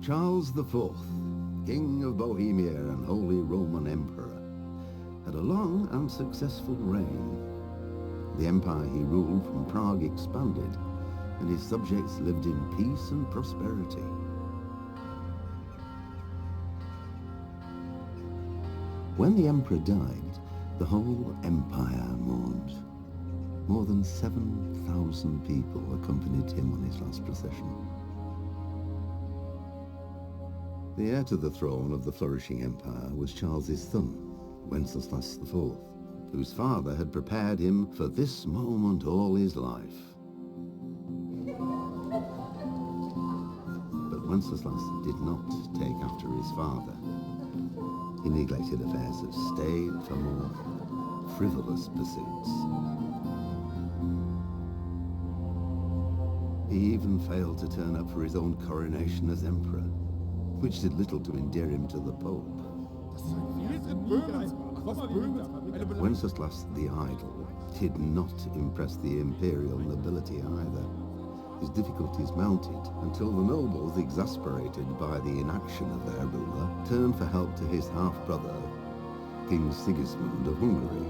Charles IV, King of Bohemia and Holy Roman Emperor, had a long and successful reign. The empire he ruled from Prague expanded, and his subjects lived in peace and prosperity. When the emperor died, the whole empire mourned. More than 7,000 people accompanied him on his last procession. The heir to the throne of the flourishing empire was Charles's son, Wenceslas IV, whose father had prepared him for this moment all his life. But Wenceslas did not take after his father. He neglected affairs of state for more frivolous pursuits. He even failed to turn up for his own coronation as emperor, which did little to endear him to the Pope. Wenceslas the Idle did not impress the imperial nobility either. His difficulties mounted until the nobles, exasperated by the inaction of their ruler, turned for help to his half-brother, King Sigismund of Hungary.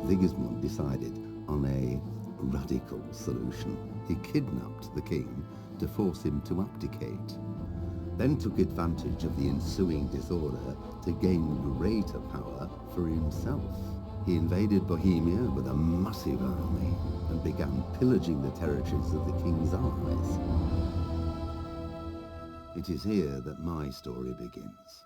Sigismund decided on a radical solution. He kidnapped the king to force him to abdicate, then took advantage of the ensuing disorder to gain greater power for himself. He invaded Bohemia with a massive army and began pillaging the territories of the king's allies. It is here that my story begins.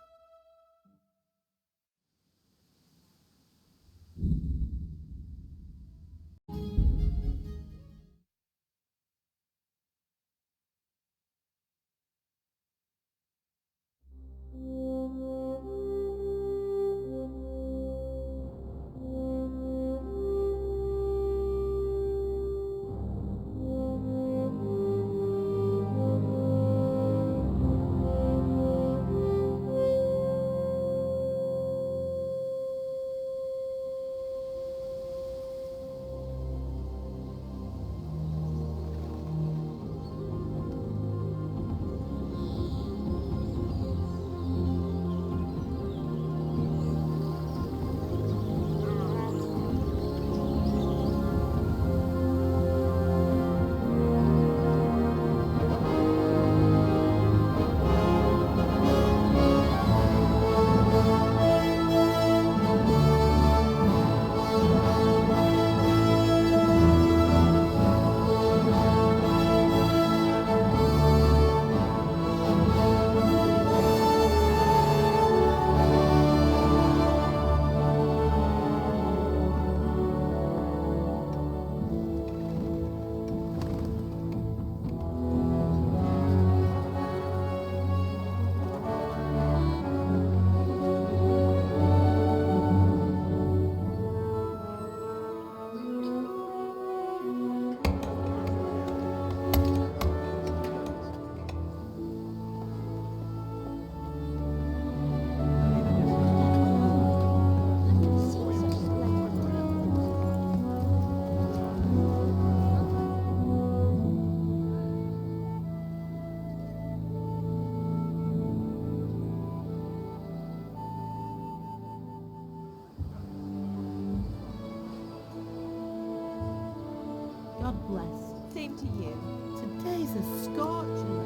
God bless. Same to you. Today's a scorcher.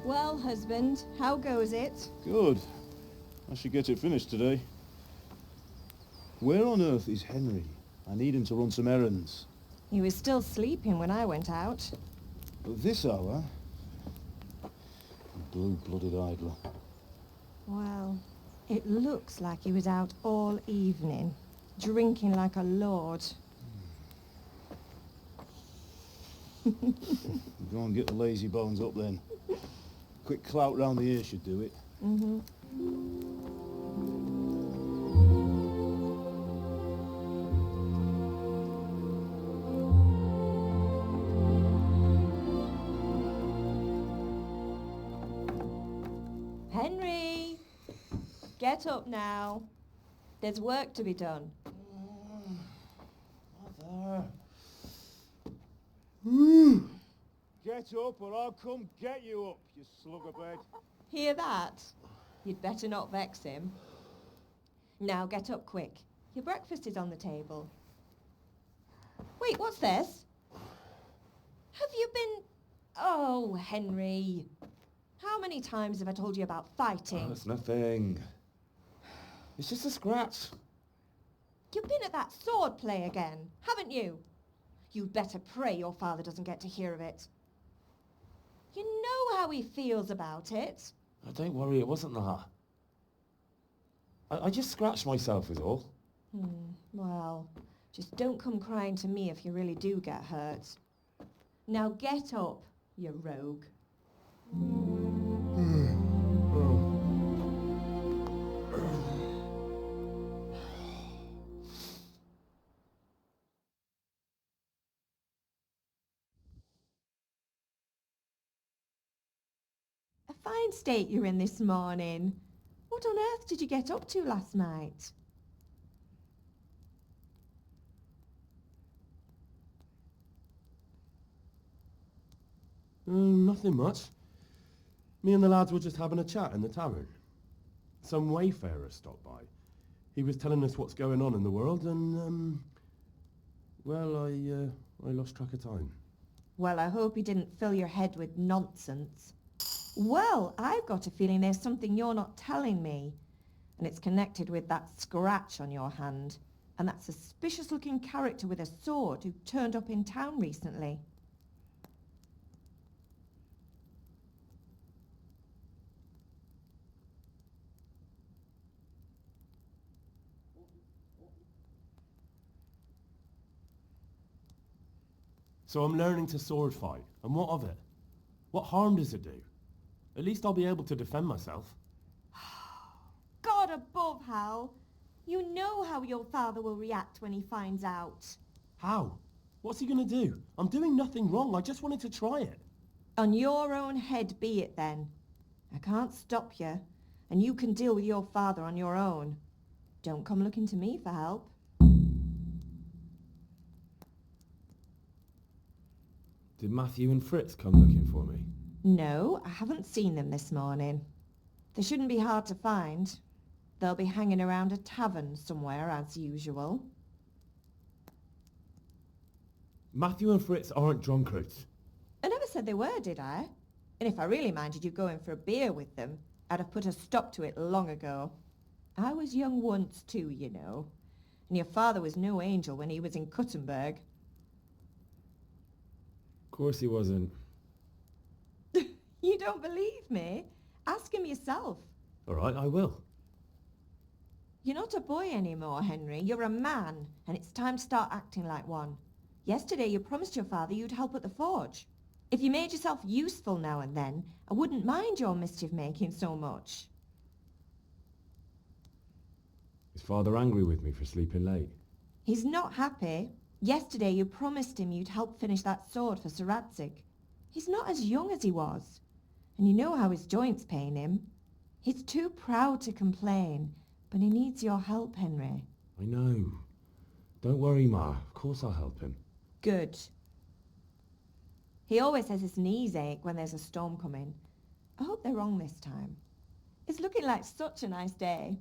Well, husband, how goes it? Good. I should get it finished today. Where on earth is Henry? I need him to run some errands. He was still sleeping when I went out. At this hour? Blue-blooded idler. Well, it looks like he was out all evening, drinking like a lord. Go and get the lazy bones up then. Quick clout round the ear should do it. Mm-hmm. Get up now. There's work to be done. Mother. Get up or I'll come get you up, you slug of bed. Hear that? You'd better not vex him. Now get up quick. Your breakfast is on the table. Wait, what's this? Have you been... Oh, Henry. How many times have I told you about fighting? Oh, it's nothing. It's just a scratch. You've been at that sword play again, haven't you? You'd better pray your father doesn't get to hear of it. You know how he feels about it. Oh, don't worry, it wasn't that. I just scratched myself is all. Well, just don't come crying to me if you really do get hurt. Now get up, you rogue. A fine state you're in this morning. What on earth did you get up to last night? Nothing much. Me and the lads were just having a chat in the tavern. Some wayfarer stopped by. He was telling us what's going on in the world and, well, I lost track of time. Well, I hope he didn't fill your head with nonsense. Well, I've got a feeling there's something you're not telling me. And it's connected with that scratch on your hand. And that suspicious-looking character with a sword who turned up in town recently. So I'm learning to sword fight, and what of it? What harm does it do? At least I'll be able to defend myself. God above, Hal. You know how your father will react when he finds out. How? What's he gonna do? I'm doing nothing wrong, I just wanted to try it. On your own head be it then. I can't stop you, and you can deal with your father on your own. Don't come looking to me for help. Did Matthew and Fritz come looking for me? No, I haven't seen them this morning. They shouldn't be hard to find. They'll be hanging around a tavern somewhere, as usual. Matthew and Fritz aren't drunkards. I never said they were, did I? And if I really minded you going for a beer with them, I'd have put a stop to it long ago. I was young once too, you know. And your father was no angel when he was in Cuttenberg. Of course he wasn't. You don't believe me? Ask him yourself. All right, I will. You're not a boy anymore, Henry. You're a man, and it's time to start acting like one. Yesterday you promised your father you'd help at the forge. If you made yourself useful now and then, I wouldn't mind your mischief-making so much. Is father angry with me for sleeping late? He's not happy. Yesterday you promised him you'd help finish that sword for Sir Radzig. He's not as young as he was, and you know how his joints pain him. He's too proud to complain, but he needs your help, Henry. I know. Don't worry, Ma. Of course I'll help him. Good. He always says his knees ache when there's a storm coming. I hope they're wrong this time. It's looking like such a nice day.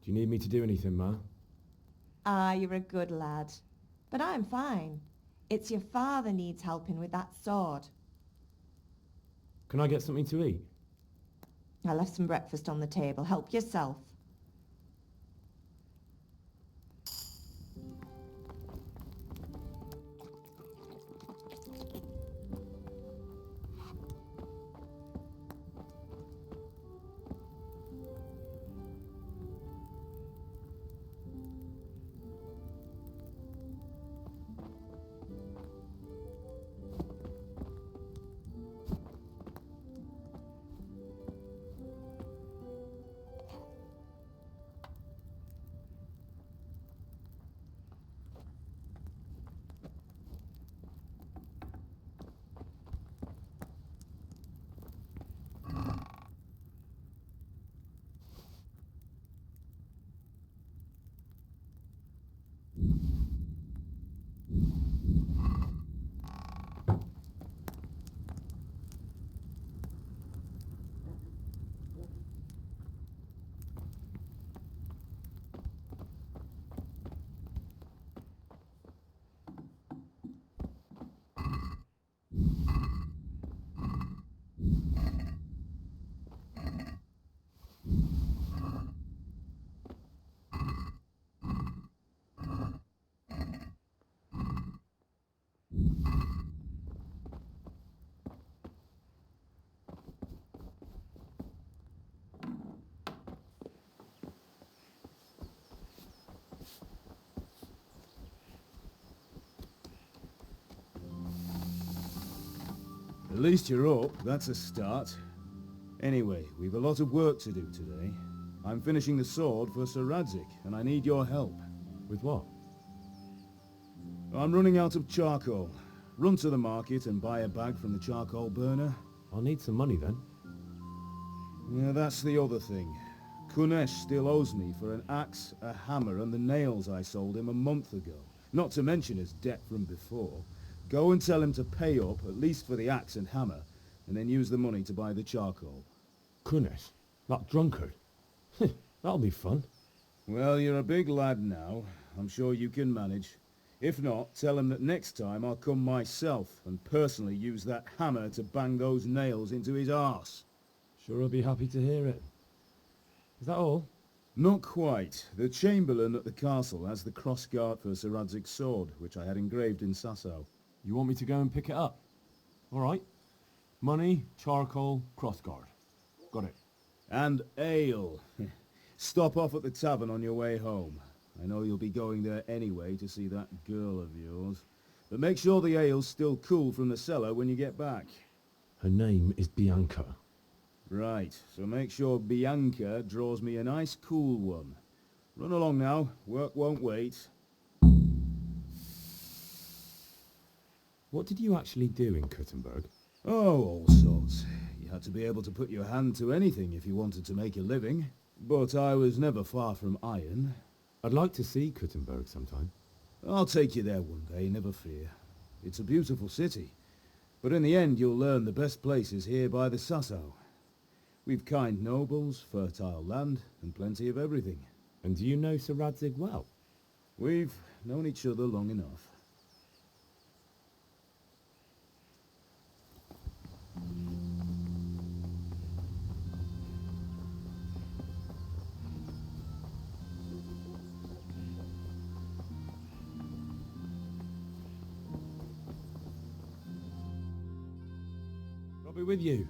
Do you need me to do anything, Ma? Ah, you're a good lad. But I'm fine. It's your father needs helping with that sword. Can I get something to eat? I left some breakfast on the table. Help yourself. At least you're up. That's a start. Anyway, we've a lot of work to do today. I'm finishing the sword for Sir Radzig, and I need your help. With what? I'm running out of charcoal. Run to the market and buy a bag from the charcoal burner. I'll need some money then. Yeah, that's the other thing. Kunesh still owes me for an axe, a hammer, and the nails I sold him a month ago. Not to mention his debt from before. Go and tell him to pay up, at least for the axe and hammer, and then use the money to buy the charcoal. Kunesh? That drunkard? That'll be fun. Well, you're a big lad now. I'm sure you can manage. If not, tell him that next time I'll come myself and personally use that hammer to bang those nails into his arse. Sure I'll be happy to hear it. Is that all? Not quite. The Chamberlain at the castle has the crossguard for Sir Radzig's sword, which I had engraved in Sasau. You want me to go and pick it up? All right. Money, charcoal, crossguard. Got it. And ale. Stop off at the tavern on your way home. I know you'll be going there anyway to see that girl of yours. But make sure the ale's still cool from the cellar when you get back. Her name is Bianca. Right, so make sure Bianca draws me a nice cool one. Run along now, work won't wait. What did you actually do in Kuttenberg? Oh, all sorts. You had to be able to put your hand to anything if you wanted to make a living. But I was never far from iron. I'd like to see Kuttenberg sometime. I'll take you there one day, never fear. It's a beautiful city. But in the end you'll learn the best places here by the Sasau. We've kind nobles, fertile land, and plenty of everything. And do you know Sir Radzig well? We've known each other long enough. I'll be with you.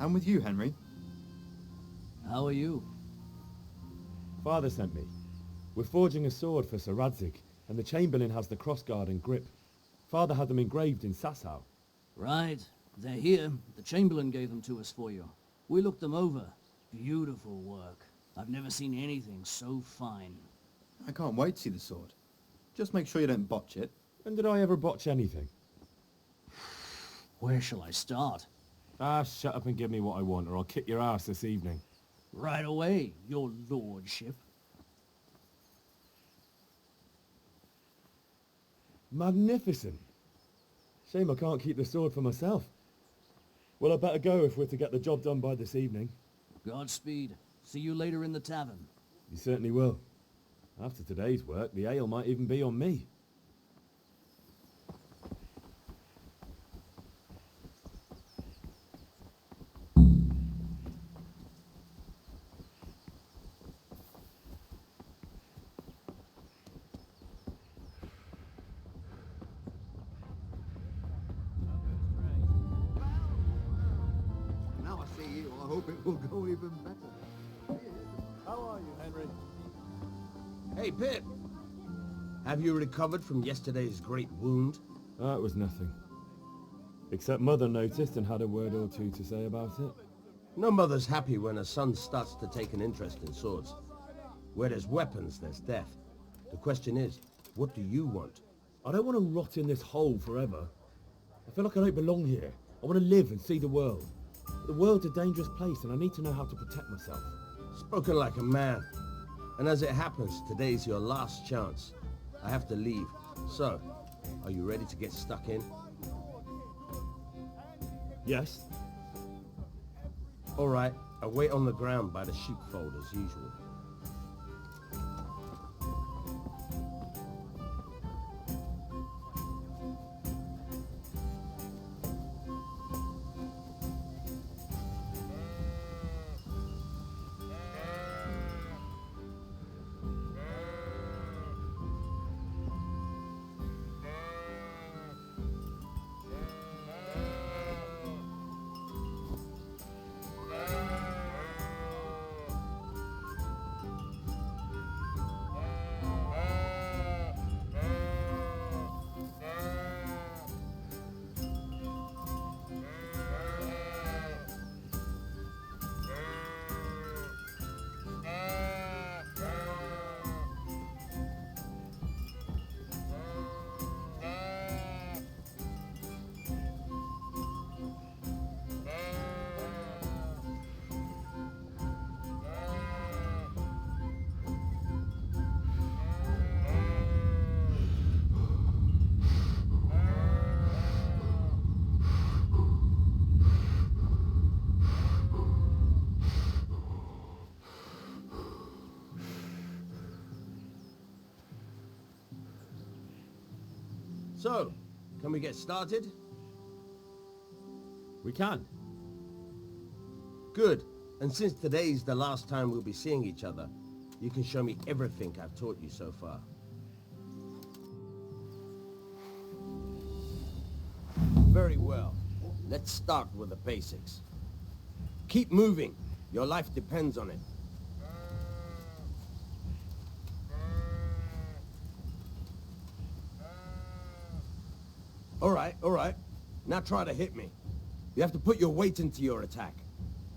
I'm with you, Henry. How are you? Father sent me. We're forging a sword for Sir Radzig, and the Chamberlain has the crossguard and grip. Father had them engraved in Sasau. Right. They're here. The Chamberlain gave them to us for you. We looked them over. Beautiful work. I've never seen anything so fine. I can't wait to see the sword. Just make sure you don't botch it. When did I ever botch anything? Where shall I start? Ah, shut up and give me what I want, or I'll kick your ass this evening. Right away, your lordship. Magnificent. Shame I can't keep the sword for myself. Well, I better go if we're to get the job done by this evening. Godspeed. See you later in the tavern. You certainly will. After today's work, the ale might even be on me. Now I see you, I hope it will go even better. How are you, Henry? Hey, Pip! Have you recovered from yesterday's great wound? That was nothing. Except Mother noticed and had a word or two to say about it. No mother's happy when her son starts to take an interest in swords. Where there's weapons, there's death. The question is, what do you want? I don't want to rot in this hole forever. I feel like I don't belong here. I want to live and see the world. The world's a dangerous place and I need to know how to protect myself. Spoken like a man. And as it happens, today's your last chance. I have to leave. So, are you ready to get stuck in? Yes? All right, I'll wait on the ground by the sheepfold as usual. So, can we get started? We can. Good. And since today's the last time we'll be seeing each other, you can show me everything I've taught you so far. Very well. Let's start with the basics. Keep moving. Your life depends on it. All right. Now try to hit me. You have to put your weight into your attack.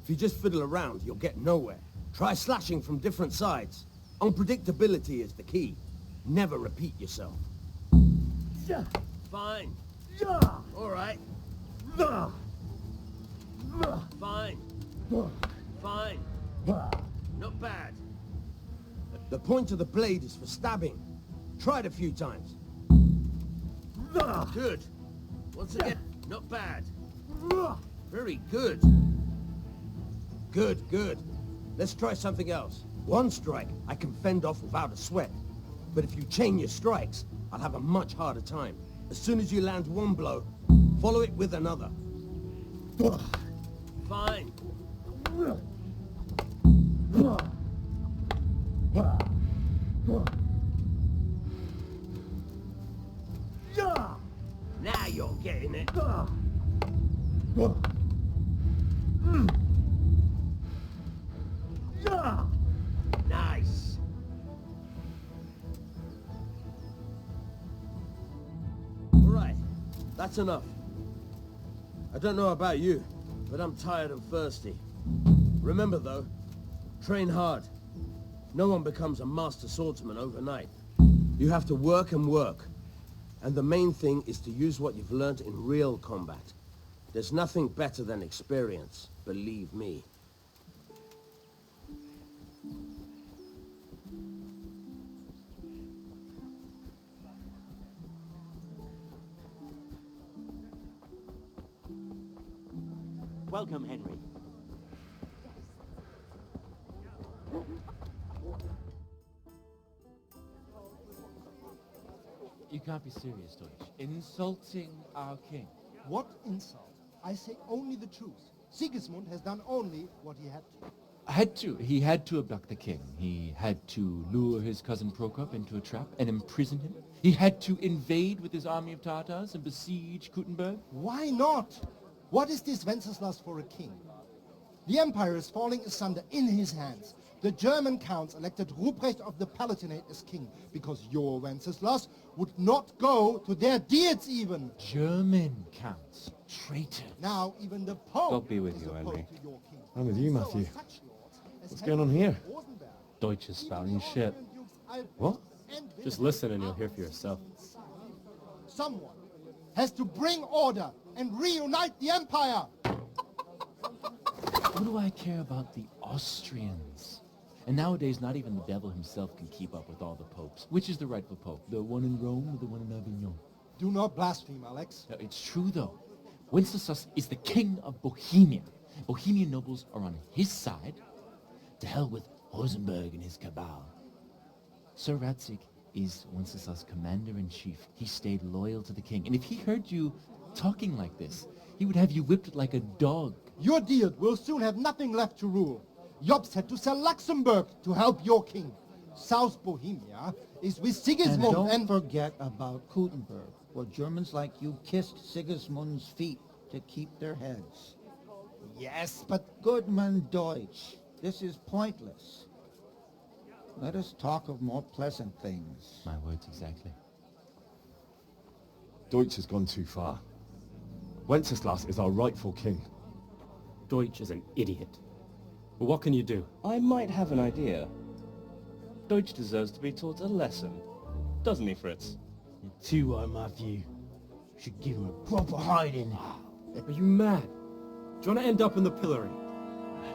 If you just fiddle around, you'll get nowhere. Try slashing from different sides. Unpredictability is the key. Never repeat yourself. Fine. All right. Fine. Fine. Not bad. The point of the blade is for stabbing. Try it a few times. Good. Once again, not bad. Very good. Good. Let's try something else. One strike I can fend off without a sweat. But if you chain your strikes, I'll have a much harder time. As soon as you land one blow, follow it with another. Fine. Now you're getting it. Nice. All right, that's enough. I don't know about you, but I'm tired and thirsty. Remember though, train hard. No one becomes a master swordsman overnight. You have to work and work. And the main thing is to use what you've learned in real combat. There's nothing better than experience, believe me. Welcome, Henry. You can't be serious, Deutsch. Insulting our king. What insult? I say only the truth. Sigismund has done only what he had to. He had to abduct the king. He had to lure his cousin Prokop into a trap and imprison him. He had to invade with his army of Tartars and besiege Kuttenberg. Why not? What is this Wenceslas for a king? The empire is falling asunder in his hands. The German counts elected Ruprecht of the Palatinate as king because your Wenceslas would not go to their deeds even. German counts. Traitor. Now even the Pope God be with is you, opposed Henry. to your king. I'm with you, So Matthew. are such lords as What's going on here? Rosenberg, Deutsch is spouting shit. Albrecht, What? and Just Wilhelm listen and you'll are hear for yourself. Someone has to bring order and reunite the empire. What do I care about the Austrians? And nowadays, not even the devil himself can keep up with all the popes. Which is the rightful pope? The one in Rome or the one in Avignon? Do not blaspheme, Alex. No, it's true, though. Wenceslas is the king of Bohemia. Bohemian nobles are on his side. To hell with Rosenberg and his cabal. Sir Ratzik is Wenceslas' commander-in-chief. He stayed loyal to the king. And if he heard you talking like this, he would have you whipped like a dog. Your deal will soon have nothing left to rule. Jobst had to sell Luxembourg to help your king. South Bohemia is with Sigismund And don't forget about Kuttenberg, where Germans like you kissed Sigismund's feet to keep their heads. Yes, but Goodman Deutsch, this is pointless. Let us talk of more pleasant things. My words exactly. Deutsch has gone too far. Wenceslas is our rightful king. Deutsch is an idiot. But what can you do? I might have an idea. Deutsch deserves to be taught a lesson. Doesn't he, Fritz? You're too right, Matthew. Should give him a proper hiding. Are you mad? Do you want to end up in the pillory?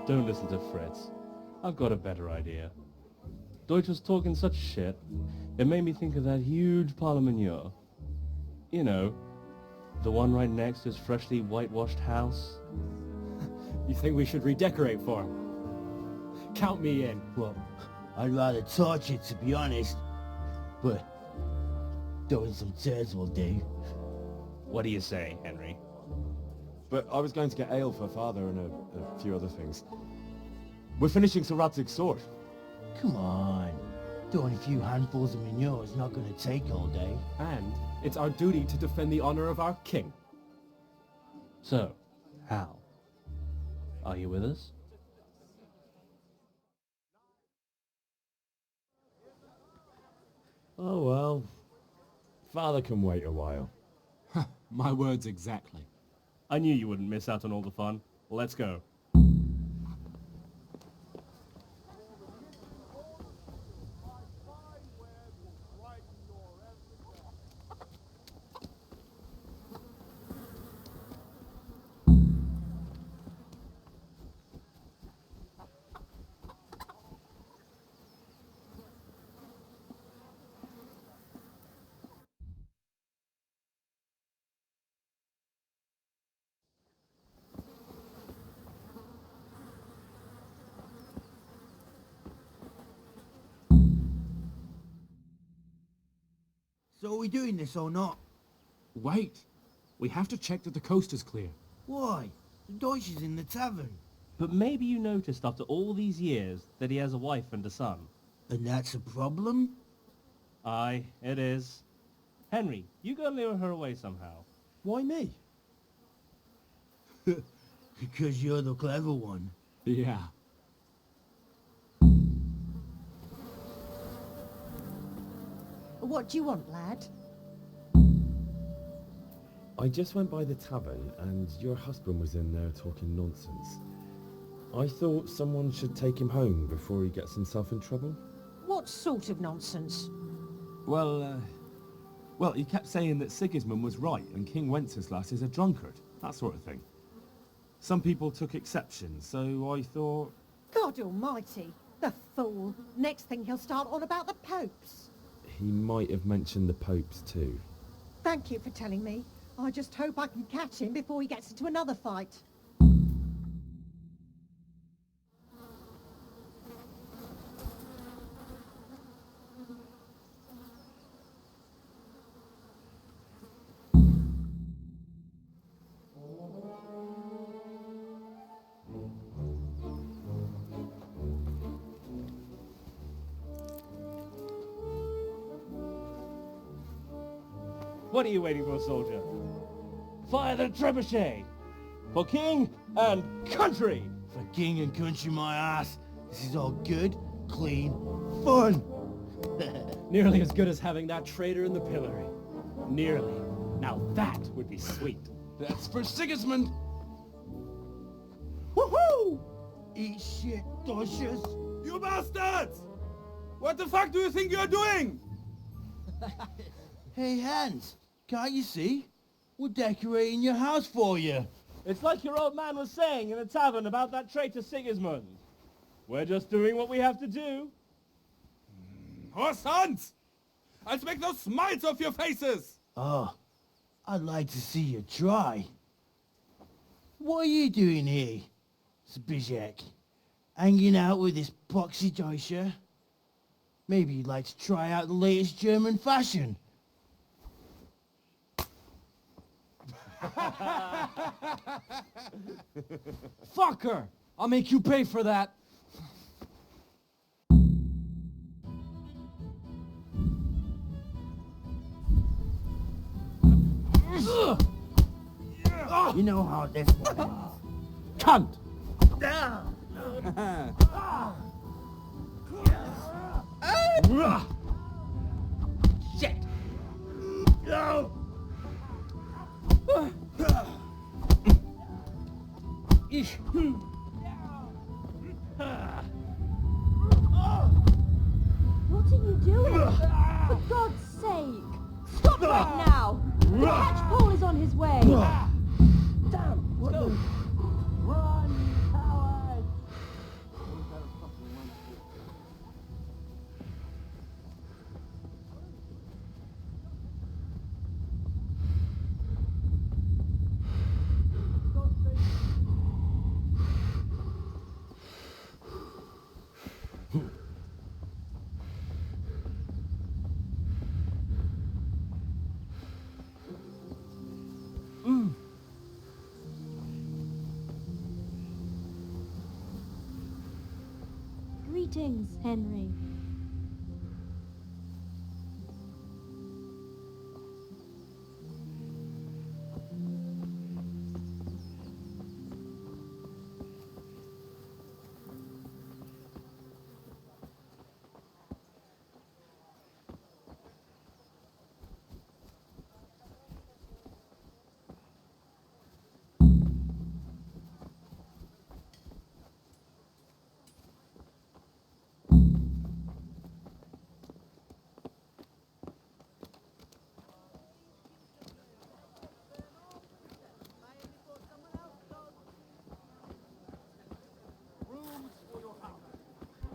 Don't listen to Fritz. I've got a better idea. Deutsch was talking such shit, it made me think of that huge parliament. You know, the one right next to his freshly whitewashed house. You think we should redecorate for him? Count me in. Well, I'd rather torch it, to be honest. But Throwing some turds will do. What do you say, Henry? But I was going to get ale for father and a few other things. We're finishing Sir Radzig's sword. Come on. Throwing a few handfuls of manure is not going to take all day. And it's our duty to defend the honor of our king. So, Hal, are you with us? Oh well. Father can wait a while. My words exactly. I knew you wouldn't miss out on all the fun. Let's go. So are we doing this or not? Wait. We have to check that the coast is clear. Why? The Deutsch is in the tavern. But maybe you noticed after all these years that he has a wife and a son. And that's a problem? Aye, it is. Henry, you go lure her away somehow. Why me? Because you're the clever one. Yeah. What do you want, lad? I just went by the tavern and your husband was in there talking nonsense. I thought someone should take him home before he gets himself in trouble. What sort of nonsense? Well, he kept saying that Sigismund was right and King Wenceslas is a drunkard, that sort of thing. Some people took exception, so I thought... God almighty, the fool. Next thing he'll start on about the popes. He might have mentioned the popes too. Thank you for telling me. I just hope I can catch him before he gets into another fight. What are you waiting for, soldier? Fire the trebuchet! For king and country! For king and country, my ass. This is all good, clean, fun. Nearly as good as having that traitor in the pillory. Nearly. Now that would be sweet. That's for Sigismund! Woohoo! Eat shit, Deutsches. You bastards! What the fuck do you think you're doing? Hey, Hans, can't you see? We're decorating your house for you. It's like your old man was saying in the tavern about that traitor Sigismund. We're just doing what we have to do. Horse Hans! I'll make those smiles off your faces! Oh, I'd like to see you try. What are you doing here, Zbigniew? Hanging out with this poxy Deutscher? Maybe you'd like to try out the latest German fashion. Fuck her! I'll make you pay for that! You know how this one ends. Cunt! Shit! No! What are you doing? For God's sake! Stop right now! The catchpole is on his way! Damn! What the... Run, you coward! Greetings, Henry.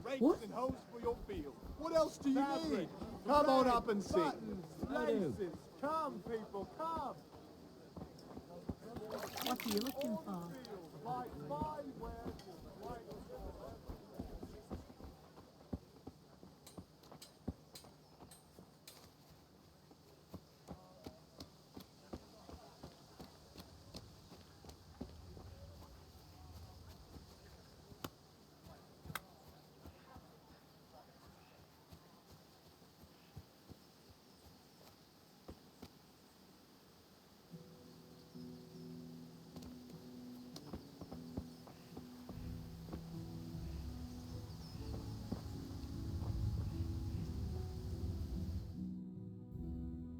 Rakes and hoes for your field. What else do you need? Come on up and see. Buttons, laces. Come, people, come. What are you looking for? Like fine wares, like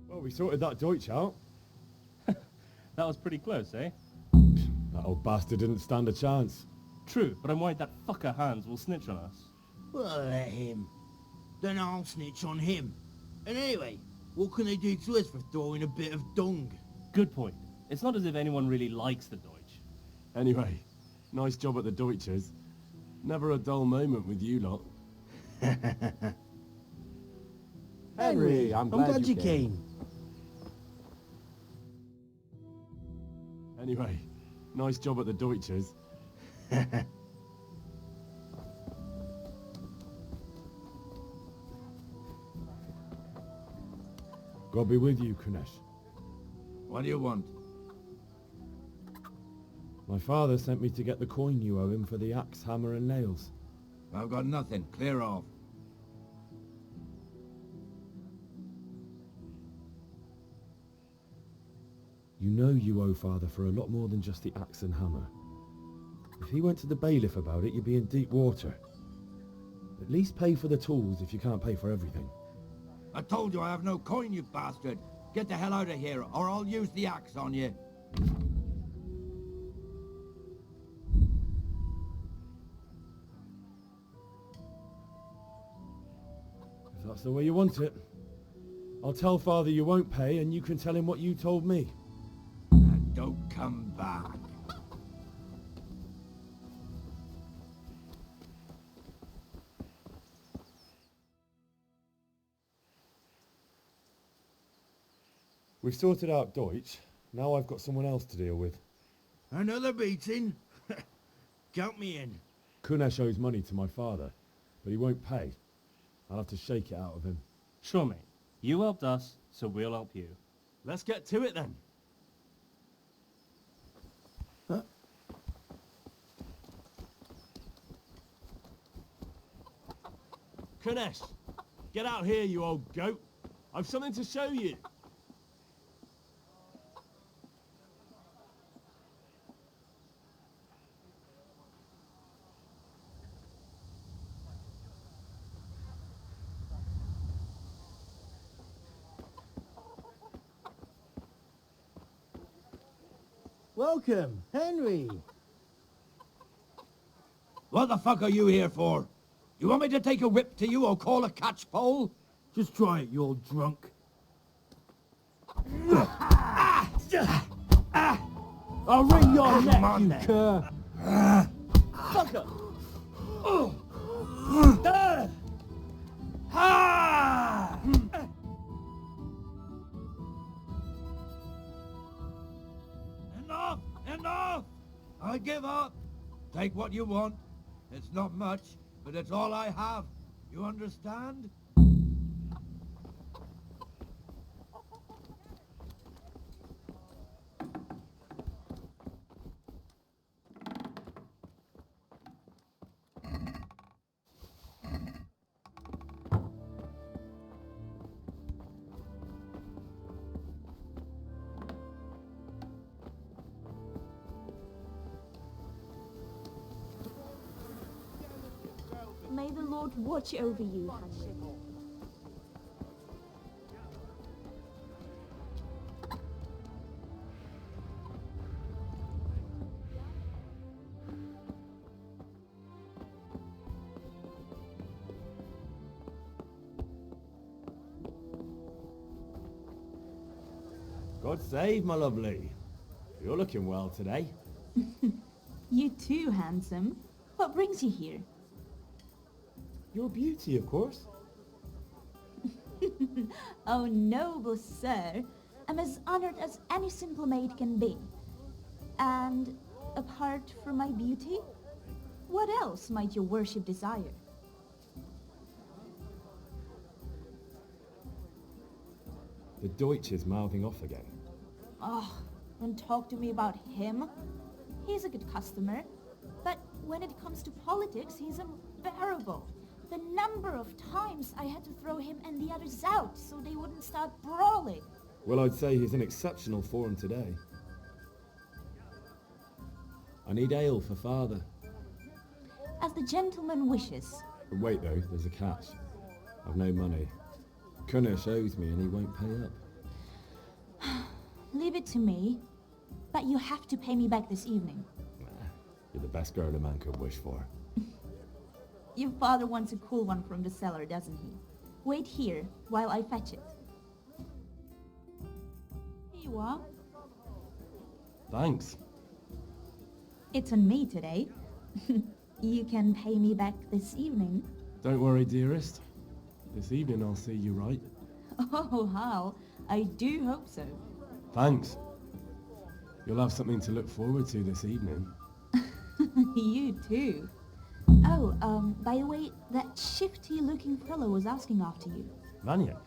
Well, we sorted that Deutsch out. That was pretty close, eh? That old bastard didn't stand a chance. True, but I'm worried that fucker Hans will snitch on us. Well, let him. Then I'll snitch on him. And anyway, what can they do to us for throwing a bit of dung? Good point. It's not as if anyone really likes the Deutsch. Anyway, nice job at the Deutschers. Never a dull moment with you lot. Henry, I'm glad you came. Anyway, nice job at the Deutschers. God be with you, Kunesh. What do you want? My father sent me to get the coin you owe him for the axe, hammer and nails. I've got nothing. Clear off. You know you owe father for a lot more than just the axe and hammer. If he went to the bailiff about it, you'd be in deep water. At least pay for the tools if you can't pay for everything. I told you I have no coin, you bastard. Get the hell out of here, or I'll use the axe on you. If that's the way you want it. I'll tell father you won't pay, and you can tell him what you told me. And don't come back. We've sorted out Deutsch. Now I've got someone else to deal with. Another beating? Count me in. Kunesh owes money to my father, but he won't pay. I'll have to shake it out of him. Sure, mate. You helped us, so we'll help you. Let's get to it then. Kunesh, get out here, you old goat. I've something to show you. Welcome, Henry. What the fuck are you here for? You want me to take a whip to you or call a catchpole? Just try it, you old drunk. I'll wring your neck, you cur. Fucker! Enough! Enough! I give up. Take what you want. It's not much, but it's all I have. You understand? May the Lord watch over you, Henry. God save, my lovely. You're looking well today. You too, handsome. What brings you here? Your beauty, of course. Oh, noble sir. I'm as honored as any simple maid can be. And apart from my beauty, what else might your worship desire? The Deutsch is mouthing off again. Oh, don't talk to me about him. He's a good customer. But when it comes to politics, he's unbearable. The number of times I had to throw him and the others out so they wouldn't start brawling. Well, I'd say he's in exceptional form today. I need ale for father. As the gentleman wishes. Wait though, there's a catch. I've no money. Kunnish owes me and he won't pay up. Leave it to me. But you have to pay me back this evening. You're the best girl a man could wish for. Your father wants a cool one from the cellar, doesn't he? Wait here while I fetch it. Here you are. Thanks. It's on me today. You can pay me back this evening. Don't worry, dearest. This evening I'll see you right. Oh, Hal, I do hope so. Thanks. You'll have something to look forward to this evening. You too. Oh, by the way, that shifty-looking fellow was asking after you. Vanya?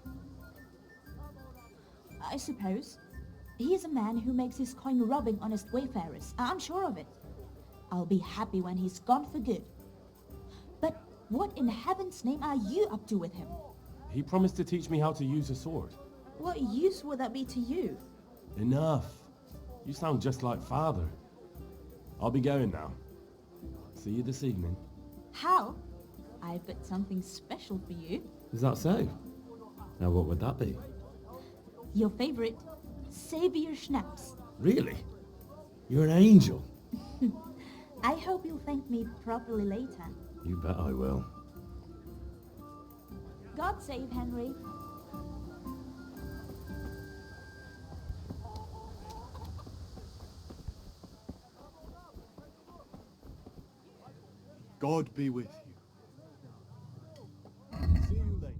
I suppose. He is a man who makes his coin robbing honest wayfarers. I'm sure of it. I'll be happy when he's gone for good. But what in heaven's name are you up to with him? He promised to teach me how to use a sword. What use would that be to you? Enough. You sound just like father. I'll be going now. See you this evening. Hal, I've got something special for you. Is that so? Now what would that be? Your favorite, Savior Schnapps. Really? You're an angel. I hope you'll thank me properly later. You bet I will. God save Henry. God be with you. See you later.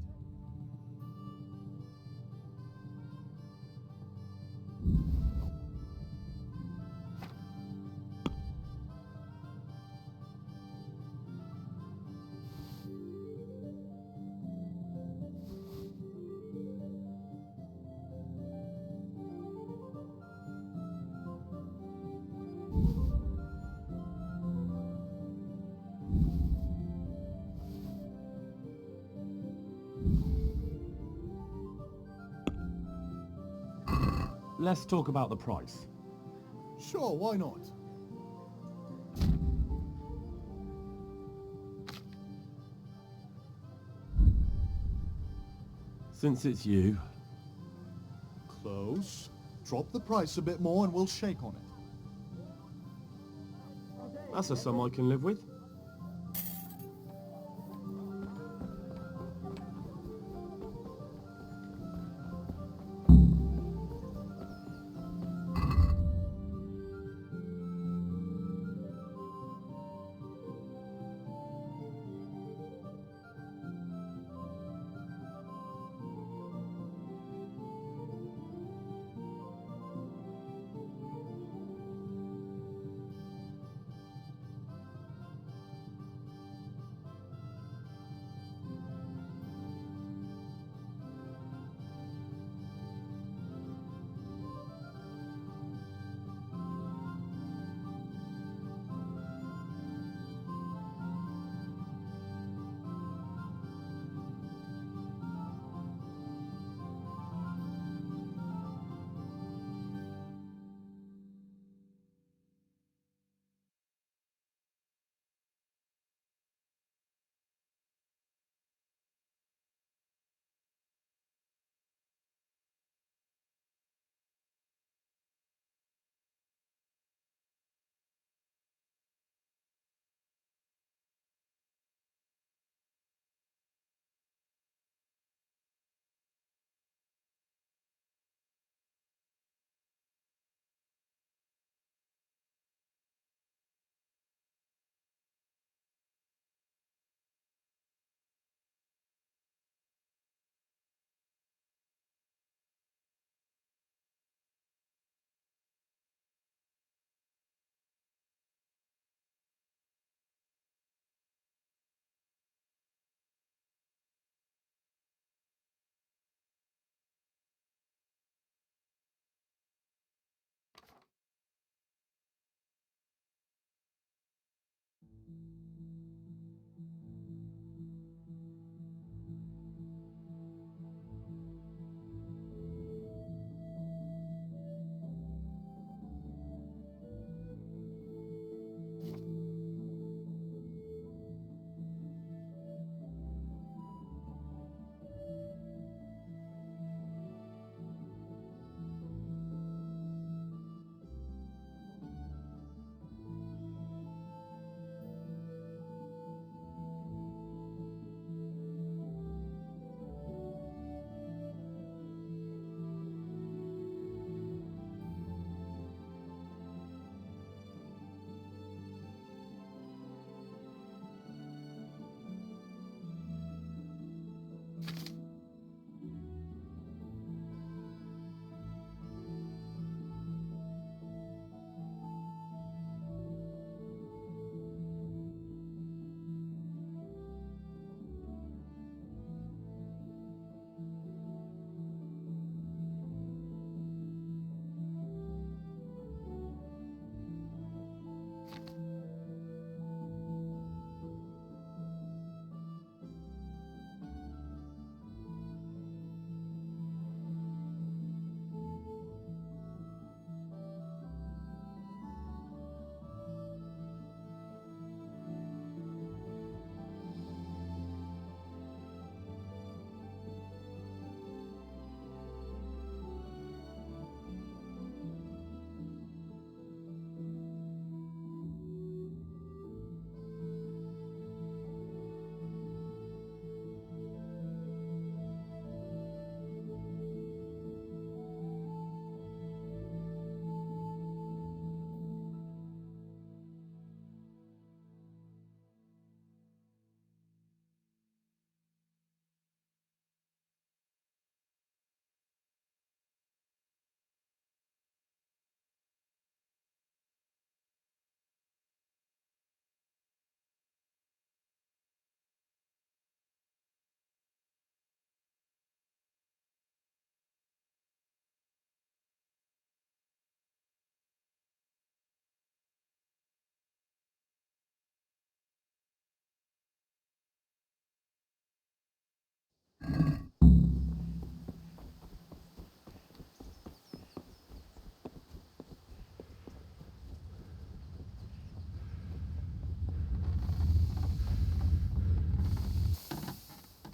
Let's talk about the price. Sure, why not? Since it's you... Close. Drop the price a bit more and we'll shake on it. That's a sum I can live with.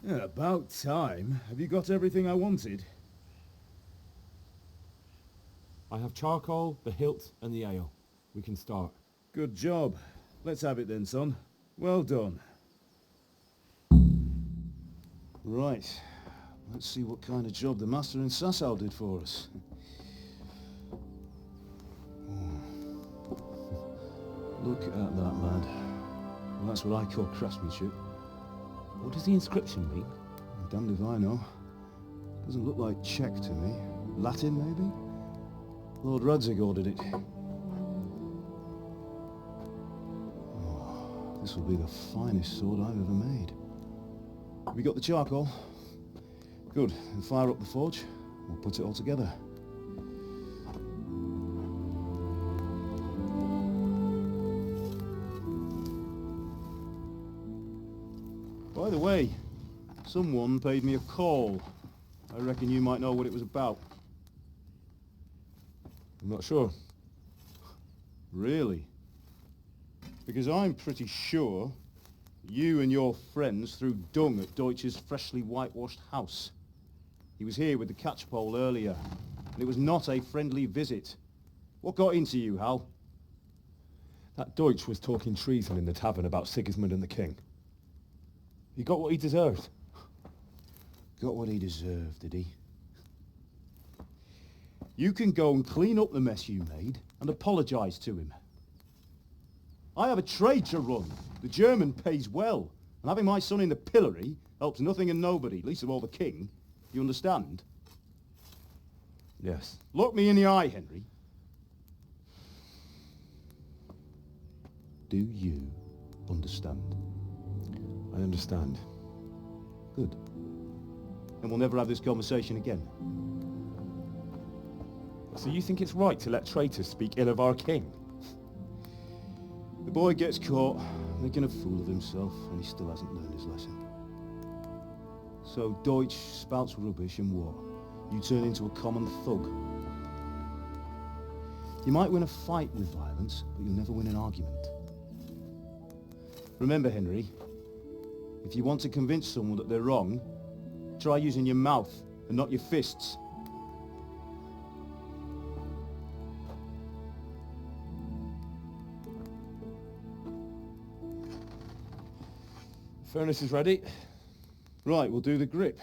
Yeah, about time. Have you got everything I wanted? I have charcoal, the hilt, and the ale. We can start. Good job. Let's have it then, son. Well done. Right. Let's see what kind of job the master in Sasau did for us. Look at that, lad. Well, that's what I call craftsmanship. What does the inscription mean? Damned if I know. Doesn't look like Czech to me. Latin, maybe? Lord Radzig ordered it. Oh, this will be the finest sword I've ever made. Have you got the charcoal? Good. Then fire up the forge. We'll put it all together. By the way, someone paid me a call. I reckon you might know what it was about. I'm not sure. Really? Because I'm pretty sure you and your friends threw dung at Deutsch's freshly whitewashed house. He was here with the catchpole earlier, and it was not a friendly visit. What got into you, Hal? That Deutsch was talking treason in the tavern about Sigismund and the king. He got what he deserved. Got what he deserved, did he? You can go and clean up the mess you made and apologise to him. I have a trade to run. The German pays well, and having my son in the pillory helps nothing and nobody, least of all the king. You understand? Yes. Look me in the eye, Henry. Do you understand? I understand. Good. And we'll never have this conversation again. So you think it's right to let traitors speak ill of our king? The boy gets caught making a fool of himself, and he still hasn't learned his lesson. So Deutsch spouts rubbish, and what? You turn into a common thug. You might win a fight with violence, but you'll never win an argument. Remember, Henry, if you want to convince someone that they're wrong, try using your mouth and not your fists. Furnace is ready. Right, we'll do the grip.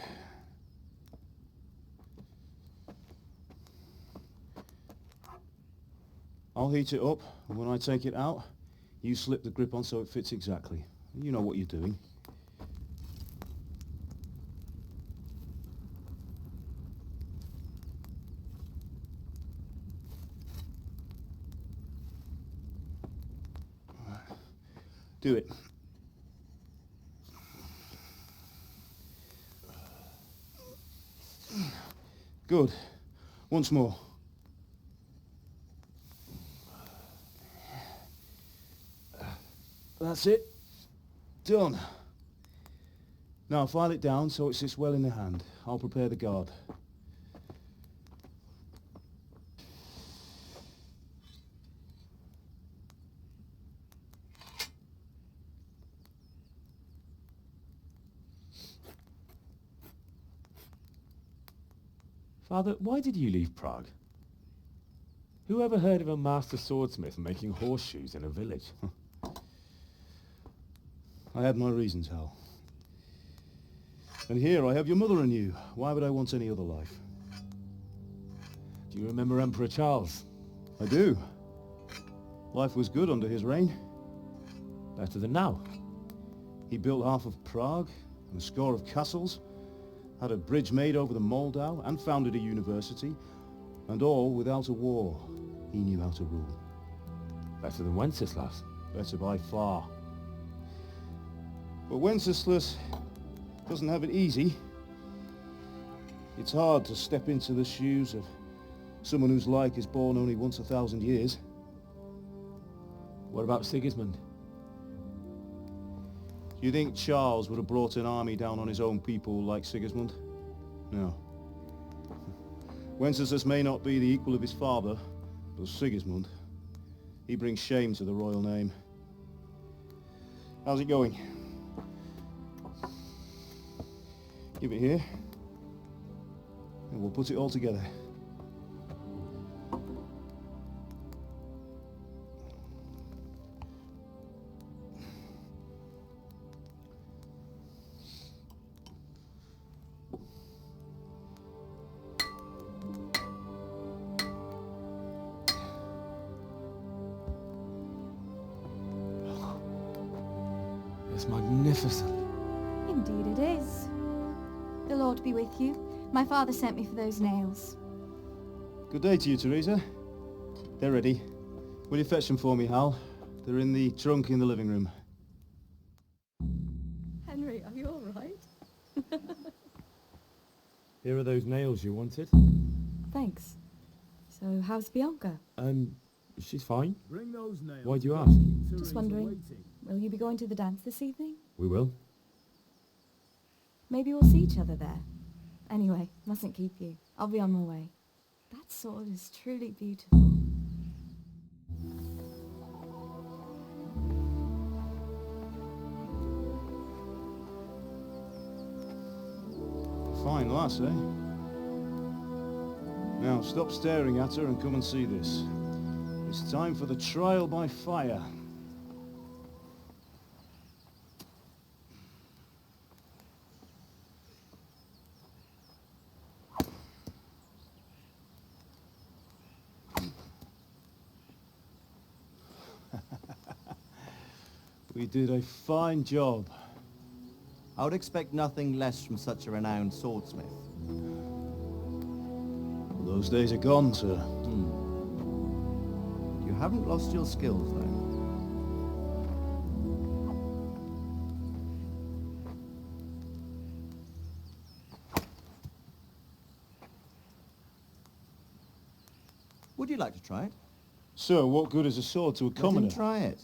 I'll heat it up, and when I take it out, you slip the grip on so it fits exactly. You know what you're doing. Do it. Good. Once more. That's it. Done. Now file it down so it sits well in the hand. I'll prepare the guard. Father, why did you leave Prague? Who ever heard of a master swordsmith making horseshoes in a village? I had my reasons, Hal. And here I have your mother and you. Why would I want any other life? Do you remember Emperor Charles? I do. Life was good under his reign. Better than now. He built half of Prague and a score of castles, had a bridge made over the Moldau, and founded a university, and all without a war. He knew how to rule. Better than Wenceslas. Better by far. But Wenceslas doesn't have it easy. It's hard to step into the shoes of someone whose like is born only once 1,000 years. What about Sigismund? Do you think Charles would have brought an army down on his own people like Sigismund? No. Wenceslas may not be the equal of his father, but Sigismund, he brings shame to the royal name. How's it going? Give it here. And we'll put it all together. It's magnificent. Indeed it is. The Lord be with you. My father sent me for those nails. Good day to you, Teresa. They're ready. Will you fetch them for me, Hal? They're in the trunk in the living room. Henry, are you all right? Here are those nails you wanted. Thanks. So, how's Bianca? She's fine. Bring those nails. Why do you ask? Just wondering, will you be going to the dance this evening? We will. Maybe we'll see each other there. Anyway, mustn't keep you. I'll be on my way. That sword is truly beautiful. Fine lass, eh? Now, stop staring at her and come and see this. It's time for the trial by fire. We did a fine job. I would expect nothing less from such a renowned swordsmith. Those days are gone, sir. You haven't lost your skills, though. Would you like to try it? Sir, what good is a sword to a commoner? Let him try it.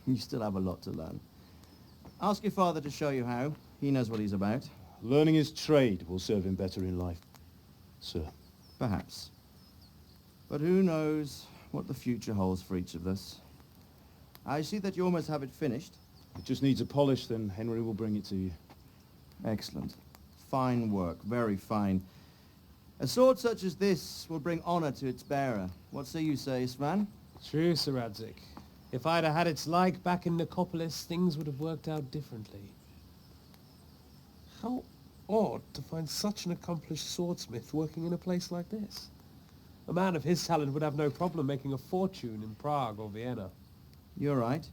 You still have a lot to learn. Ask your father to show you how. He knows what he's about. Learning his trade will serve him better in life, sir. Perhaps. But who knows what the future holds for each of us. I see that you almost have it finished. It just needs a polish, then Henry will bring it to you. Excellent. Fine work, very fine. A sword such as this will bring honor to its bearer. What say you, Svan? True, Sir Radzig. If I'd have had its like back in Nicopolis, things would have worked out differently. How odd to find such an accomplished swordsmith working in a place like this. A man of his talent would have no problem making a fortune in Prague or Vienna. You're right.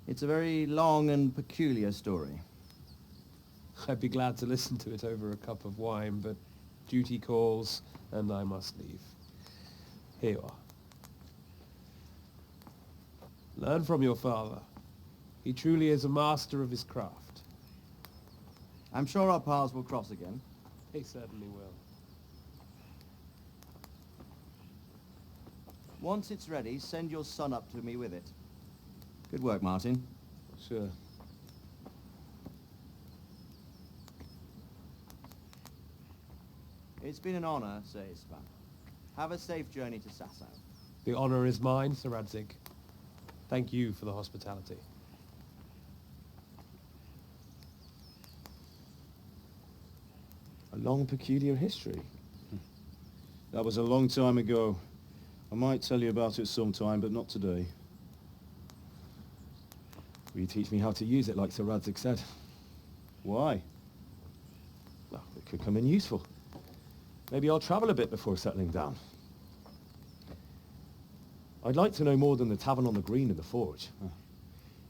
It's a very long and peculiar story. I'd be glad to listen to it over a cup of wine, but duty calls, and I must leave. Here you are. Learn from your father. He truly is a master of his craft. I'm sure our paths will cross again. He certainly will. Once it's ready, send your son up to me with it. Good work, Martin. Sure. It's been an honor, says Svan. Have a safe journey to Sasau. The honor is mine, Sir Radzig. Thank you for the hospitality. A long, peculiar history. That was a long time ago. I might tell you about it sometime, but not today. Will you teach me how to use it, like Sir Radzig said? Why? Well, it could come in useful. Maybe I'll travel a bit before settling down. I'd like to know more than the tavern on the green and the forge.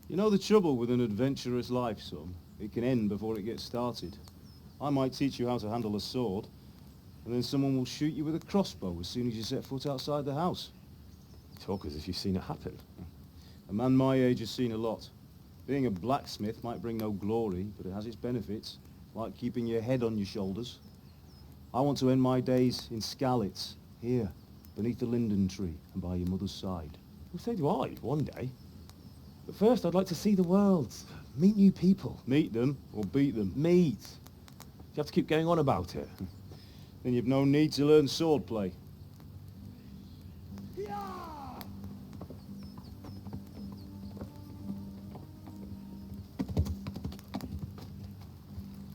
You know the trouble with an adventurous life, son? It can end before it gets started. I might teach you how to handle a sword, and then someone will shoot you with a crossbow as soon as you set foot outside the house. You talk as if you've seen it happen. A man my age has seen a lot. Being a blacksmith might bring no glory, but it has its benefits, like keeping your head on your shoulders. I want to end my days in Skalitz, here, beneath the linden tree and by your mother's side. Well, so do I, one day. But first, I'd like to see the world, meet new people. Meet them or beat them? Meet. You have to keep going on about it. Then you've no need to learn swordplay.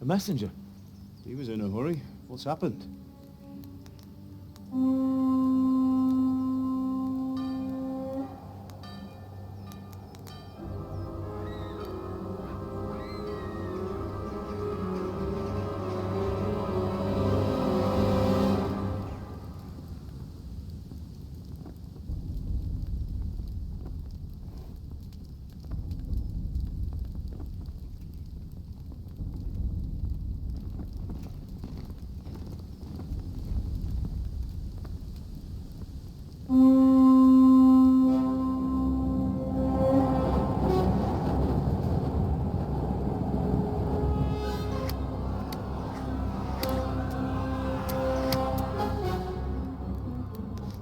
A messenger. He was in a hurry. What's happened?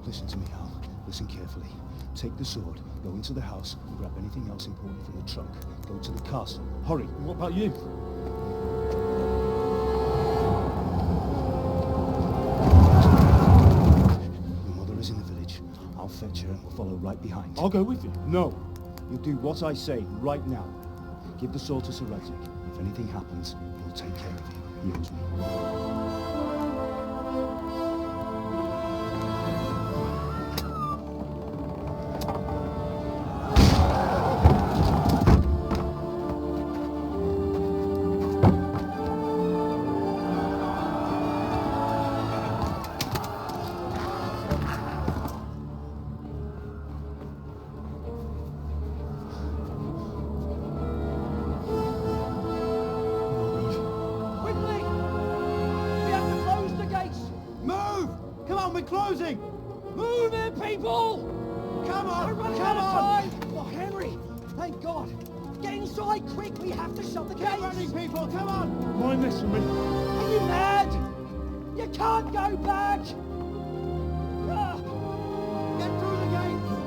Listen to me, Hal. Listen carefully. Take the sword, go into the house, and grab anything else important from the trunk. Go to the castle. Hurry. What about you? Your mother is in the village. I'll fetch her and we'll follow right behind. I'll go with you. No. You'll do what I say right now. Give the sword to Sir Radzik. If anything happens, he'll take care of you. He owes me. Quickly! We have to close the gates! Move! Come on, we're closing! Move it, people! Come on! We're running out of time! Oh, Henry! Thank God! Get inside, quick! We have to shut the gates! Get running, people! Come on! Mind this for me. Are you mad? You can't go back! Ah! Get through the gates!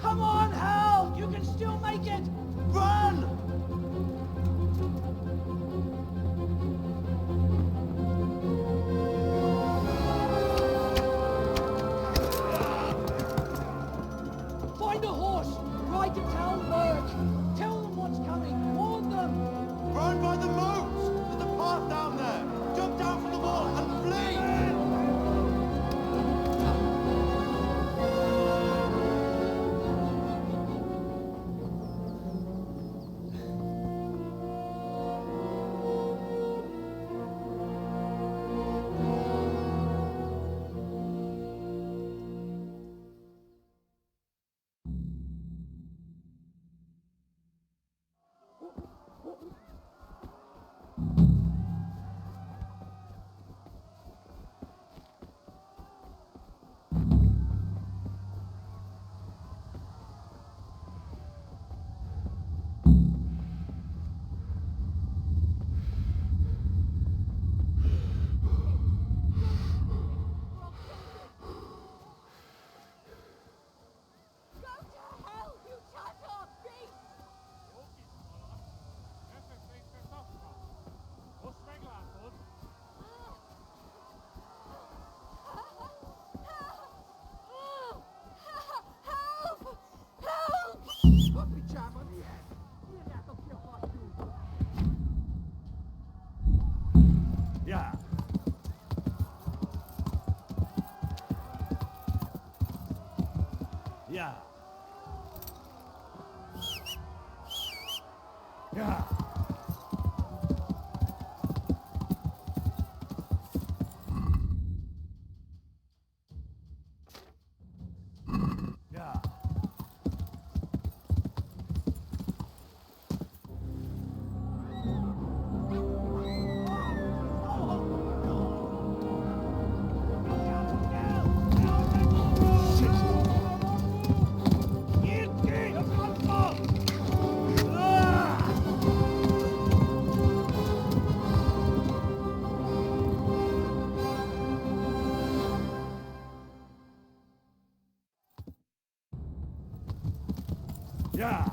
Come on, Hal! You can still make it! Run! Find a horse! Ride to Talberg! Tell them what's coming! Warn them! Run by the moat! There's a path down there! Jump down from the wall and flee! Yeah. Yeah. Yeah. Yeah. Yeah.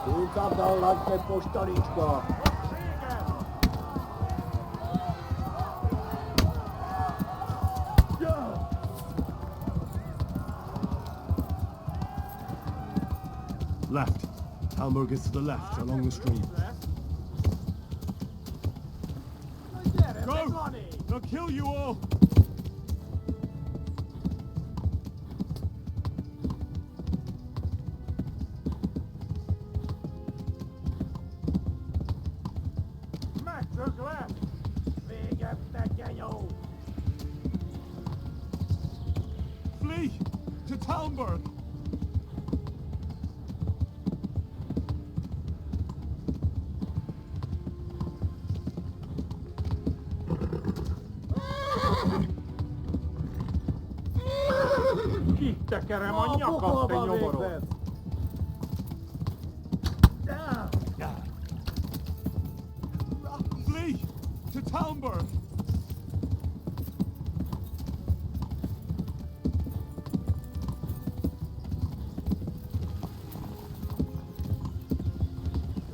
Siitä dallatte postaričko. Left. Talmberg is to the left, along the stream. Go! They'll kill you all! Flee! To Talmberg! Tekerem a nyakat, te nyomorod! Flee! To Talmberg!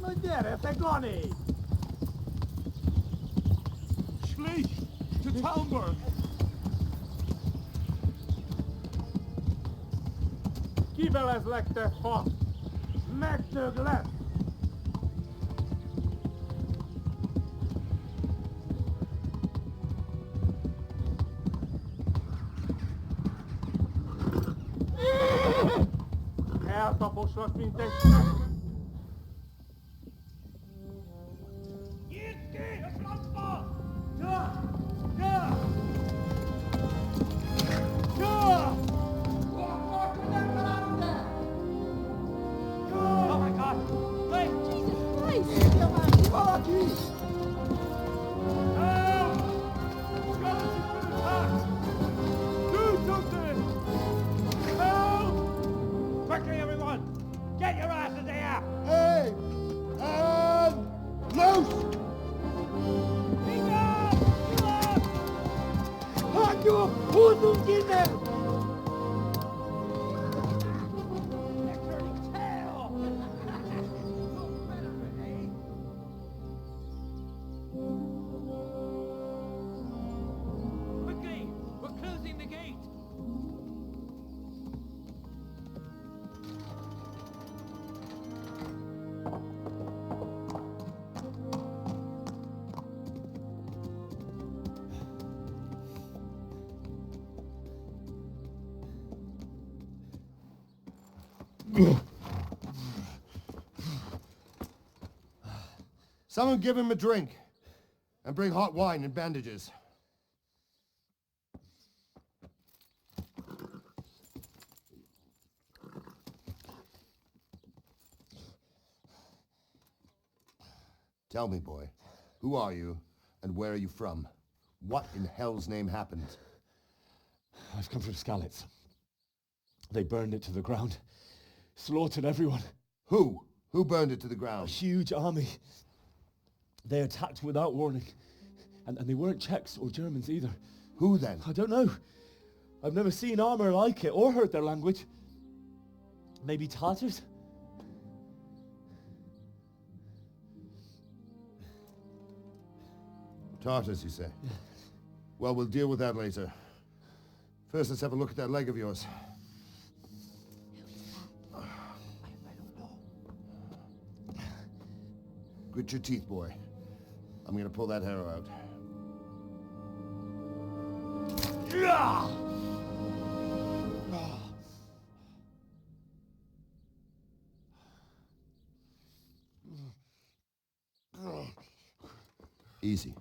Na gyere, te Gani! Flee! To Talmberg! Kivelezlek, te fasz! Megdöglek! Eltaposlak, mint egy szem! Nyisd ki a francba! Ja! Ja! Ja! Oh my God! Wait! Jesus Christ! Valaki! Help! Skeleton's been attacked! Do something! Help! Quickly, everyone! Get your asses here! Hey! And loose! Hagyjuk! Húzzunk innen! Quickly! We're closing the gate! Someone give him a drink. And bring hot wine and bandages. Tell me, boy, who are you and where are you from? What in hell's name happened? I've come from Skalitz. They burned it to the ground. Slaughtered everyone. Who? Who burned it to the ground? A huge army. They attacked without warning. And they weren't Czechs or Germans either. Who then? I don't know. I've never seen armor like it or heard their language. Maybe Tatars? Tartars, you say? Well, we'll deal with that later. First, let's have a look at that leg of yours. Grit your teeth, boy. I'm gonna pull that arrow out. Easy.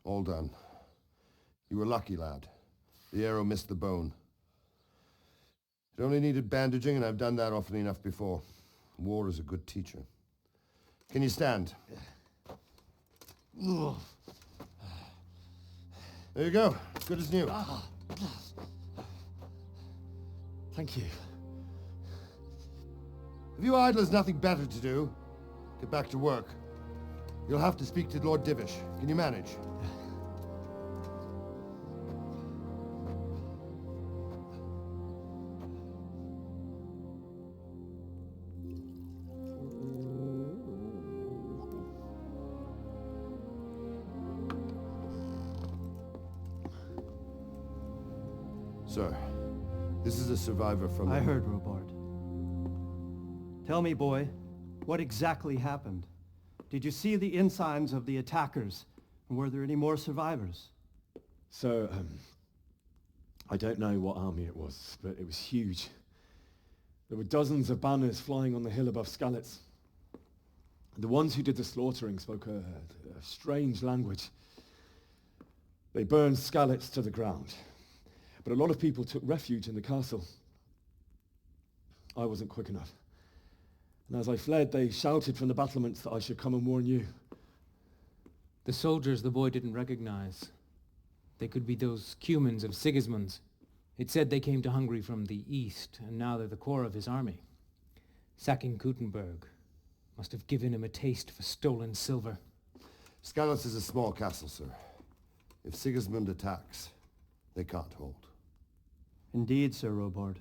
All done. You were lucky, lad. The arrow missed the bone. It only needed bandaging, and I've done that often enough before. War is a good teacher. Can you stand? There you go. Good as new. Thank you. If you idlers nothing better to do, get back to work. You'll have to speak to Lord Divish. Can you manage? Sir, this is a survivor from... I heard, Robard. Tell me, boy, what exactly happened? Did you see the ensigns of the attackers? And were there any more survivors? So, I don't know what army it was, but it was huge. There were dozens of banners flying on the hill above Skalitz. The ones who did the slaughtering spoke a strange language. They burned Skalitz to the ground. But a lot of people took refuge in the castle. I wasn't quick enough. And as I fled, they shouted from the battlements that I should come and warn you. The soldiers the boy didn't recognize. They could be those Cumans of Sigismund's. It said they came to Hungary from the east, and now they're the core of his army. Sacking Gutenberg must have given him a taste for stolen silver. Skalitz is a small castle, sir. If Sigismund attacks, they can't hold. Indeed, Sir Robard.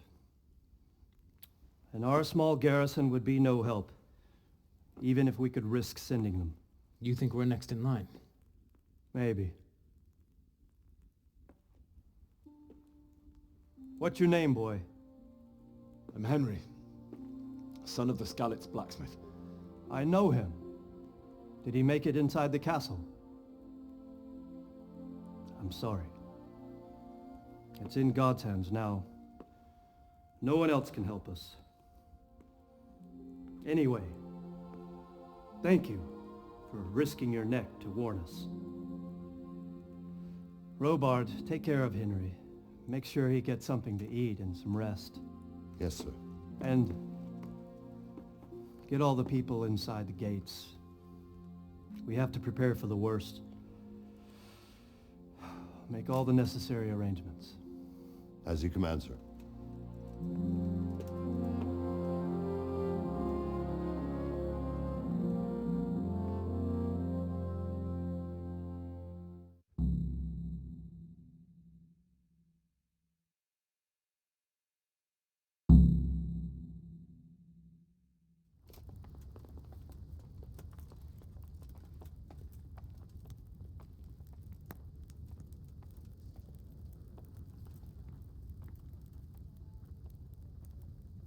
And our small garrison would be no help, even if we could risk sending them. You think we're next in line? Maybe. What's your name, boy? I'm Henry, son of the Skalitz blacksmith. I know him. Did he make it inside the castle? I'm sorry. It's in God's hands now. No one else can help us. Anyway, thank you for risking your neck to warn us. Robard, take care of Henry. Make sure he gets something to eat and some rest. Yes, sir. And get all the people inside the gates. We have to prepare for the worst. Make all the necessary arrangements. As you command, sir.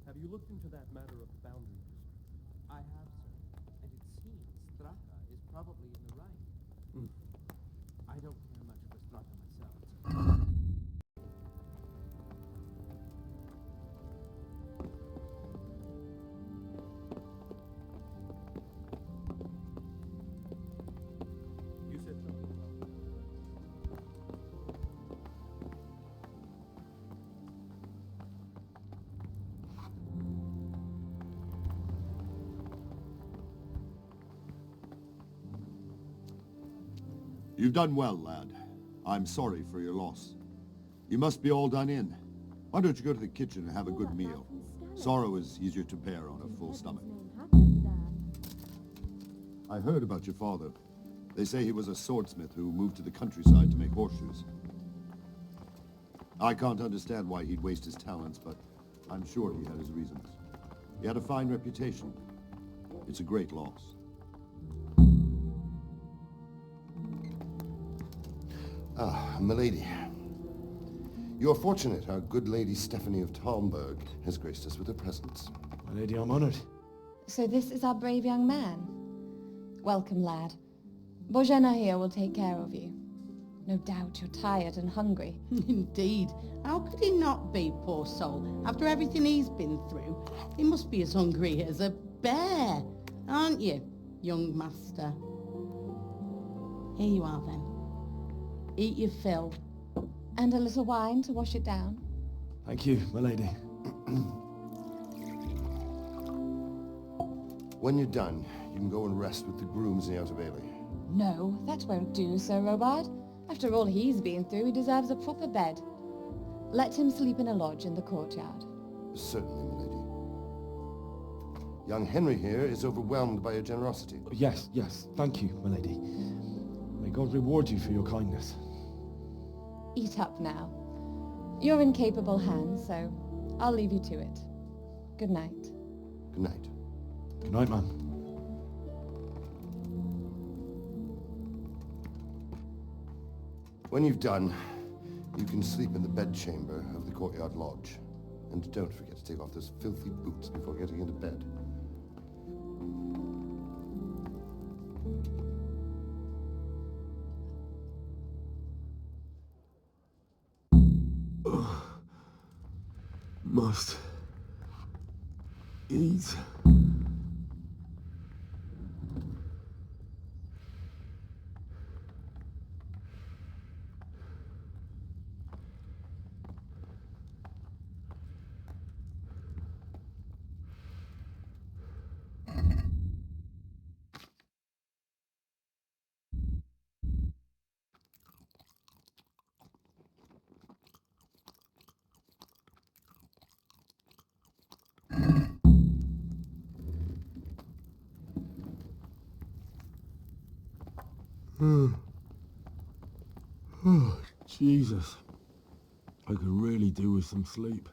Have you looked into that matter of boundary disputes? I have, sir. And it seems Strata is probably in the right. I don't care much for Strata myself. You said something about... You've done well, lad. I'm sorry for your loss. You must be all done in. Why don't you go to the kitchen and have a good meal? Sorrow is easier to bear on a full stomach. I heard about your father. They say he was a swordsmith who moved to the countryside to make horseshoes. I can't understand why he'd waste his talents, but I'm sure he had his reasons. He had a fine reputation. It's a great loss. Ah, milady. You're fortunate our good lady Stephanie of Talmberg has graced us with her presence. My lady, I'm honored. So this is our brave young man. Welcome, lad. Bojena here will take care of you. No doubt you're tired and hungry. Indeed. How could he not be, poor soul? After everything he's been through, he must be as hungry as a bear, aren't you, young master? Here you are, then. Eat your fill. And a little wine to wash it down. Thank you, my lady. When you're done, you can go and rest with the grooms in the Outer Bailey. No, that won't do, Sir Robard. After all he's been through, he deserves a proper bed. Let him sleep in a lodge in the courtyard. Certainly, milady. Young Henry here is overwhelmed by your generosity. Yes, thank you, my lady. May God reward you for your kindness. Eat up now. You're in capable hands, so I'll leave you to it. Good night. Good night. Good night, ma'am. When you've done, you can sleep in the bedchamber of the courtyard lodge. And don't forget to take off those filthy boots before getting into bed. Must eat. Oh, Jesus. I could really do with some sleep.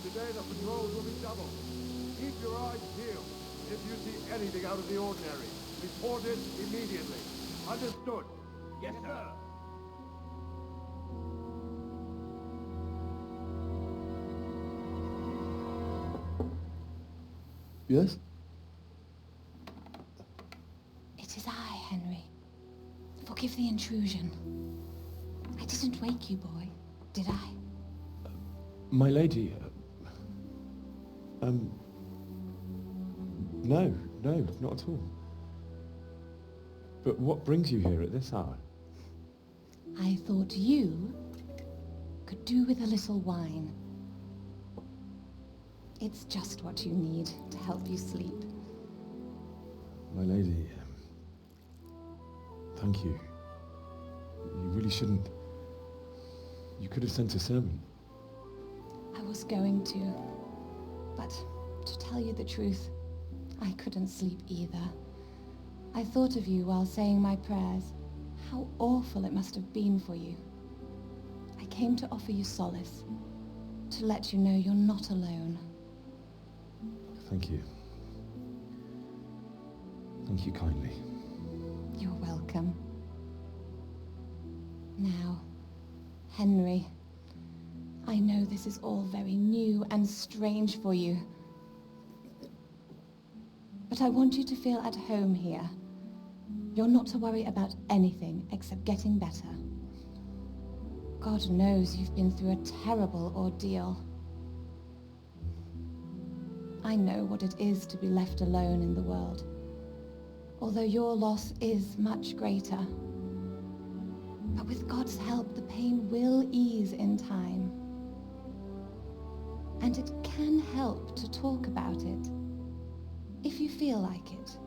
Today the patrols will be doubled. Keep your eyes peeled. If you see anything out of the ordinary, report it immediately. Understood? Yes, sir. Yes? It is I, Henry. Forgive the intrusion. I didn't wake you, boy, did I? My lady, no, not at all. But what brings you here at this hour? I thought you could do with a little wine. It's just what you need to help you sleep. My lady, thank you. You really shouldn't. You could have sent a servant. I was going to, but to tell you the truth, I couldn't sleep either. I thought of you while saying my prayers. How awful it must have been for you. I came to offer you solace, to let you know you're not alone. Thank you. Thank you kindly. You're welcome. Now, Henry, I know this is all very new and strange for you, but I want you to feel at home here. You're not to worry about anything except getting better. God knows you've been through a terrible ordeal. I know what it is to be left alone in the world, although your loss is much greater. But with God's help, the pain will ease in time. And it can help to talk about it, if you feel like it.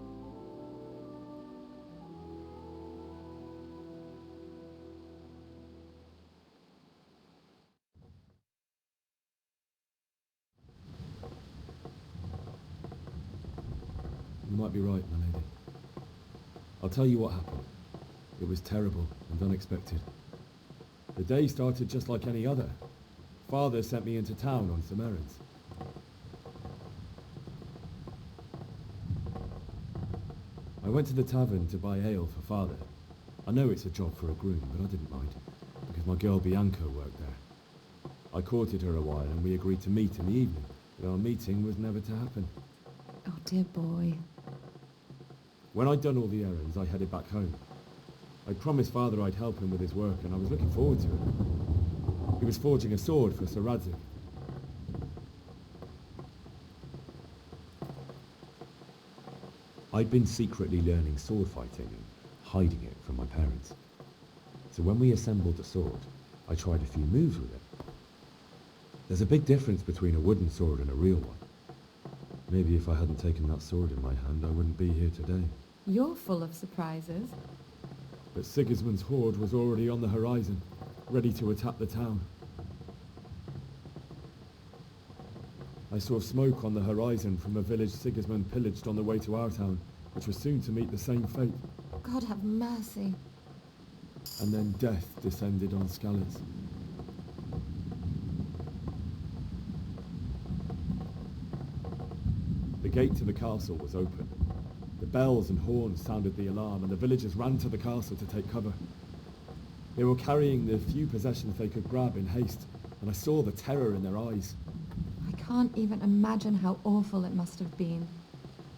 might be right, my lady. I'll tell you what happened. It was terrible and unexpected. The day started just like any other. Father sent me into town on some errands. I went to the tavern to buy ale for Father. I know it's a job for a groom, but I didn't mind, because my girl Bianca worked there. I courted her a while and we agreed to meet in the evening, but our meeting was never to happen. Oh, dear boy. When I'd done all the errands, I headed back home. I promised Father I'd help him with his work, and I was looking forward to it. He was forging a sword for Sir Radzik. I'd been secretly learning sword fighting and hiding it from my parents. So when we assembled the sword, I tried a few moves with it. There's a big difference between a wooden sword and a real one. Maybe if I hadn't taken that sword in my hand, I wouldn't be here today. You're full of surprises. But Sigismund's horde was already on the horizon, ready to attack the town. I saw smoke on the horizon from a village Sigismund pillaged on the way to our town, which was soon to meet the same fate. God have mercy. And then death descended on Skalitz. The gate to the castle was open. The bells and horns sounded the alarm, and the villagers ran to the castle to take cover. They were carrying the few possessions they could grab in haste, and I saw the terror in their eyes. I can't even imagine how awful it must have been.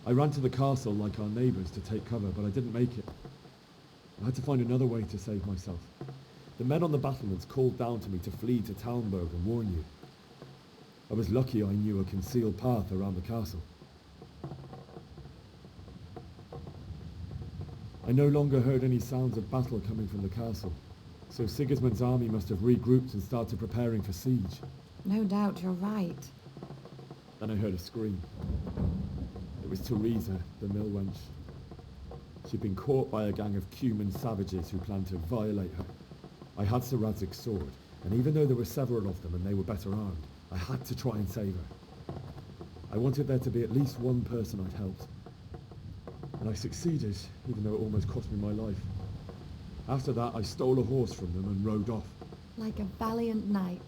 I ran to the castle like our neighbours to take cover, but I didn't make it. I had to find another way to save myself. The men on the battlements called down to me to flee to Talmberg and warn you. I was lucky I knew a concealed path around the castle. I no longer heard any sounds of battle coming from the castle, so Sigismund's army must have regrouped and started preparing for siege. No doubt you're right. Then I heard a scream. It was Teresa, the mill wench. She'd been caught by a gang of Cuman savages who planned to violate her. I had Sir Radzig's sword, and even though there were several of them and they were better armed, I had to try and save her. I wanted there to be at least one person I'd helped. And I succeeded, even though it almost cost me my life. After that, I stole a horse from them and rode off. Like a valiant knight.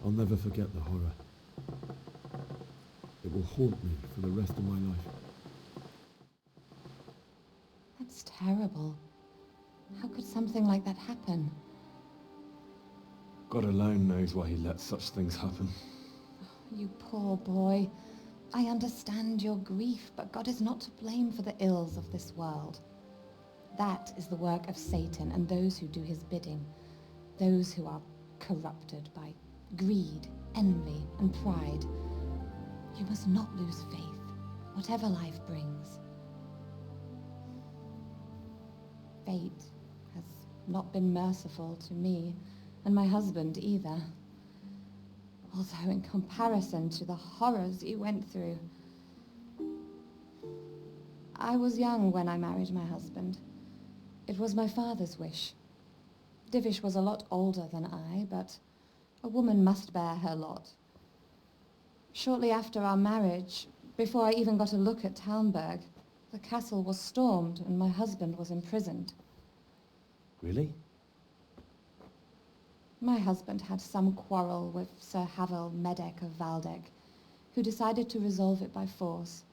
I'll never forget the horror. It will haunt me for the rest of my life. That's terrible. How could something like that happen? God alone knows why he lets such things happen. You poor boy. I understand your grief, but God is not to blame for the ills of this world. That is the work of Satan and those who do his bidding. Those who are corrupted by greed, envy, and pride. You must not lose faith, whatever life brings. Fate has not been merciful to me, and my husband either. Although in comparison to the horrors you went through. I was young when I married my husband. It was my father's wish. Divish was a lot older than I, but a woman must bear her lot. Shortly after our marriage, before I even got a look at Talmberg, the castle was stormed and my husband was imprisoned. Really? My husband had some quarrel with Sir Havel Medek of Valdek, who decided to resolve it by force.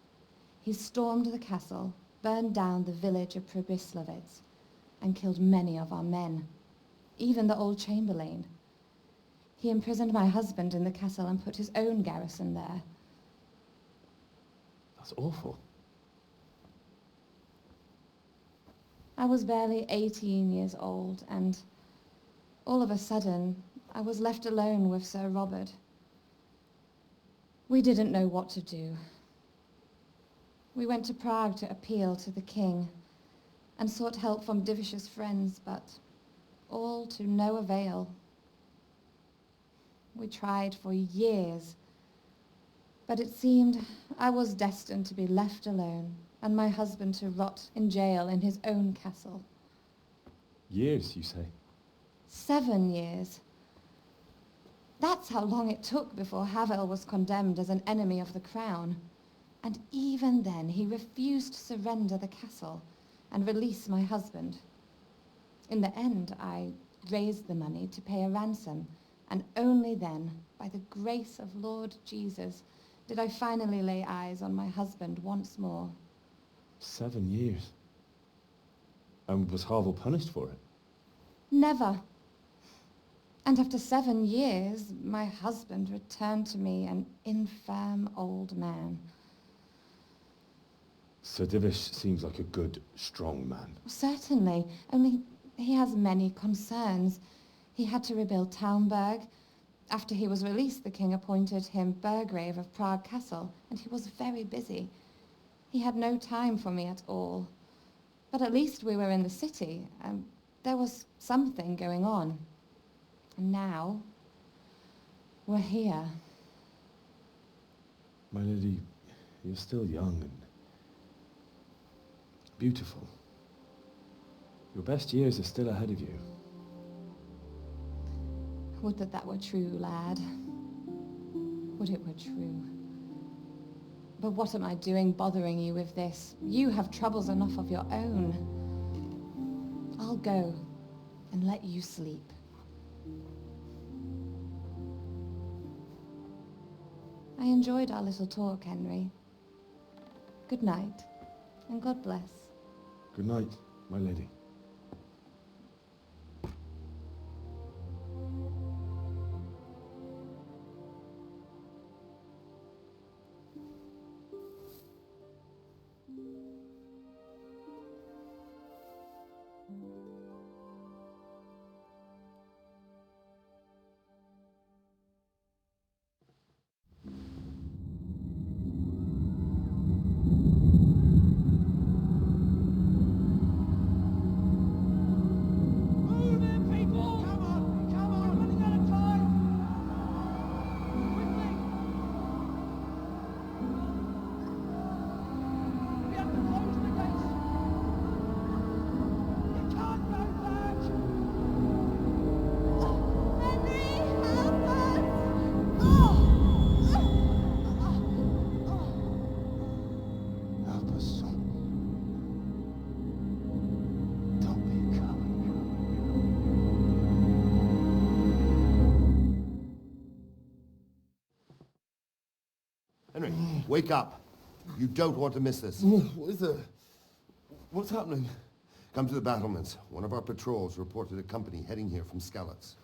He stormed the castle, burned down the village of Probislavitz, and killed many of our men, even the old chamberlain. He imprisoned my husband in the castle and put his own garrison there. That's awful. I was barely 18 years old, and all of a sudden, I was left alone with Sir Robert. We didn't know what to do. We went to Prague to appeal to the king and sought help from Divish's friends, but all to no avail. We tried for years, but it seemed I was destined to be left alone and my husband to rot in jail in his own castle. Years, you say? 7 years. That's how long it took before Havel was condemned as an enemy of the crown. And even then he refused to surrender the castle and release my husband. In the end, I raised the money to pay a ransom, and only then, by the grace of Lord Jesus, did I finally lay eyes on my husband once more. 7 years. And was Harville punished for it? Never. And after 7 years, my husband returned to me an infirm old man. Sir Divish seems like a good, strong man. Certainly, only he has many concerns. He had to rebuild Talmberg. After he was released, the king appointed him Burgrave of Prague Castle, and he was very busy. He had no time for me at all. But at least we were in the city, and there was something going on. And now, we're here. My lady, you're still young and beautiful. Your best years are still ahead of you. Would that that were true, lad. Would it were true. But what am I doing bothering you with this? You have troubles enough of your own. I'll go and let you sleep. I enjoyed our little talk, Henry. Good night, and God bless. Good night, my lady. Henry, wake up. You don't want to miss this. What is it? What's happening? Come to the battlements. One of our patrols reported a company heading here from Skalitz.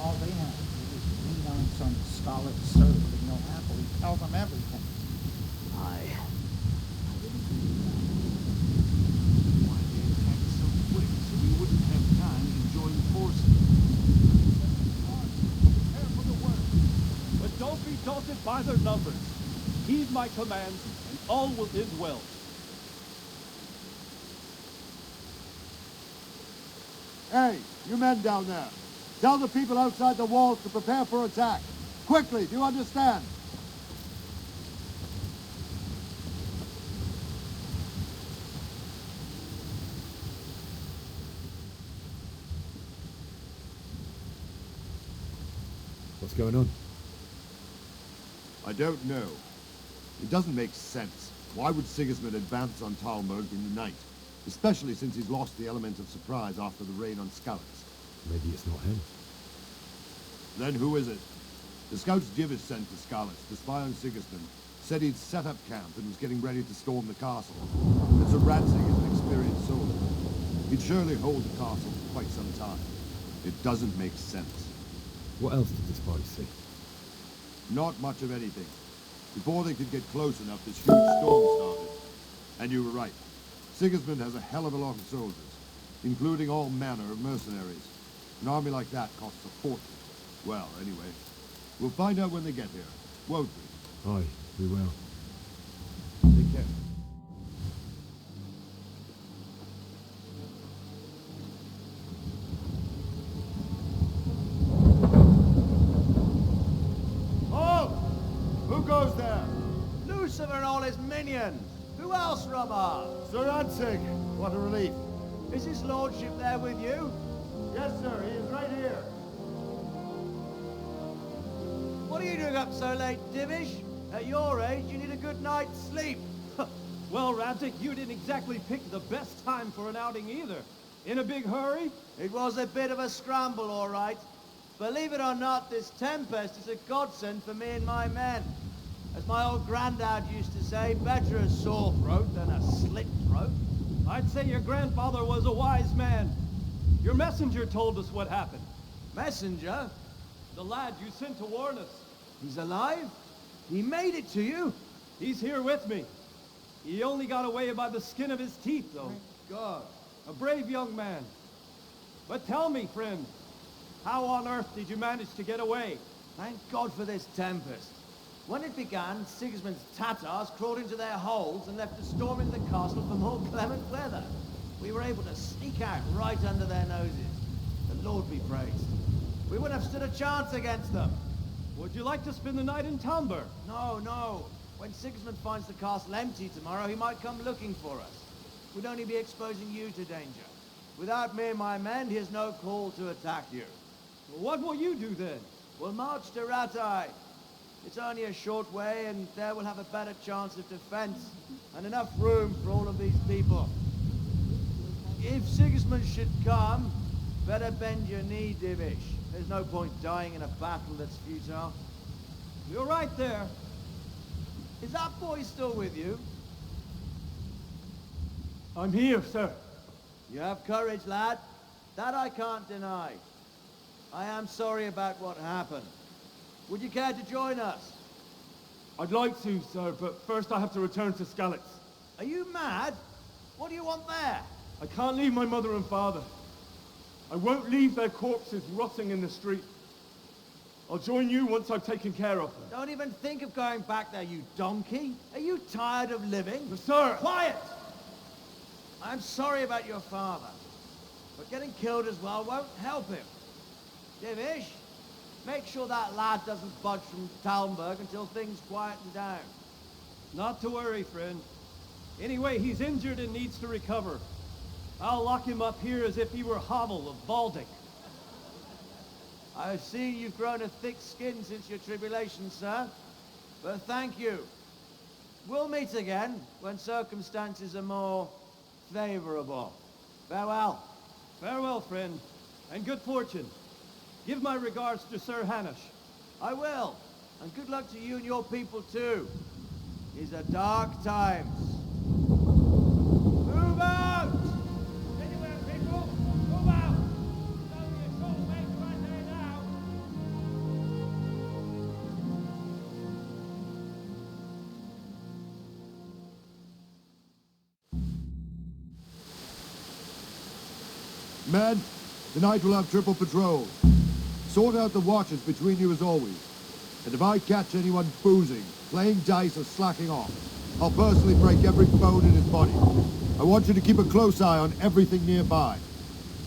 All they have to do is lean on some scarlet serf and you'll happily tell them everything. Why they attacked so quick so we wouldn't have time to join forces. Prepare for the work. But don't be daunted by their numbers. Heed my commands, and all will end well. Hey, you men down there. Tell the people outside the walls to prepare for attack. Quickly, do you understand? What's going on? I don't know. It doesn't make sense. Why would Sigismund advance on Talmberg in the night? Especially since he's lost the element of surprise after the raid on Skalitz. Maybe it's not him. Then who is it? The scouts Jivish sent to Skalitz to spy on Sigismund said he'd set up camp and was getting ready to storm the castle. And Sir Ransing is an experienced soldier. He'd surely hold the castle for quite some time. It doesn't make sense. What else did the spies see? Not much of anything. Before they could get close enough, this huge storm started. And you were right. Sigismund has a hell of a lot of soldiers, including all manner of mercenaries. An army like that costs a fortune. Well, anyway, we'll find out when they get here, won't we? Aye, we will. Take care. Halt! Who goes there? Lucifer and all his minions. Who else, Robber? Sir Ansig! What a relief. Is his lordship there with you? Yes, sir. He is right here. What are you doing up so late, Divish? At your age, you need a good night's sleep. Well, Radzik, you didn't exactly pick the best time for an outing either. In a big hurry? It was a bit of a scramble, all right. Believe it or not, this tempest is a godsend for me and my men. As my old granddad used to say, better a sore throat than a slit throat. I'd say your grandfather was a wise man. Your messenger told us what happened. Messenger? The lad you sent to warn us. He's alive? He made it to you? He's here with me. He only got away by the skin of his teeth, though. Thank God. A brave young man. But tell me, friend, how on earth did you manage to get away? Thank God for this tempest. When it began, Sigismund's Tatars crawled into their holes and left us storming the castle for more clement weather. We were able to sneak out right under their noses. The Lord be praised. We wouldn't have stood a chance against them. Would you like to spend the night in Tamber? No, no. When Sigismund finds the castle empty tomorrow, he might come looking for us. We'd only be exposing you to danger. Without me and my men, he has no call to attack you. What will you do then? We'll march to Ratai. It's only a short way, and there we'll have a better chance of defense, and enough room for all of these people. If Sigismund should come, better bend your knee, Divish. There's no point dying in a battle that's futile. You're right there. Is that boy still with you? I'm here, sir. You have courage, lad. That I can't deny. I am sorry about what happened. Would you care to join us? I'd like to, sir, but first I have to return to Skalitz. Are you mad? What do you want there? I can't leave my mother and father. I won't leave their corpses rotting in the street. I'll join you once I've taken care of them. Don't even think of going back there, you donkey. Are you tired of living? But sir! Quiet! I'm sorry about your father, but getting killed as well won't help him. Divish, make sure that lad doesn't budge from Talmberg until things quieten down. Not to worry, friend. Anyway, he's injured and needs to recover. I'll lock him up here as if he were Havel of Baldic. I've seen you've grown a thick skin since your tribulation, sir. But thank you. We'll meet again when circumstances are more favorable. Farewell. Farewell, friend, and good fortune. Give my regards to Sir Hanush. I will. And good luck to you and your people, too. These are dark times. Move out! Anywhere, people! Move out! There's only a short way right there now. Men, tonight we'll have triple patrols. Sort out the watches between you as always. And if I catch anyone boozing, playing dice or slacking off, I'll personally break every bone in his body. I want you to keep a close eye on everything nearby.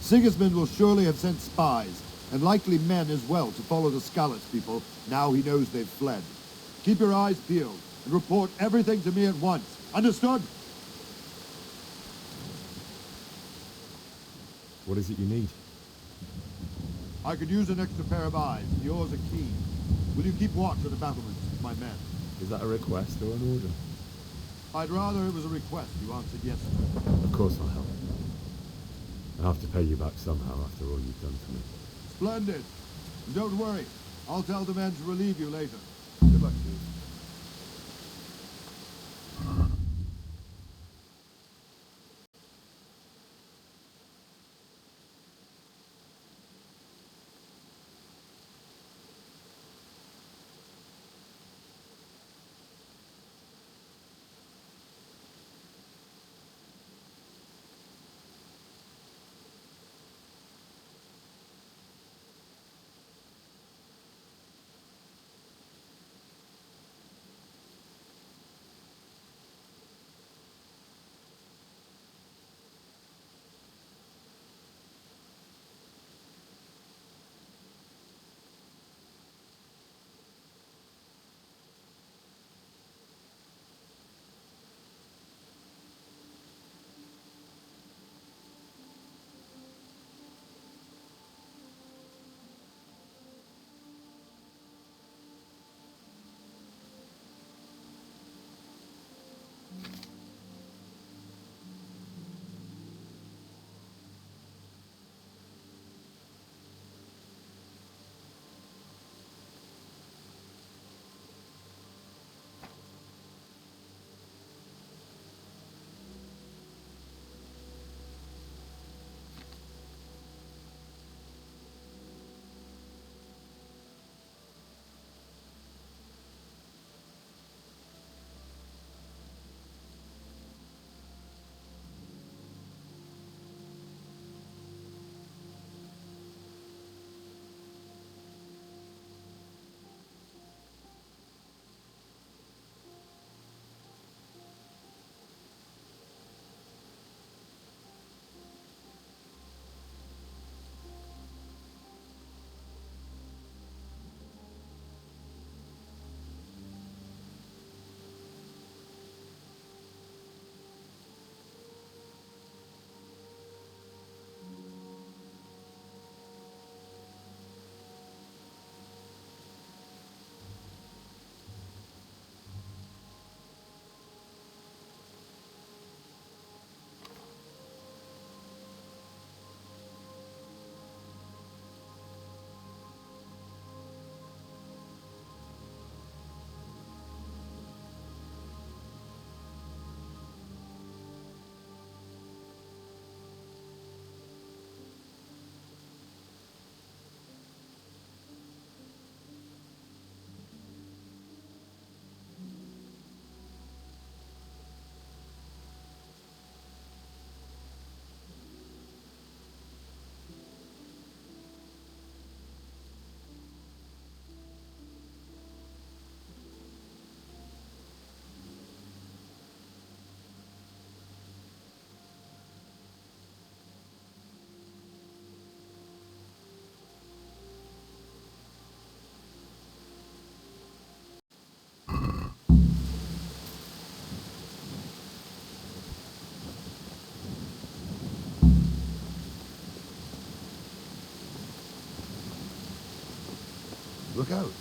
Sigismund will surely have sent spies, and likely men as well, to follow the Skalitz people, now he knows they've fled. Keep your eyes peeled, and report everything to me at once. Understood? What is it you need? I could use an extra pair of eyes. Yours are keen. Will you keep watch of the battlements, my men? Is that a request or an order? I'd rather it was a request. You answered yes. Of course I'll help. I'll have to pay you back somehow after all you've done for me. Splendid. And don't worry. I'll tell the men to relieve you later. Good luck to you. Look out.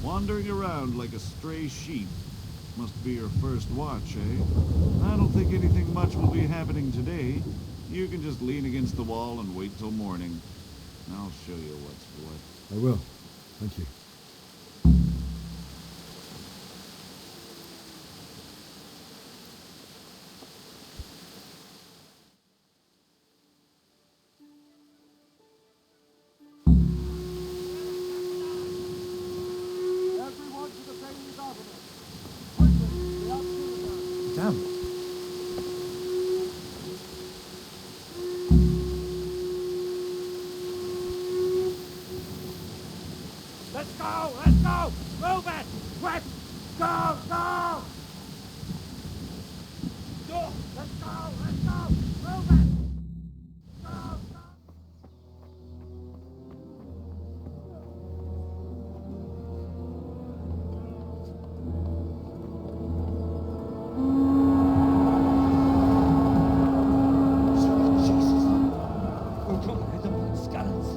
Wandering around like a stray sheep. Must be your first watch, eh? I don't think anything much will be happening today. You can just lean against the wall and wait till morning. I'll show you what's what. I will. Thank you. Everyone to the Bailey government. Quickly, the outskirts. Damn. Let's go! Let's go! Move it! Quick! Go! Go! Go! Let's go! Let's go! Move it! Go! Go! Jesus! We're going to hit them like skeletons.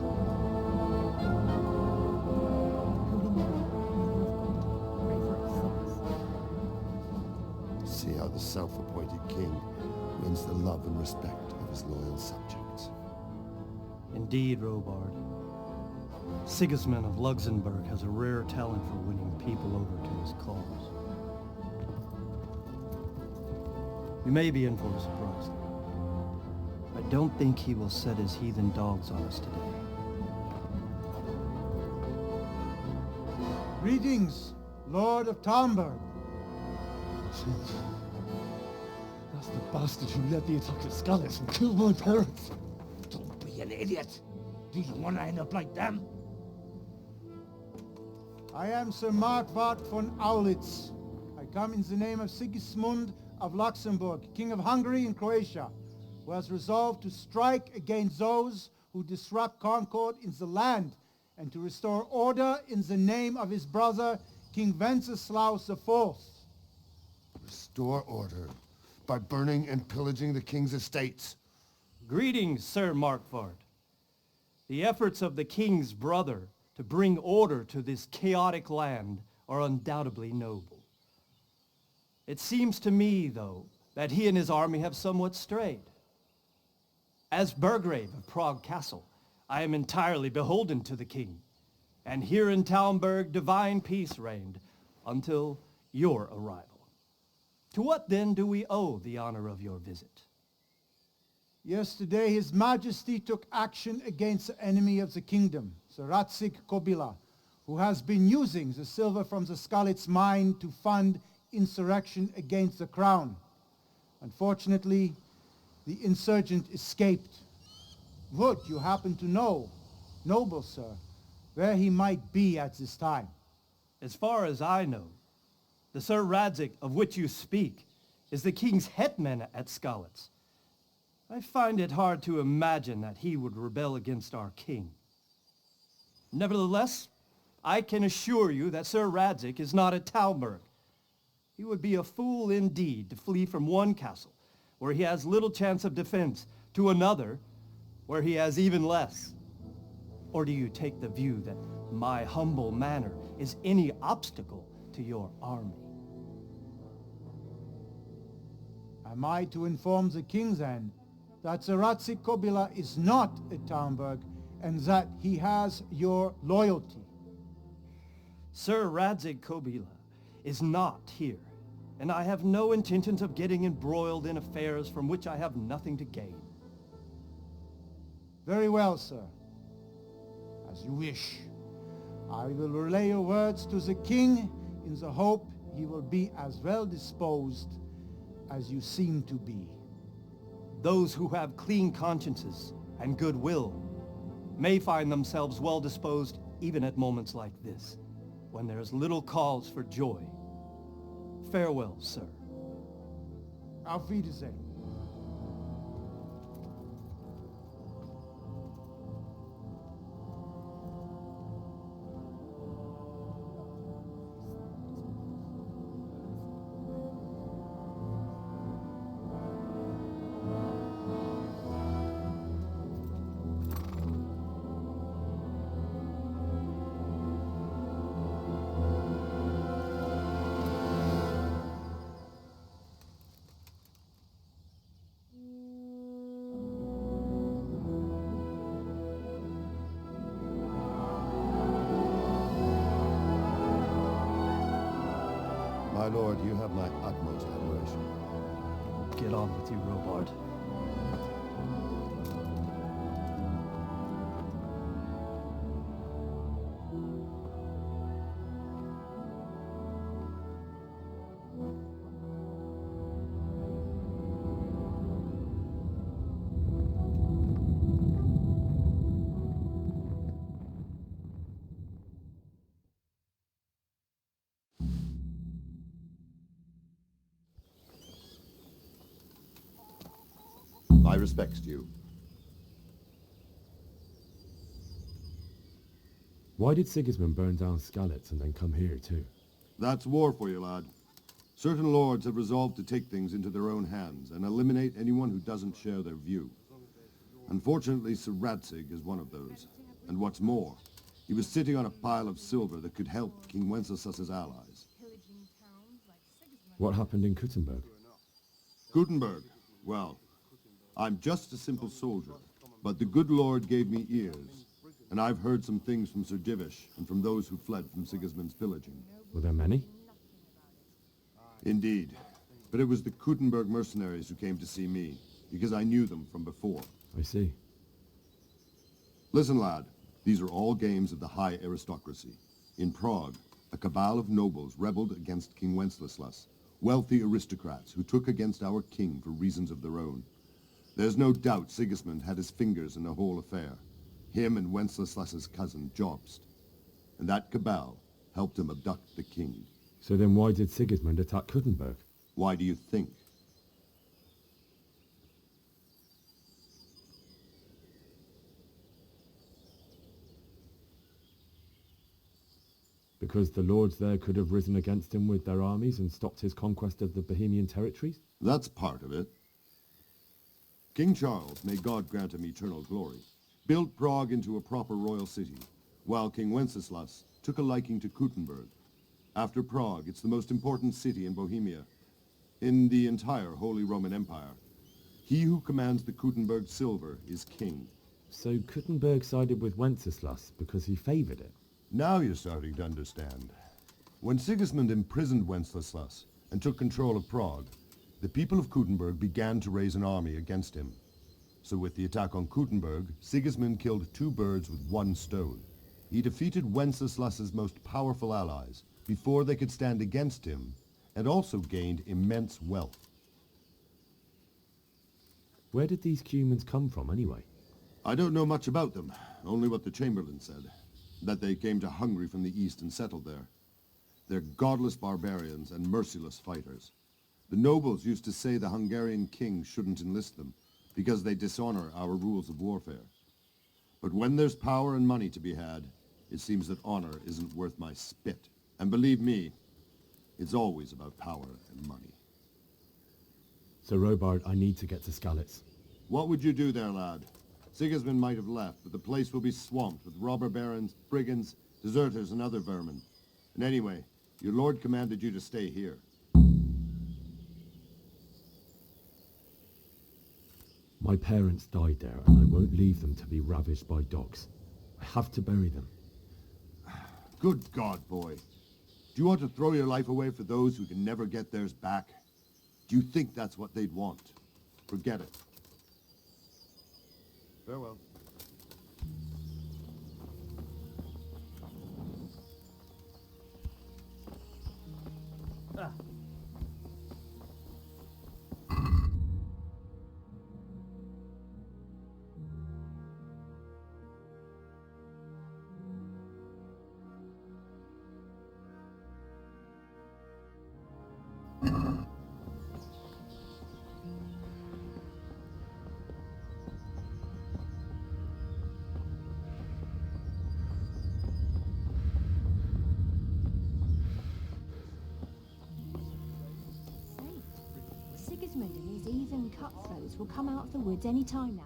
See how the self-appointed king wins the love and respect of his loyal subjects. Indeed, Robard. Sigismund of Luxembourg has a rare talent for winning people over to his cause. We may be in for a surprise. I don't think he will set his heathen dogs on us today. Greetings, Lord of Talmberg. That's the bastard who led the attack at Scarlet and killed my parents. Don't be an idiot. Do you want to end up like them? I am Sir Markwart von Aulitz. I come in the name of Sigismund of Luxembourg, King of Hungary and Croatia, who has resolved to strike against those who disrupt concord in the land and to restore order in the name of his brother, King Wenceslaus IV. Restore order by burning and pillaging the king's estates. Greetings, Sir Markwart. The efforts of the king's brother to bring order to this chaotic land are undoubtedly noble. It seems to me, though, that he and his army have somewhat strayed. As Burgrave of Prague Castle, I am entirely beholden to the king, and here in Talmberg divine peace reigned until your arrival. To what then do we owe the honor of your visit? Yesterday, His Majesty took action against the enemy of the kingdom, Sir Radzig Kobyla, who has been using the silver from the Skalitz mine to fund insurrection against the crown. Unfortunately, the insurgent escaped. Would you happen to know, noble sir, where he might be at this time? As far as I know, the Sir Radzig of which you speak is the king's hetman at Skalitz. I find it hard to imagine that he would rebel against our king. Nevertheless, I can assure you that Sir Radzig is not at Talmberg. He would be a fool indeed to flee from one castle, where he has little chance of defense, to another, where he has even less. Or do you take the view that my humble manner is any obstacle to your army? Am I to inform the king then that Sir Radzig Kobyla is not at Talmberg and that he has your loyalty? Sir Radzig Kobyla is not here, and I have no intentions of getting embroiled in affairs from which I have nothing to gain. Very well, sir. As you wish. I will relay your words to the king in the hope he will be as well disposed as you seem to be. Those who have clean consciences and goodwill may find themselves well disposed even at moments like this, when there is little cause for joy. Farewell, sir. Auf Wiedersehen. My lord, you have my utmost admiration. Get on with you, Robard. My respects to you. Why did Sigismund burn down Skalitz and then come here too? That's war for you, lad. Certain lords have resolved to take things into their own hands and eliminate anyone who doesn't share their view. Unfortunately, Sir Radzig is one of those. And what's more, he was sitting on a pile of silver that could help King Wenceslas's allies. What happened in Kuttenberg? Gutenberg, well, I'm just a simple soldier, but the good Lord gave me ears, and I've heard some things from Sir Divish and from those who fled from Sigismund's pillaging. Were there many? Indeed, but it was the Kuttenberg mercenaries who came to see me, because I knew them from before. I see. Listen, lad, these are all games of the high aristocracy. In Prague, a cabal of nobles rebelled against King Wenceslas, wealthy aristocrats who took against our king for reasons of their own. There's no doubt Sigismund had his fingers in the whole affair. Him and Wenceslas's cousin, Jobst. And that cabal helped him abduct the king. So then why did Sigismund attack Kuttenberg? Why do you think? Because the lords there could have risen against him with their armies and stopped his conquest of the Bohemian territories? That's part of it. King Charles, may God grant him eternal glory, built Prague into a proper royal city, while King Wenceslas took a liking to Kuttenberg. After Prague, it's the most important city in Bohemia, in the entire Holy Roman Empire. He who commands the Kuttenberg silver is king. So Kuttenberg sided with Wenceslas because he favoured it? Now you're starting to understand. When Sigismund imprisoned Wenceslas and took control of Prague, the people of Kuttenberg began to raise an army against him. So with the attack on Kuttenberg, Sigismund killed two birds with one stone. He defeated Wenceslas's most powerful allies before they could stand against him, and also gained immense wealth. Where did these humans come from anyway? I don't know much about them, only what the Chamberlain said, that they came to Hungary from the east and settled there. They're godless barbarians and merciless fighters. The nobles used to say the Hungarian king shouldn't enlist them, because they dishonor our rules of warfare. But when there's power and money to be had, it seems that honor isn't worth my spit. And believe me, it's always about power and money. So Robard, I need to get to Skalitz. What would you do there, lad? Sigismund might have left, but the place will be swamped with robber barons, brigands, deserters, and other vermin. And anyway, your lord commanded you to stay here. My parents died there, and I won't leave them to be ravished by dogs. I have to bury them. Good God, boy. Do you want to throw your life away for those who can never get theirs back? Do you think that's what they'd want? Forget it. Farewell. Sigismund and his heathen cutthroats will come out of the woods any time now.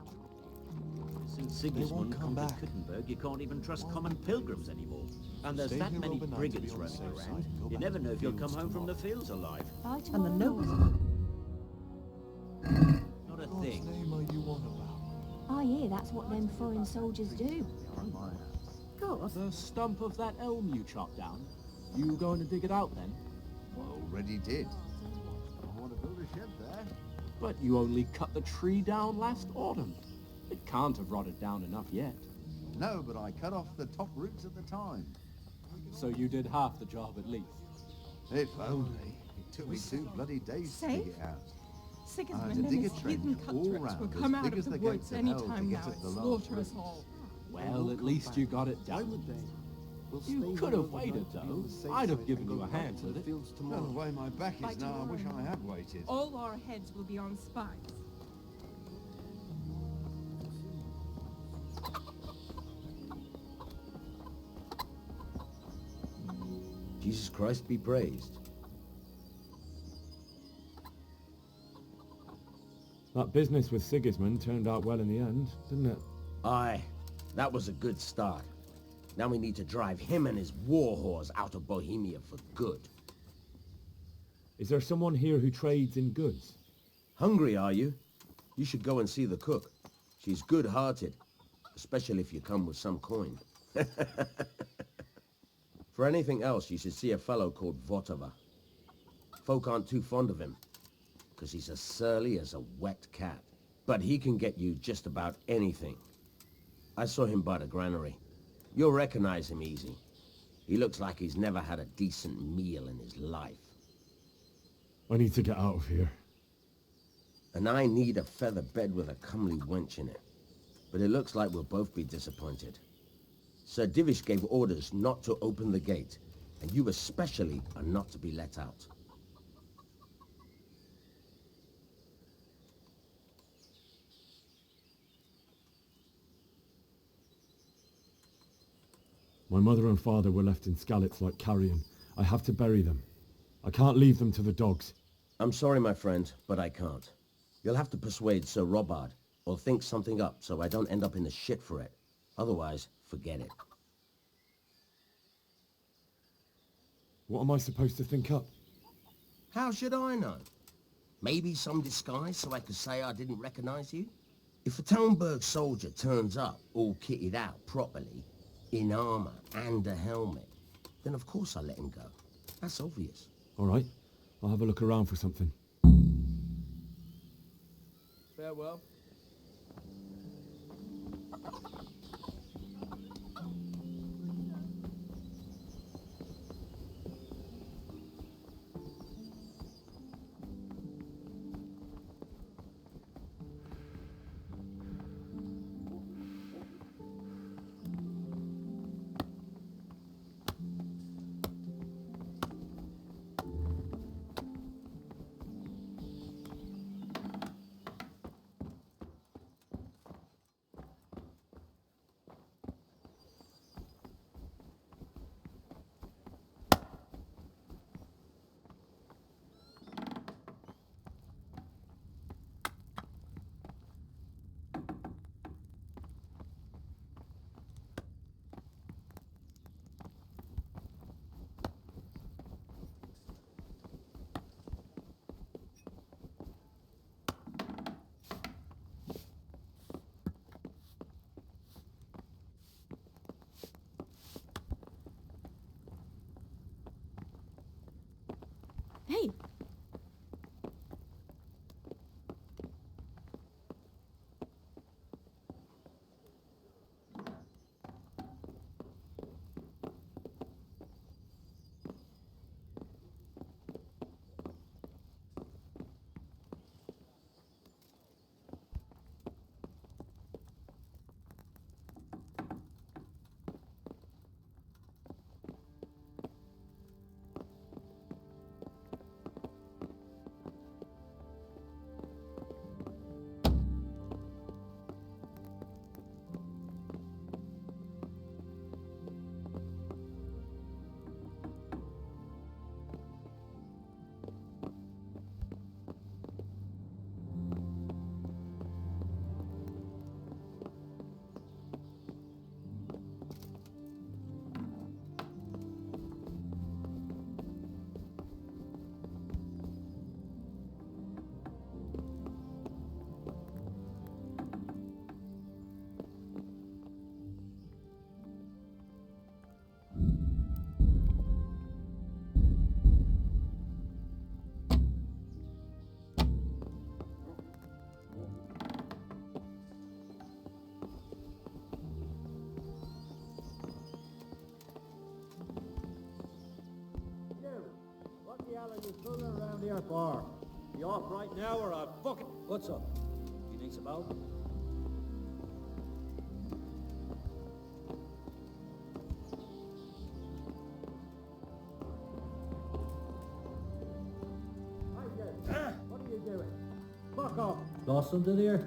Since Sigismund conquered Kuttenberg, you can't even trust common pilgrims anymore. And there's Stay that here many overnight brigands and be on the roaming safe around. side. Go You back never to know the if you'll come fields home from the tomorrow. fields alive. And the nobles. Not a God's thing. name are you on about? I hear that's what them foreign soldiers do. The stump of that elm you chopped down. You going to dig it out then? I already did. I want to build a shed there. But you only cut the tree down last autumn. It can't have rotted down enough yet. No, but I cut off the top roots at the time. So you did half the job at least. If only. It took me 2 bloody days to dig it out. Sigismund to and dig a his trench heathen all cutthroats round will as come out big of as the the woods gates of any hell to time get now at and the last slaughter root. us all. Well, at least you got it done. You could have waited, though. I'd have given you a hand with it. Well, the way my back is now, I wish I had waited. All our heads will be on spikes. Jesus Christ be praised. That business with Sigismund turned out well in the end, didn't it? Aye, that was a good start. Now we need to drive him and his war whores out of Bohemia for good. Is there someone here who trades in goods? Hungry, are you? You should go and see the cook. She's good-hearted, especially if you come with some coin. For anything else, you should see a fellow called Votava. Folk aren't too fond of him, because he's as surly as a wet cat. But he can get you just about anything. I saw him by the granary. You'll recognize him easy. He looks like he's never had a decent meal in his life. I need to get out of here. And I need a feather bed with a comely wench in it. But it looks like we'll both be disappointed. Sir Divish gave orders not to open the gate, and you especially are not to be let out. My mother and father were left in Skalitz like carrion. I have to bury them. I can't leave them to the dogs. I'm sorry, my friend, but I can't. You'll have to persuade Sir Robard, or think something up so I don't end up in the shit for it. Otherwise, forget it. What am I supposed to think up? How should I know? Maybe some disguise so I could say I didn't recognize you? If a Talmberg soldier turns up all kitted out properly, in armor and a helmet, then of course I'll let him go. That's obvious. All right, I'll have a look around for something. Farewell. Hey! fooling around here for? You off right now or I'll fucking... What's up? You need some help? What are you doing? Fuck off! Lost something here?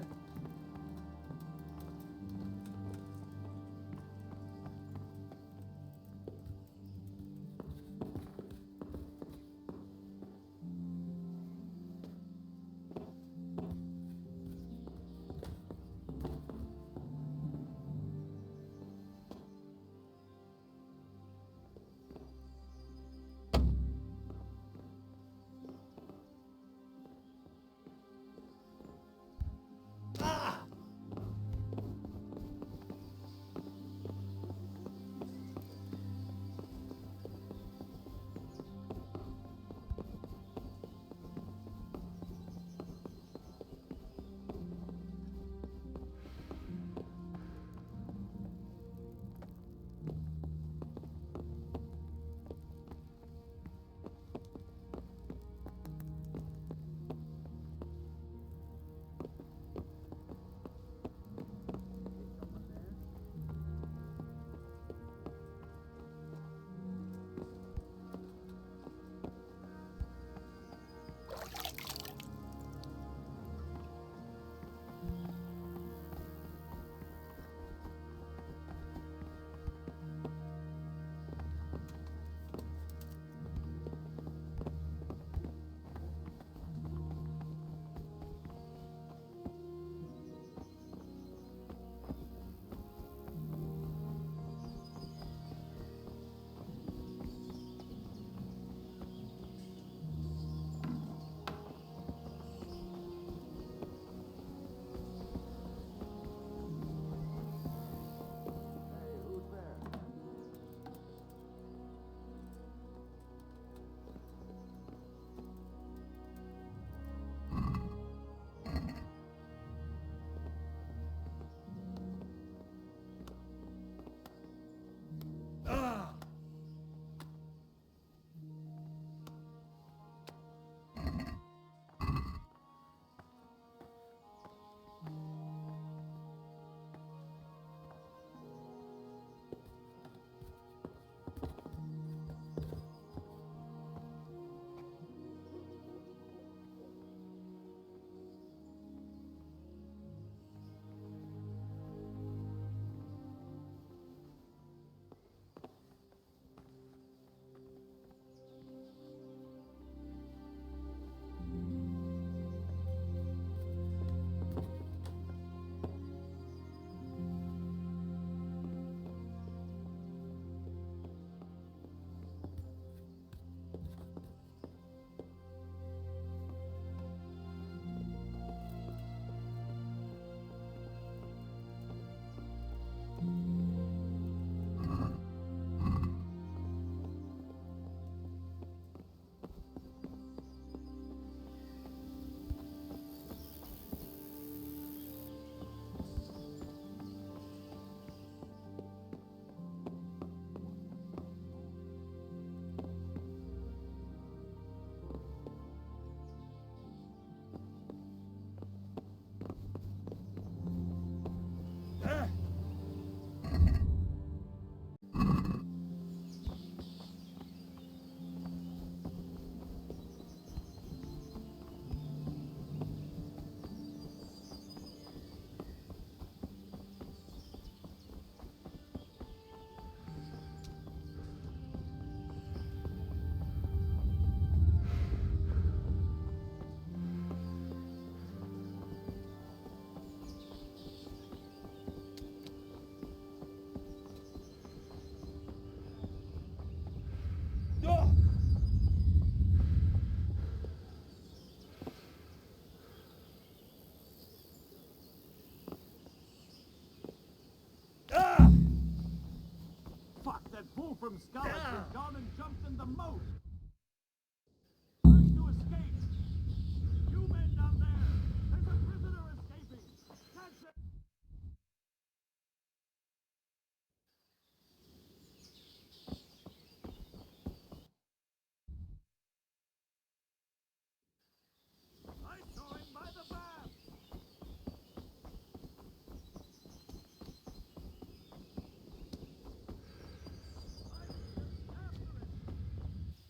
Fuck, that fool from Scarlet has gone and jumped in the moat!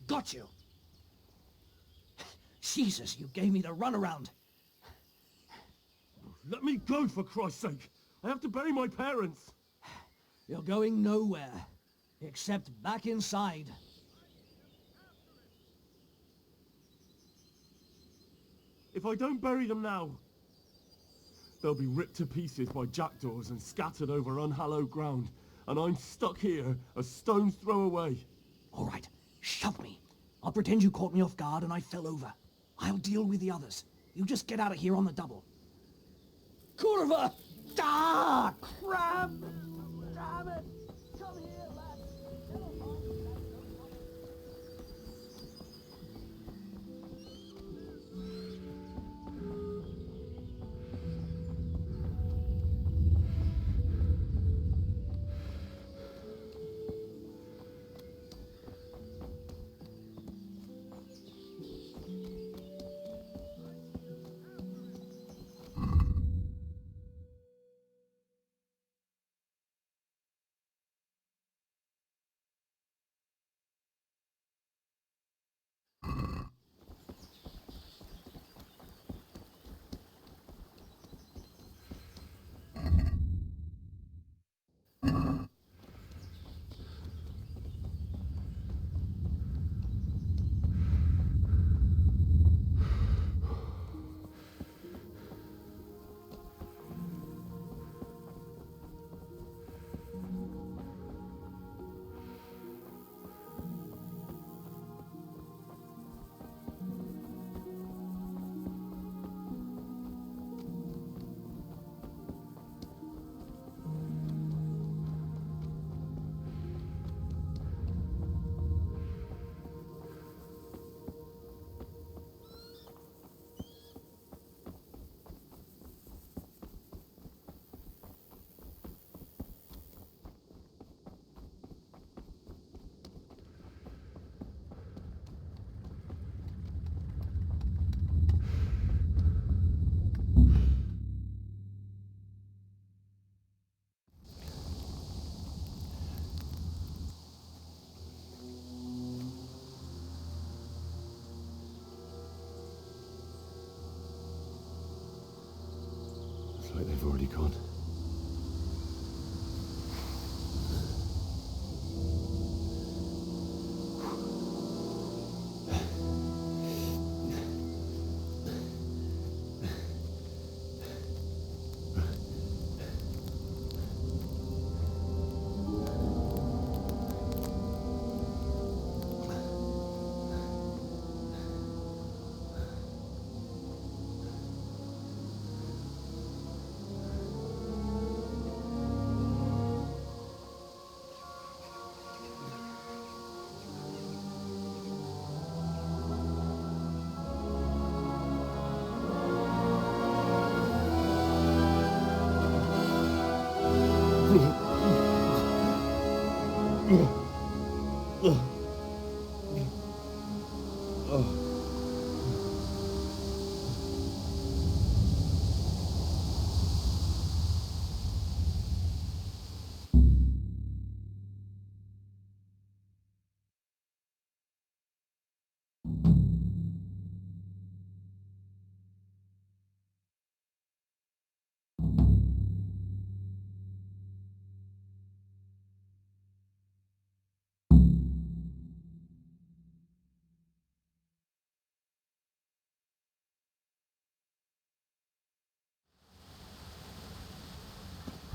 got you. Jesus, you gave me the runaround. Let me go, for Christ's sake. I have to bury my parents. You're going nowhere, except back inside. If I don't bury them now, they'll be ripped to pieces by jackdaws and scattered over unhallowed ground, and I'm stuck here, a stone's throw away. All right, shove me. I'll pretend you caught me off guard and I fell over. I'll deal with the others. You just get out of here on the double. Curva! Ah, crap! Damn it! Come here, lads! It's like they've already gone.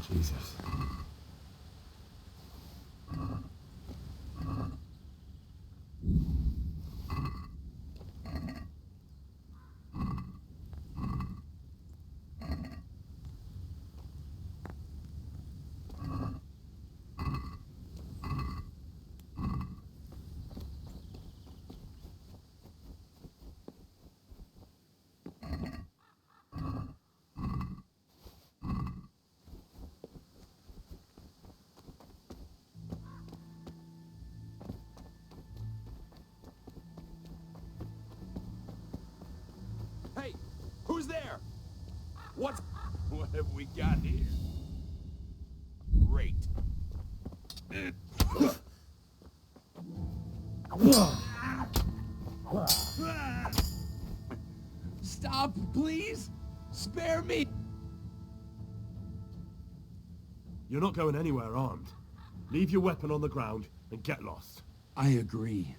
Jesus. Hey, who's there? What have we got here? Great. Stop, please! Spare me! You're not going anywhere armed. Leave your weapon on the ground and get lost. I agree.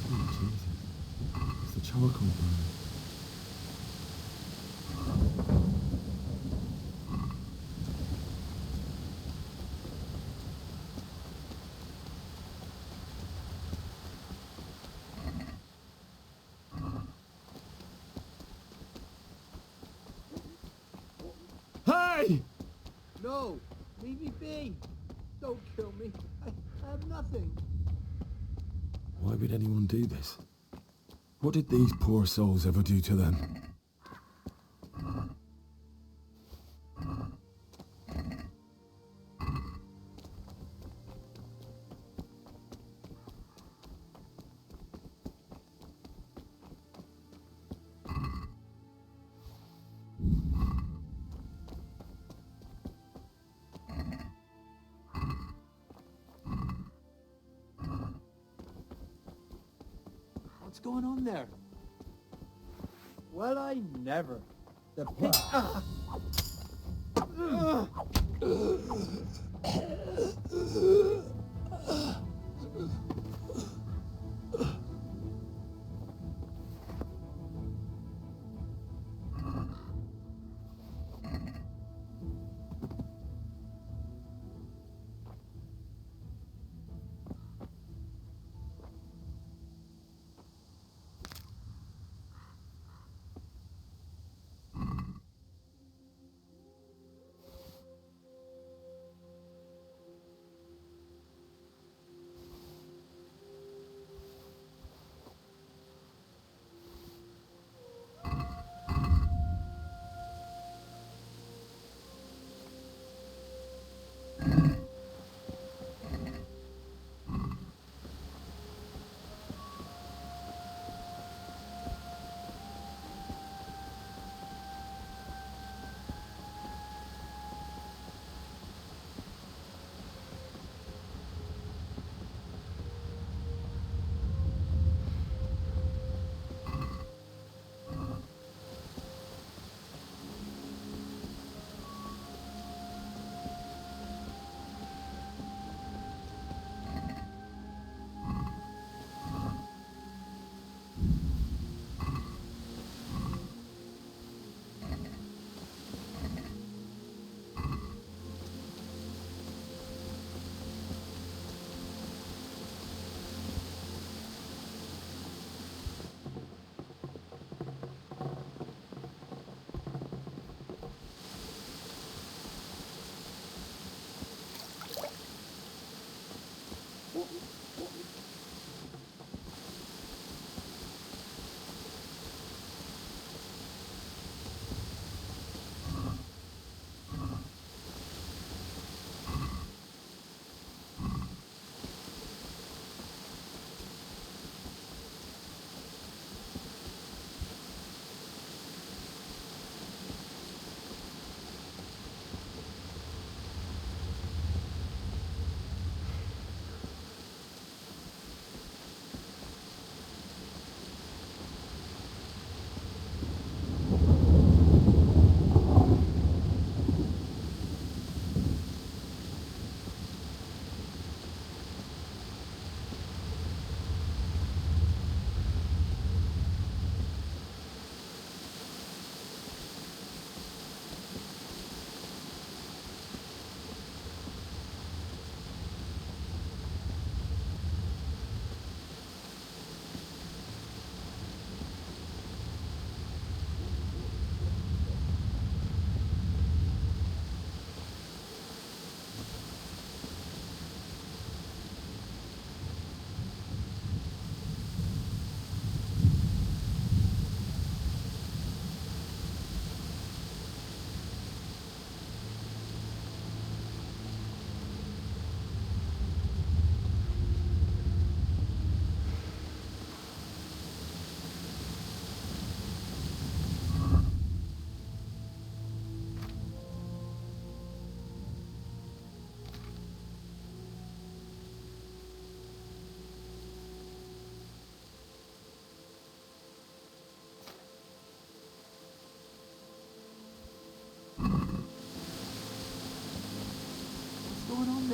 Sweet Jesus. It's the charcoal burn. Hey! No! Leave me be! Don't kill me. I have nothing. Why would anyone do this? What did these poor souls ever do to them? What's going on there? Well, I never. The pit...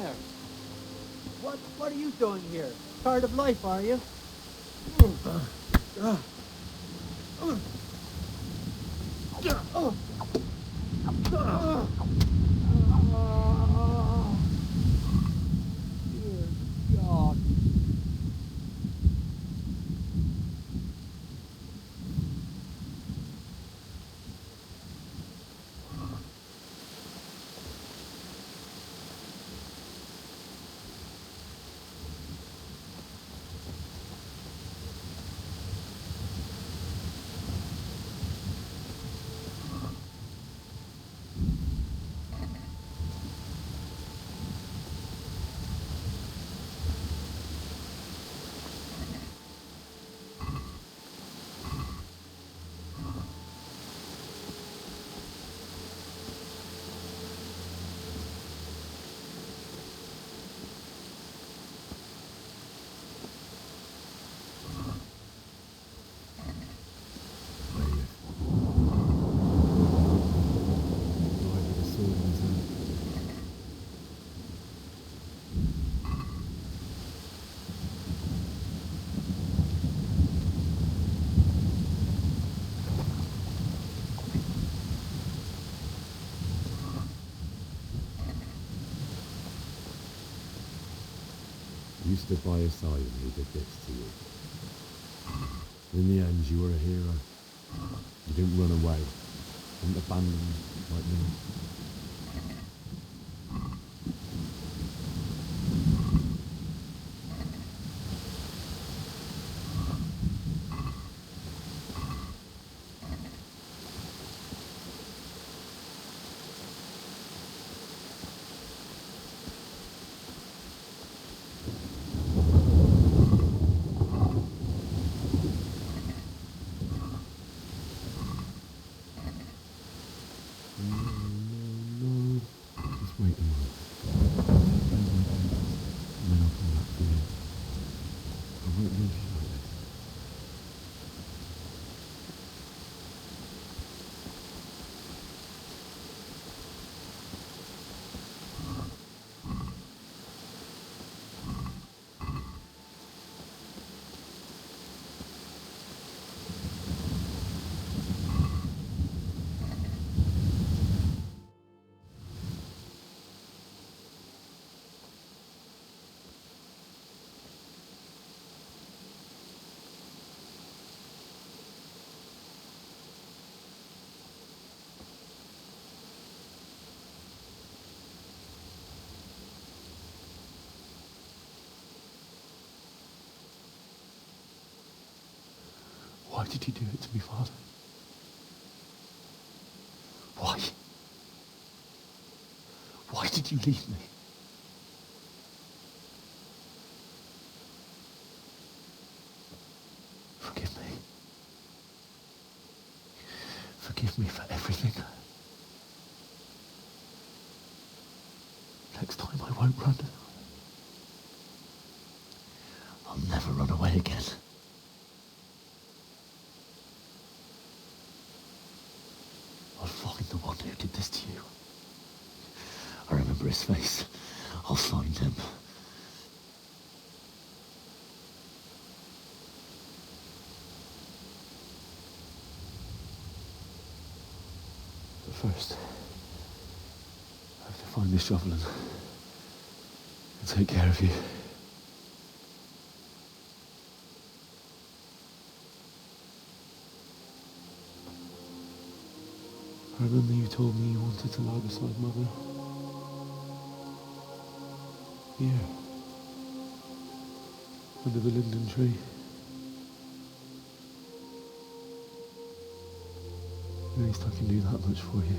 there. What are you doing here? Tired of life, are you? Dear God. You stood by his side and he did this to you. In the end, you were a hero. You didn't run away. You didn't abandon like me. No. Just wait a moment. And then I'll come back for you. I won't leave you like this. Why did you do it to me, Father? Why? Why did you leave me? Forgive me. Forgive me for everything. Next time I won't run. I'll never run away again. I'll find the one who did this to you. I remember his face. I'll find him. But first, I have to find this shovel and take care of you. I remember you told me you wanted to lie beside Mother. Here. Under the linden tree. At least I can do that much for you.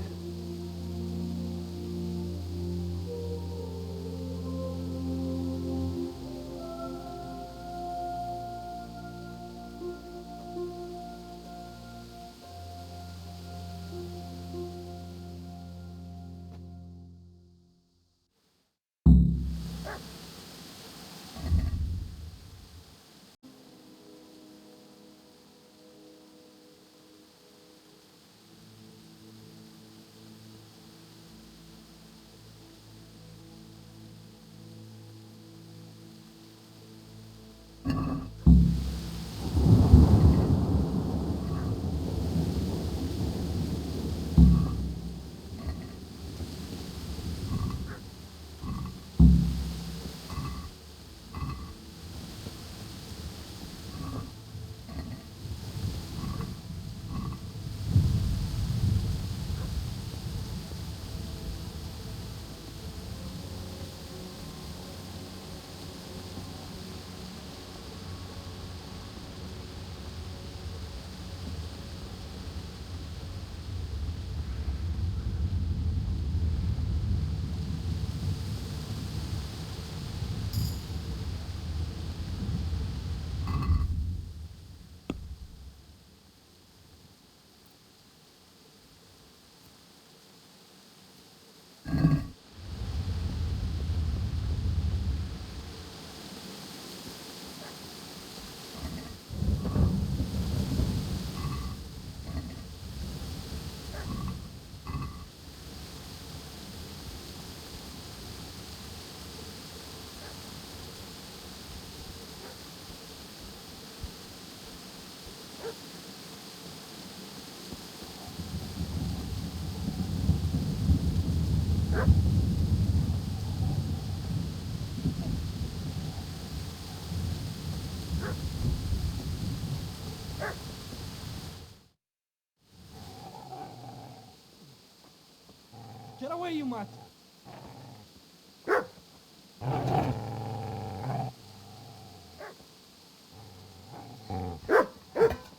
Get away, you mutt!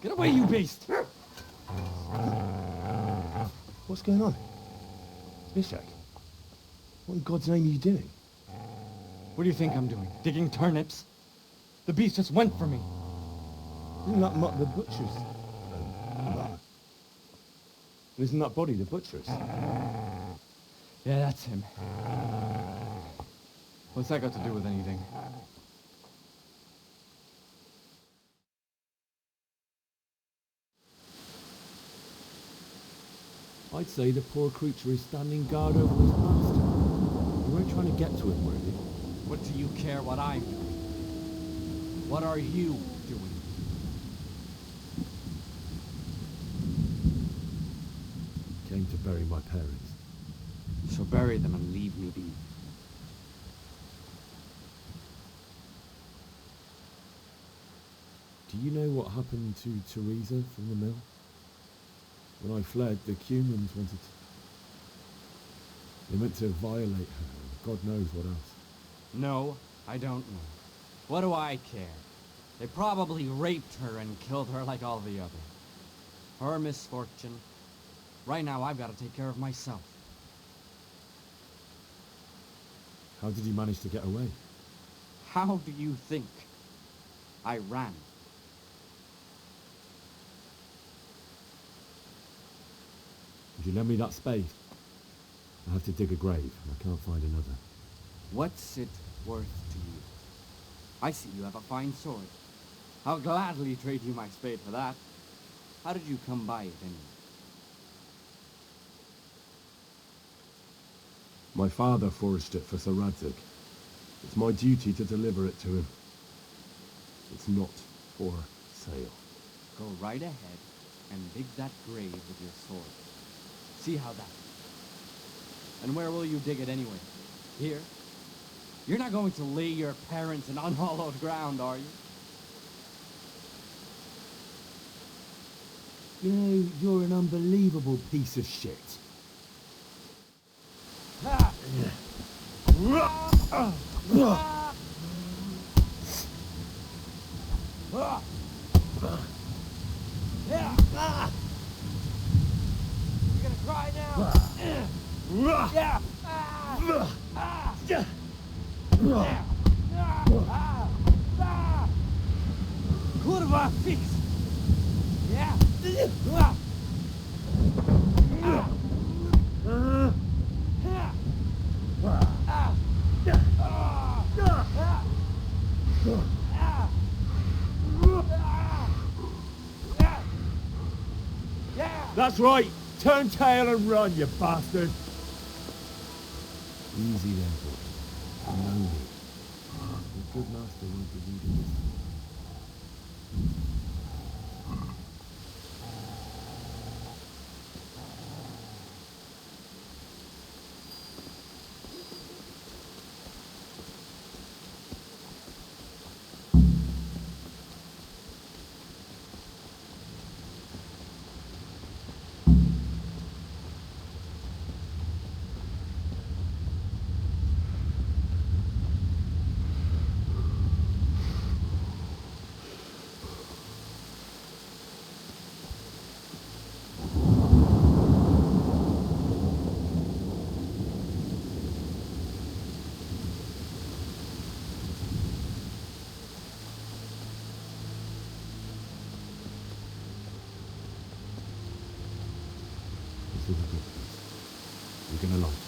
Get away, you beast! What's going on? Bishak? What in God's name are you doing? What do you think I'm doing? Digging turnips? The beast just went for me. Isn't that Mutt the butcher's? Isn't that body the butcher's? Yeah, that's him. What's that got to do with anything? I'd say the poor creature is standing guard over his master. You weren't trying to get to him, were you? What do you care what I'm doing? What are you doing? Came to bury my parents. So bury them and leave me be. Do you know what happened to Teresa from the mill? When I fled, the humans wanted to... They meant to violate her, and God knows what else. No, I don't know. What do I care? They probably raped her and killed her like all the others. Her misfortune. Right now, I've got to take care of myself. How did you manage to get away? How do you think? I ran. Would you lend me that spade? I have to dig a grave, and I can't find another. What's it worth to you? I see you have a fine sword. I'll gladly trade you my spade for that. How did you come by it, anyway? My father forged it for Sir Radzig. It's my duty to deliver it to him. It's not for sale. Go right ahead and dig that grave with your sword. See how that... And where will you dig it anyway? Here? You're not going to lay your parents in unhallowed ground, are you? You know, you're an unbelievable piece of shit. You gonna cry now? Yeah. Kurwa, fix. Yeah. That's right. Turn tail and run, you bastard. Easy there, boy. You know me. The good master won't be leading this. through the good bits. You're gonna like it.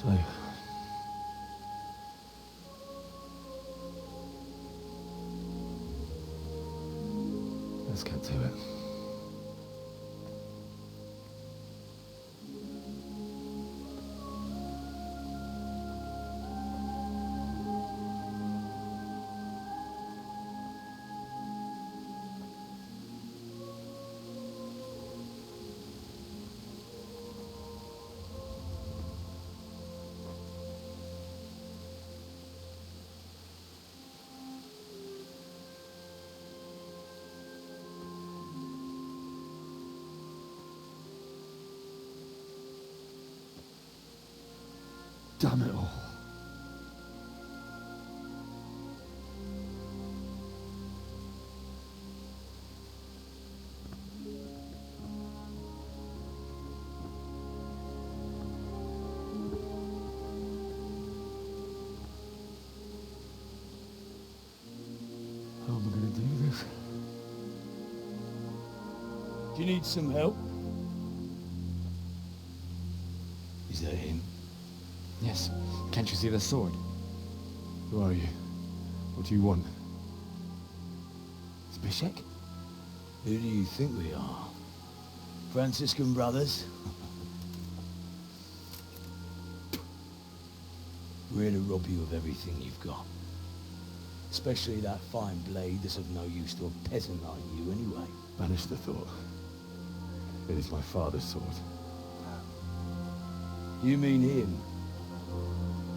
So, let's get to it. Damn it all. How am I going to do this? Do you need some help? Is that him? Yes. Can't you see the sword? Who are you? What do you want? Zbyszek? Who do you think we are? Franciscan brothers? We're here to rob you of everything you've got. Especially that fine blade that's of no use to a peasant like you anyway. Banish the thought. It is my father's sword. You mean him?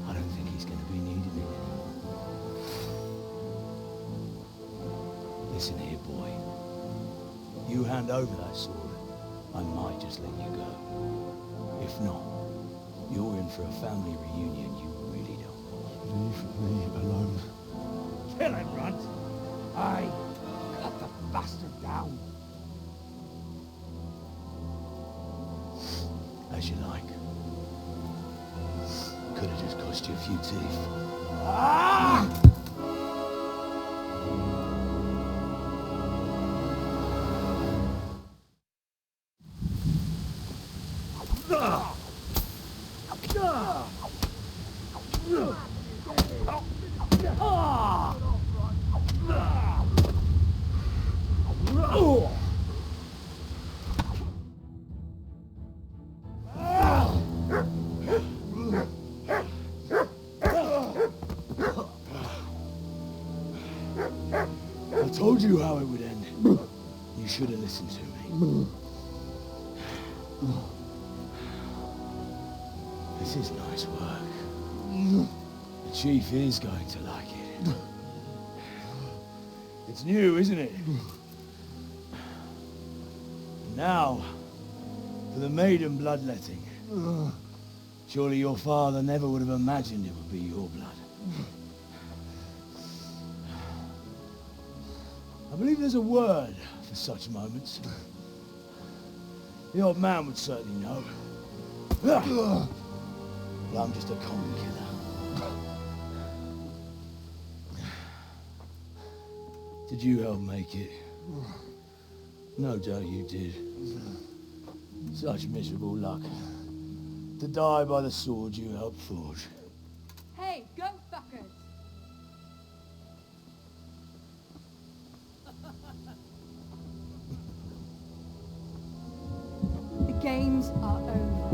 I don't think he's going to be needing it anymore. Listen here, boy. You hand over that sword, I might just let you go. If not, you're in for a family reunion you really don't want. Leave me alone. Kill him, Runt! Aye, cut the bastard down. As you like. Could have just cost you a few teeth. Ah! I told you how it would end. You should have listened to me. This is nice work. The chief is going to like it. It's new, isn't it? Now, for the maiden bloodletting. Surely your father never would have imagined it would be your blood. I believe there's a word for such moments. The old man would certainly know. But I'm just a common killer. Did you help make it? No doubt you did. Such miserable luck. To die by the sword you helped forge. Hey, go fuckers! The games are over.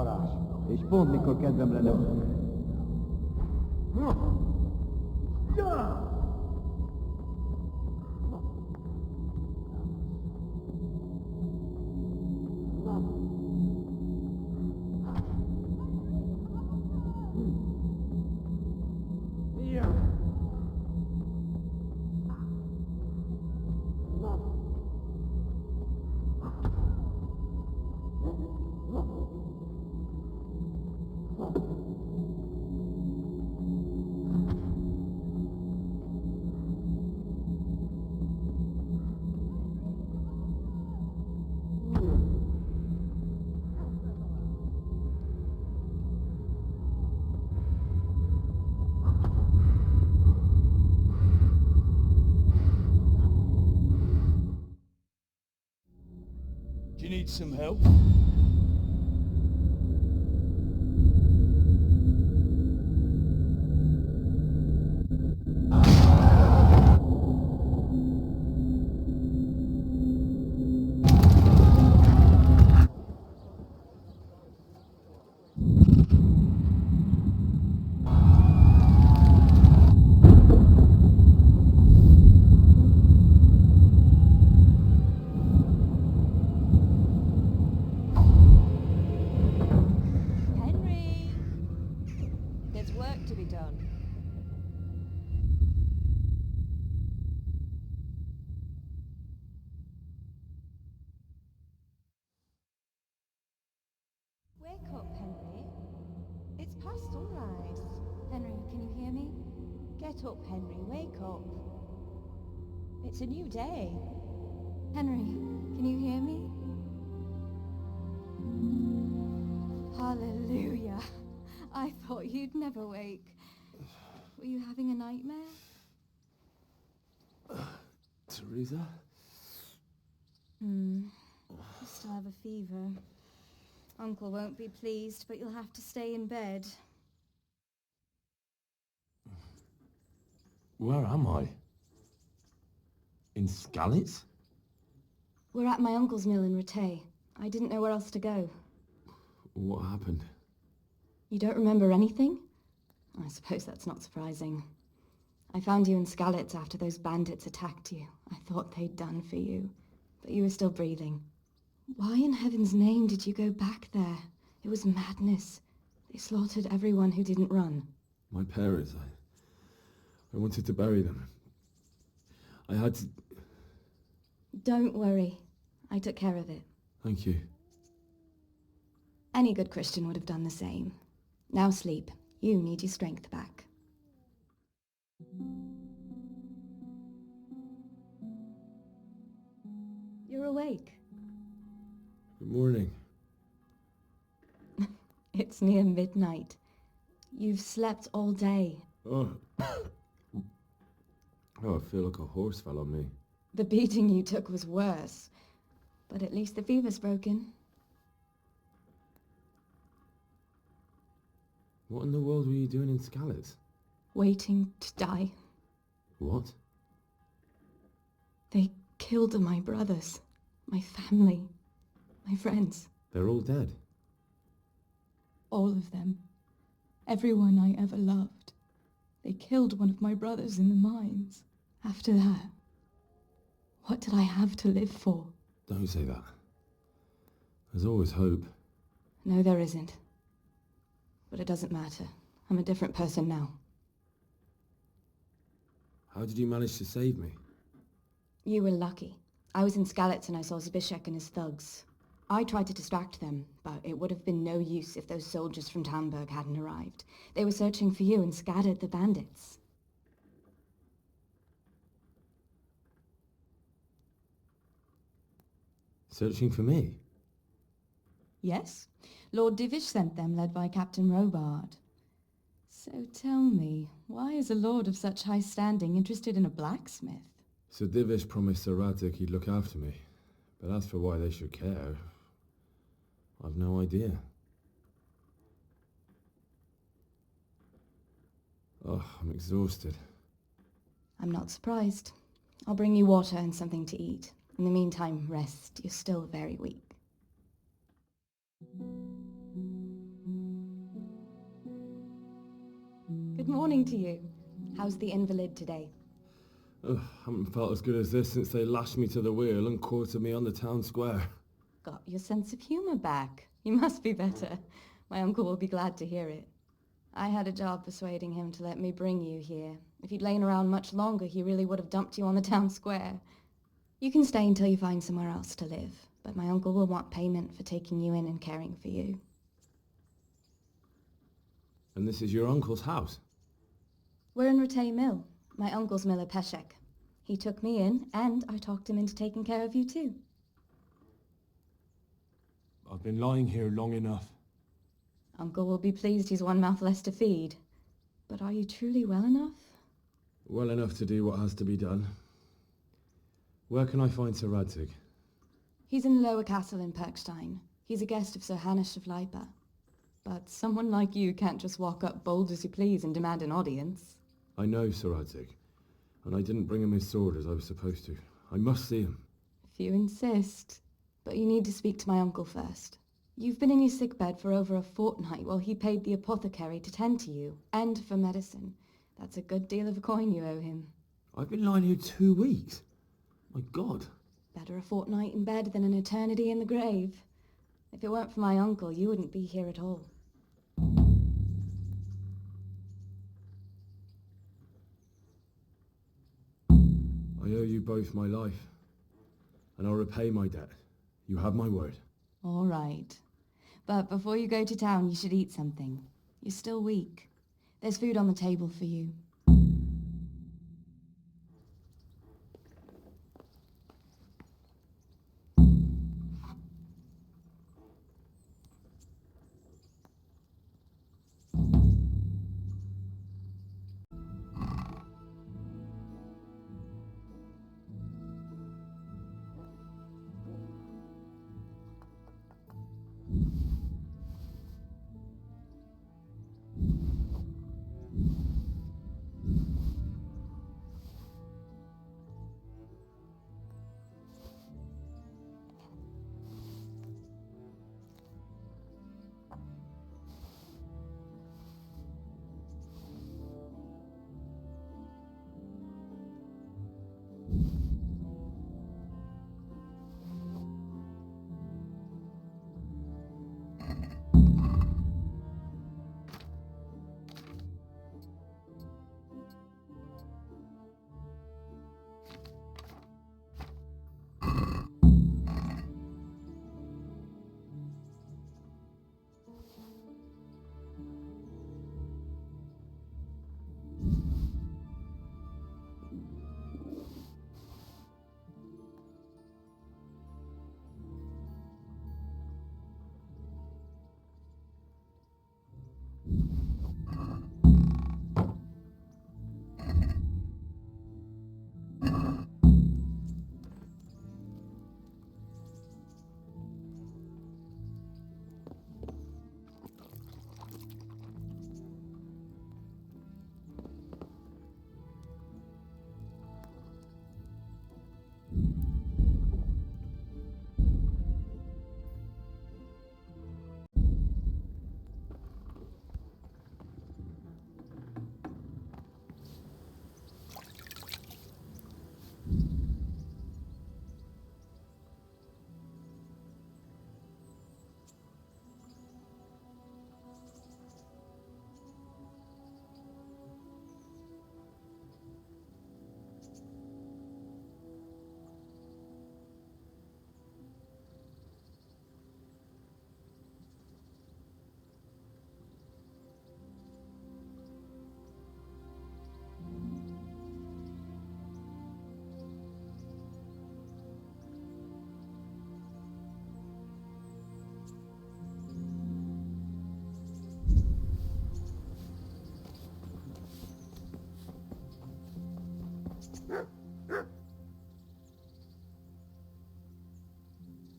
szarás, és pont mikor kedvem lenne... Do you need some help? Henry! There's work to be done. Wake up, Henry. It's past sunrise. Henry, can you hear me? Get up, Henry. Wake up. It's a new day. Henry, can you hear me? Hallelujah. I thought you'd never wake. Were you having a nightmare? Teresa? You still have a fever. Uncle won't be pleased, but you'll have to stay in bed. Where am I? In Skalitz? We're at my uncle's mill in Rattay. I didn't know where else to go. What happened? You don't remember anything? I suppose that's not surprising. I found you in Skalitz after those bandits attacked you. I thought they'd done for you, but you were still breathing. Why in heaven's name did you go back there? It was madness. They slaughtered everyone who didn't run. My parents, I wanted to bury them. I had to... Don't worry. I took care of it. Thank you. Any good Christian would have done the same. Now sleep. You need your strength back. You're awake. Good morning. It's near midnight. You've slept all day. Oh. Oh, I feel like a horse fell on me. The beating you took was worse. But at least the fever's broken. What in the world were you doing in Skalitz? Waiting to die. What? They killed my brothers, my family, my friends. They're all dead. All of them. Everyone I ever loved. They killed one of my brothers in the mines. After that, what did I have to live for? Don't say that. There's always hope. No, there isn't. But it doesn't matter. I'm a different person now. How did you manage to save me? You were lucky. I was in Skalitz and I saw Zbyszek and his thugs. I tried to distract them, but it would have been no use if those soldiers from Tamburg hadn't arrived. They were searching for you and scattered the bandits. Searching for me? Yes. Lord Divish sent them, led by Captain Robard. So tell me, why is a lord of such high standing interested in a blacksmith? Sir Divish promised Sir Radek he'd look after me. But as for why they should care, I've no idea. Oh, I'm exhausted. I'm not surprised. I'll bring you water and something to eat. In the meantime, rest. You're still very weak. Morning to you. How's the invalid today? Ugh, haven't felt as good as this since they lashed me to the wheel and quartered me on the town square. Got your sense of humor back. You must be better. My uncle will be glad to hear it. I had a job persuading him to let me bring you here. If you'd lain around much longer, he really would have dumped you on the town square. You can stay until you find somewhere else to live, but my uncle will want payment for taking you in and caring for you. And this is your uncle's house? We're in Rattay Mill. My uncle's miller Peshek. He took me in, and I talked him into taking care of you too. I've been lying here long enough. Uncle will be pleased he's one mouth less to feed. But are you truly well enough? Well enough to do what has to be done. Where can I find Sir Radzig? He's in the lower castle in Perkstein. He's a guest of Sir Hanush of Leipa. But someone like you can't just walk up bold as you please and demand an audience. I know Sir Radzig, and I didn't bring him his sword as I was supposed to. I must see him. If you insist. But you need to speak to my uncle first. You've been in your sickbed for over a fortnight while he paid the apothecary to tend to you, and for medicine. That's a good deal of a coin you owe him. I've been lying here 2 weeks. My God. Better a fortnight in bed than an eternity in the grave. If it weren't for my uncle, you wouldn't be here at all. I owe you both my life, and I'll repay my debt. You have my word. All right. But before you go to town, you should eat something. You're still weak. There's food on the table for you.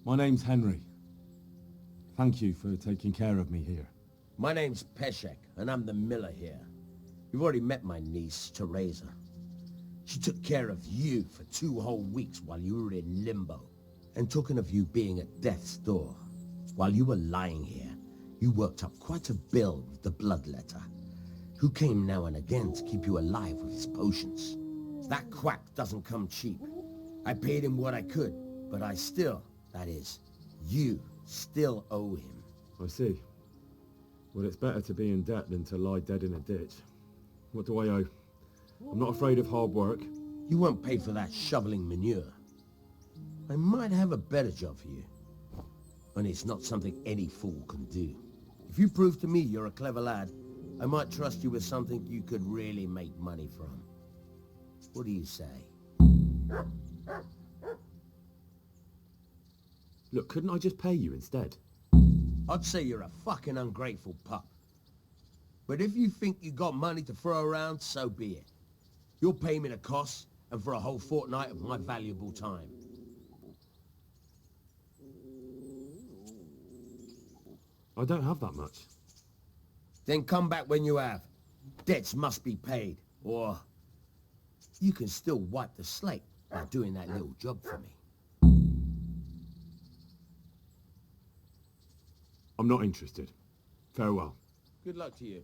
My name's Henry. Thank you for taking care of me here. My name's Peshek, and I'm the miller here. You've already met my niece, Teresa. She took care of you for 2 whole weeks while you were in limbo. And talking of you being at death's door, while you were lying here, you worked up quite a bill with the bloodletter. who came now and again to keep you alive with his potions. That quack doesn't come cheap. I paid him what I could, but I still, that is, you still owe him. I see. Well, it's better to be in debt than to lie dead in a ditch. What do I owe? I'm not afraid of hard work. You won't pay for that shoveling manure. I might have a better job for you. And it's not something any fool can do. If you prove to me you're a clever lad, I might trust you with something you could really make money from. What do you say? Look, couldn't I just pay you instead? I'd say you're a fucking ungrateful pup. But if you think you got money to throw around, so be it. You'll pay me the costs and for a whole fortnight of my valuable time. I don't have that much. Then come back when you have. Debts must be paid, or you can still wipe the slate by doing that little job for me. I'm not interested. Farewell. Good luck to you.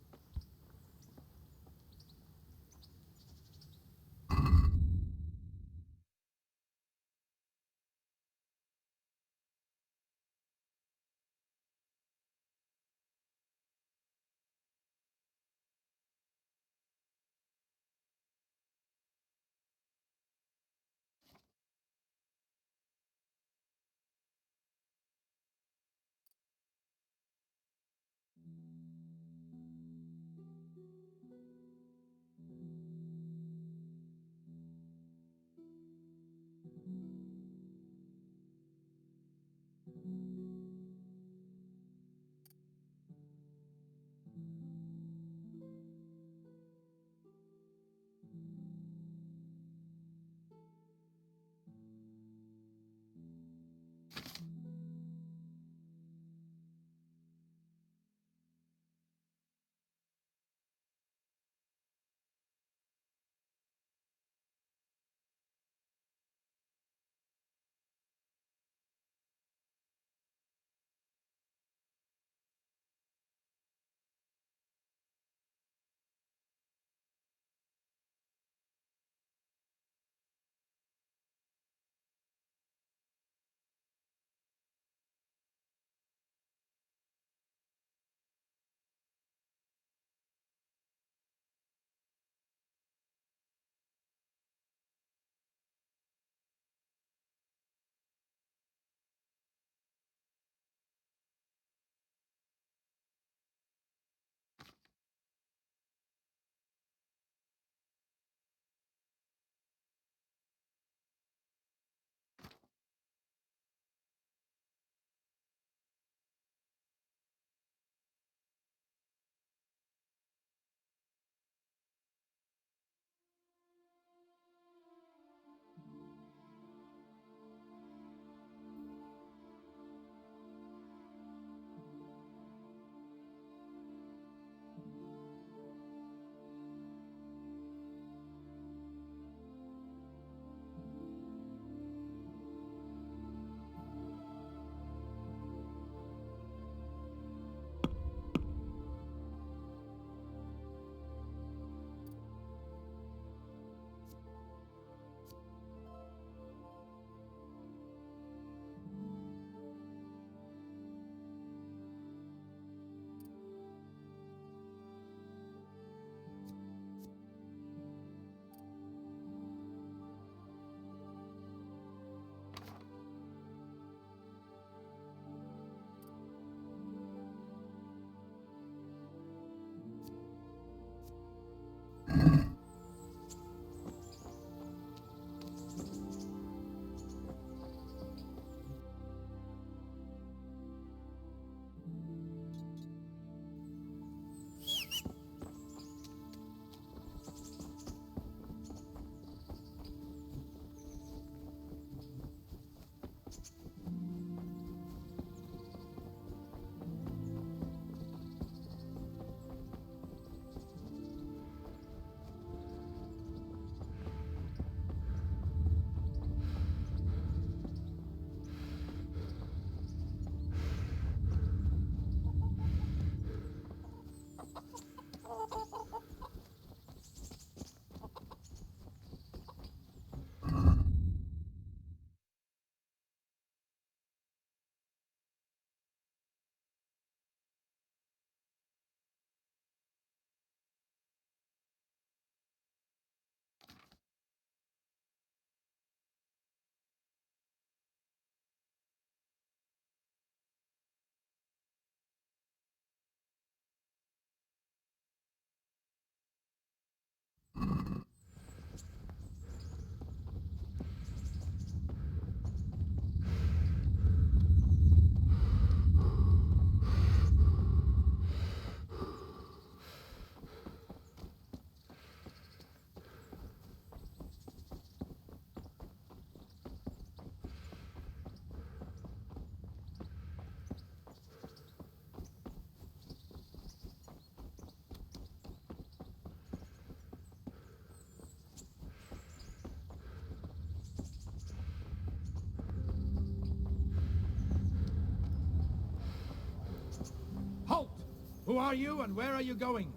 Who are you and where are you going?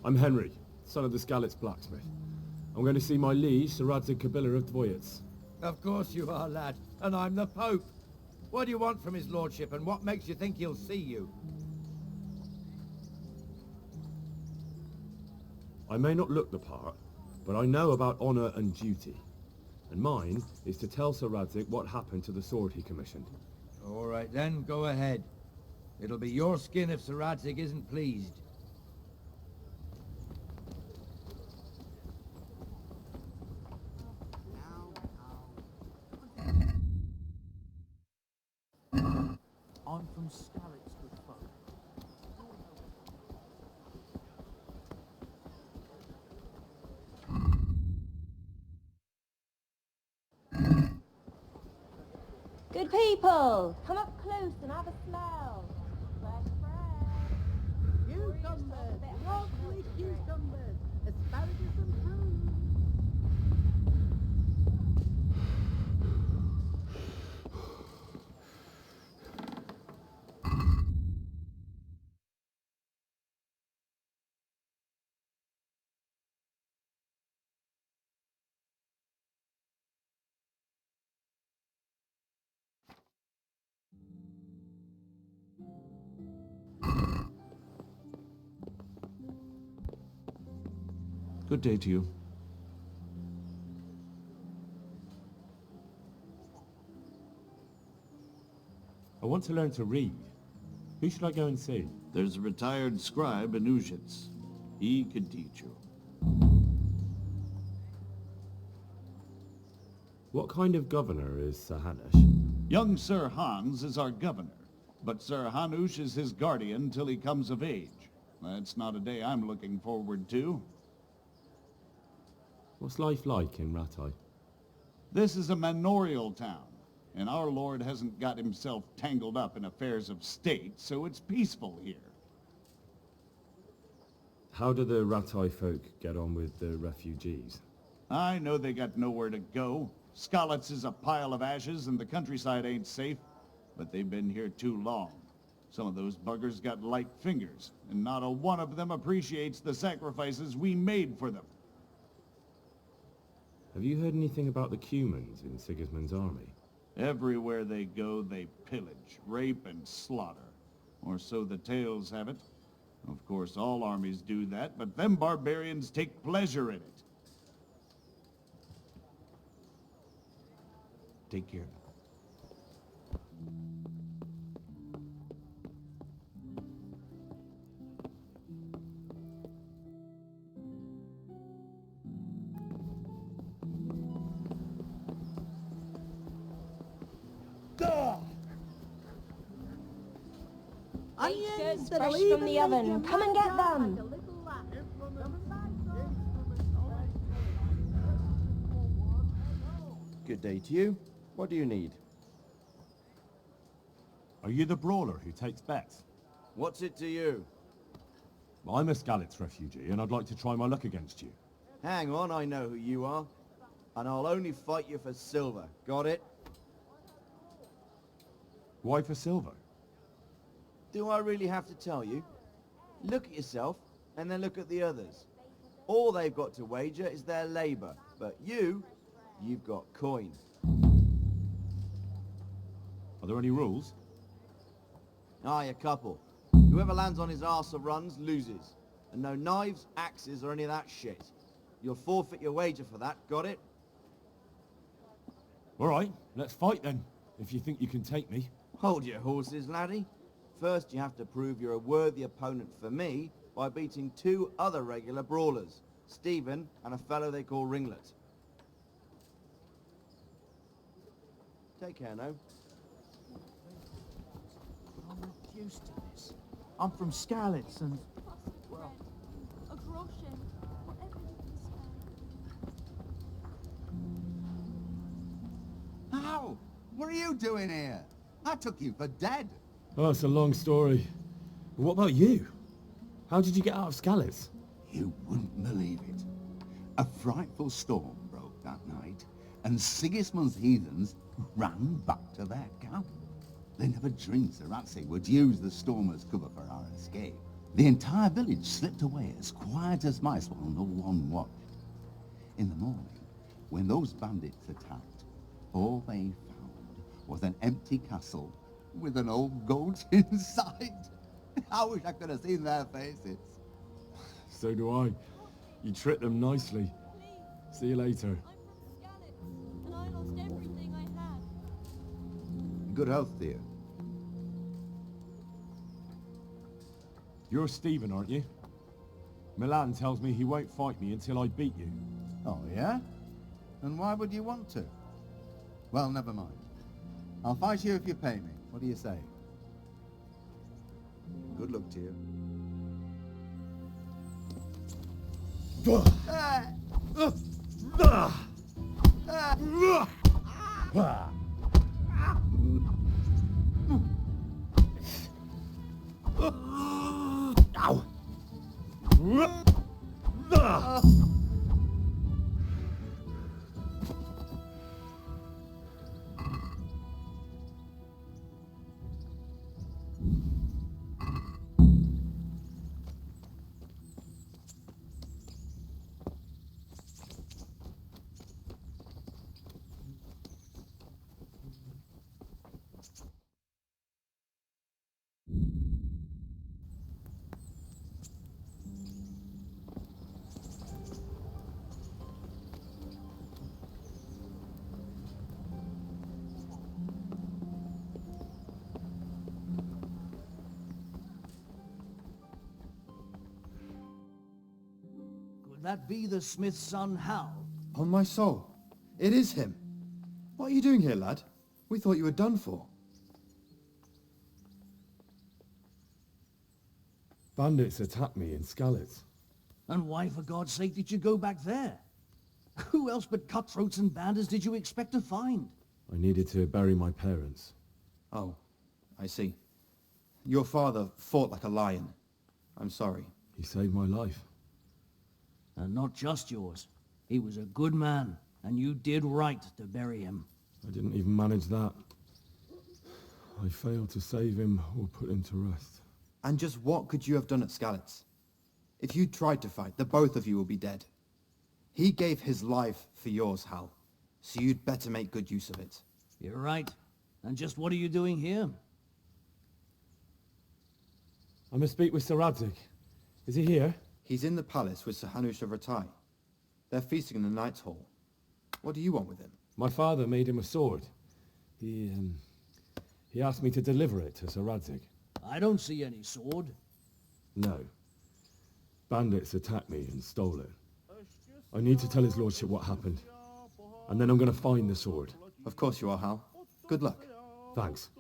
I'm Henry, son of the Skalitz blacksmith. I'm going to see my liege, Sir Radzig Kabila of Dvoyets. Of course you are, lad. And I'm the Pope. What do you want from his lordship, and what makes you think he'll see you? I may not look the part, but I know about honour and duty. And mine is to tell Sir Radzig what happened to the sword he commissioned. All right then, go ahead. It'll be your skin if Sir Radzig isn't pleased. I'm from Skalitz, good folk. Good people, come up close and have a smell. Fresh bread. Cucumbers, lovely cucumbers, asparagus and prunes. Good day to you. I want to learn to read. Who should I go and see? There's a retired scribe in Uzhitz. He could teach you. What kind of governor is Sir Hanush? Young Sir Hans is our governor, but Sir Hanush is his guardian till he comes of age. That's not a day I'm looking forward to. What's life like in Rattay? This is a manorial town, and our lord hasn't got himself tangled up in affairs of state, so it's peaceful here. How do the Rattay folk get on with the refugees? I know they got nowhere to go. Skalitz is a pile of ashes, and the countryside ain't safe, but they've been here too long. Some of those buggers got light fingers, and not a one of them appreciates the sacrifices we made for them. Have you heard anything about the Cumans in Sigismund's army? Everywhere they go, they pillage, rape, and slaughter. Or so the tales have it. Of course, all armies do that, but them barbarians take pleasure in it. Take care now. Onions fresh from the oven. Come and get them. Good day to you. What do you need? Are you the brawler who takes bets? What's it to you? I'm a Skalitz refugee, and I'd like to try my luck against you. Hang on, I know who you are. And I'll only fight you for silver. Got it? Why for silver? Do I really have to tell you? Look at yourself, and then look at the others. All they've got to wager is their labour. But you've got coin. Are there any rules? Aye, a couple. Whoever lands on his arse or runs, loses. And no knives, axes, or any of that shit. You'll forfeit your wager for that, got it? All right, let's fight then, if you think you can take me. Hold your horses, laddie. First, you have to prove you're a worthy opponent for me by beating two other regular brawlers, Stephen and a fellow they call Ringlet. Take care now. I'm not used to this. I'm from Skalitz and... well... A groschen. Whatever you can spare. How? What are you doing here? I took you for dead. Oh, it's a long story. But what about you? How did you get out of Skalitz? You wouldn't believe it. A frightful storm broke that night, and Sigismund's heathens ran back to their camp. They never dreamed Sir Radzig would use the storm as cover for our escape. The entire village slipped away as quiet as mice while no one watched. In the morning, when those bandits attacked, all they found was an empty castle with an old goat inside. I wish I could have seen their faces. So do I. You tricked them nicely. See you later. And I lost everything I had. Good health to you. You're Stephen, aren't you? Milan tells me he won't fight me until I beat you. Oh, yeah? And why would you want to? Well, never mind. I'll fight you if you pay me. What do you say? Good luck to you. Ow! Could that be the smith's son, Hal? On my soul, it is him. What are you doing here, lad? We thought you were done for. Bandits attacked me in Skalitz. And why, for God's sake, did you go back there? Who else but cutthroats and bandits did you expect to find? I needed to bury my parents. Oh, I see. Your father fought like a lion. I'm sorry. He saved my life. And not just yours. He was a good man, and you did right to bury him. I didn't even manage that. I failed to save him or put him to rest. And just what could you have done at Skalitz? If you tried to fight, the both of you will be dead. He gave his life for yours, Hal. So you'd better make good use of it. You're right. And just what are you doing here? I must speak with Sir Radzig. Is he here? He's in the palace with Sir Hanush of Ratai. They're feasting in the Knight's Hall. What do you want with him? My father made him a sword. He asked me to deliver it to Sir Radzig. I don't see any sword. No. Bandits attacked me and stole it. I need to tell his lordship what happened. And then I'm going to find the sword. Of course you are, Hal. Good luck. Thanks.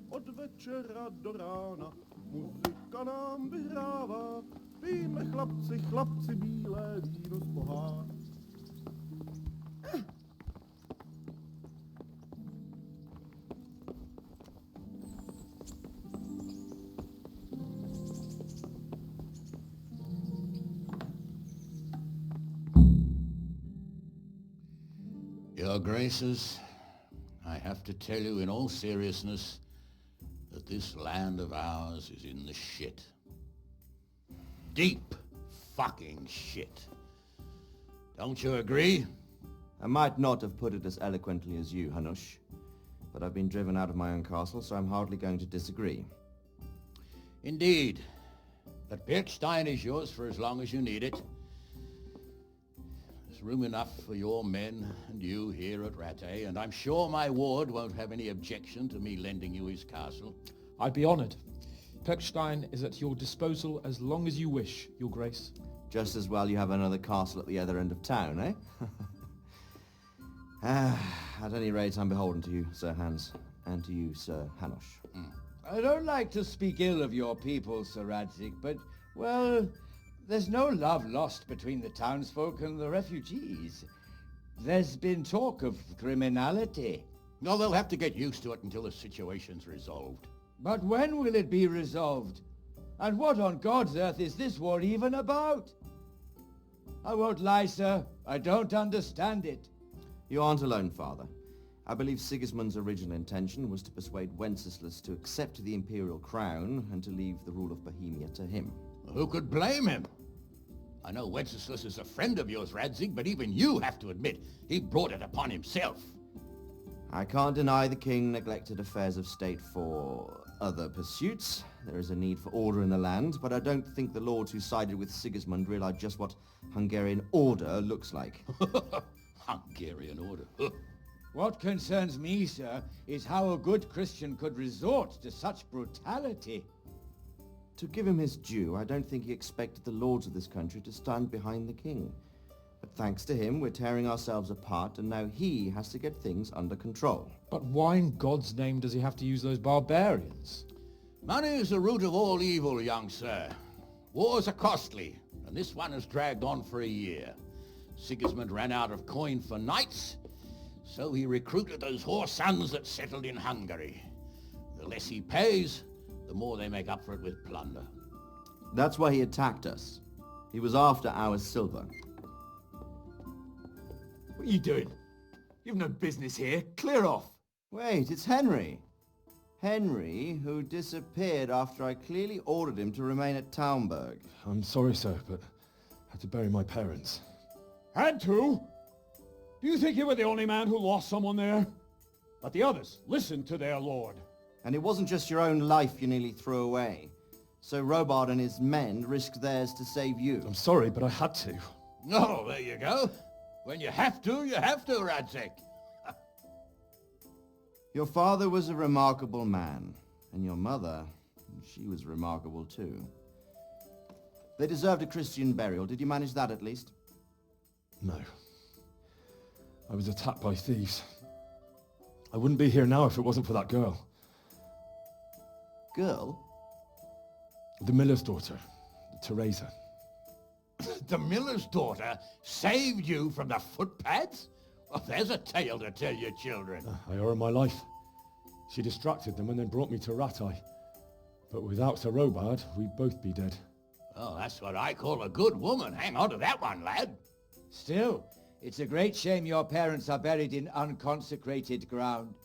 Od večera do rána muzika nám vyhrává. Pijme chlapci, chlapci, bílé víno z pohár. Your Graces, I have to tell you in all seriousness that this land of ours is in the shit. Deep fucking shit. Don't you agree? I might not have put it as eloquently as you, Hanush, but I've been driven out of my own castle, so I'm hardly going to disagree. Indeed. But Birkstein is yours for as long as you need it. There's room enough for your men and you here at Rattay, and I'm sure my ward won't have any objection to me lending you his castle. I'd be honoured. Perkstein is at your disposal as long as you wish, Your Grace. Just as well you have another castle at the other end of town, eh? At any rate, I'm beholden to you, Sir Hans, and to you, Sir Hanush. I don't like to speak ill of your people, Sir Radzig, but, well, there's no love lost between the townsfolk and the refugees. There's been talk of criminality. No, they'll have to get used to it until the situation's resolved. But when will it be resolved? And what on God's earth is this war even about? I won't lie, sir. I don't understand it. You aren't alone, Father. I believe Sigismund's original intention was to persuade Wenceslas to accept the imperial crown and to leave the rule of Bohemia to him. Who could blame him? I know Wenceslas is a friend of yours, Radzig, but even you have to admit he brought it upon himself. I can't deny the king neglected affairs of state for other pursuits. There is a need for order in the land, but I don't think the lords who sided with Sigismund realized just what Hungarian order looks like. Hungarian order? What concerns me, sir, is how a good Christian could resort to such brutality. To give him his due, I don't think he expected the lords of this country to stand behind the king. But thanks to him, we're tearing ourselves apart, and now he has to get things under control. But why in God's name does he have to use those barbarians? Money is the root of all evil, young sir. Wars are costly, and this one has dragged on for a year. Sigismund ran out of coin for knights, so he recruited those whore sons that settled in Hungary. The less he pays, the more they make up for it with plunder. That's why he attacked us. He was after our silver. What are you doing? You've no business here. Clear off. Wait, it's Henry. Henry, who disappeared after I clearly ordered him to remain at Taunberg. I'm sorry, sir, but I had to bury my parents. Had to? Do you think you were the only man who lost someone there? But the others listened to their lord. And it wasn't just your own life you nearly threw away. So Robard and his men risked theirs to save you. I'm sorry, but I had to. Oh, there you go. When you have to, Radzig. Your father was a remarkable man, and your mother, she was remarkable too. They deserved a Christian burial. Did you manage that at least? No. I was attacked by thieves. I wouldn't be here now if it wasn't for that girl. Girl? The miller's daughter, Teresa. The miller's daughter saved you from the footpads? Well, there's a tale to tell your children. I owe her my life. She distracted them and then brought me to Rattay. But without Sir Robard, we'd both be dead. Oh, that's what I call a good woman. Hang on to that one, lad. Still, it's a great shame your parents are buried in unconsecrated ground.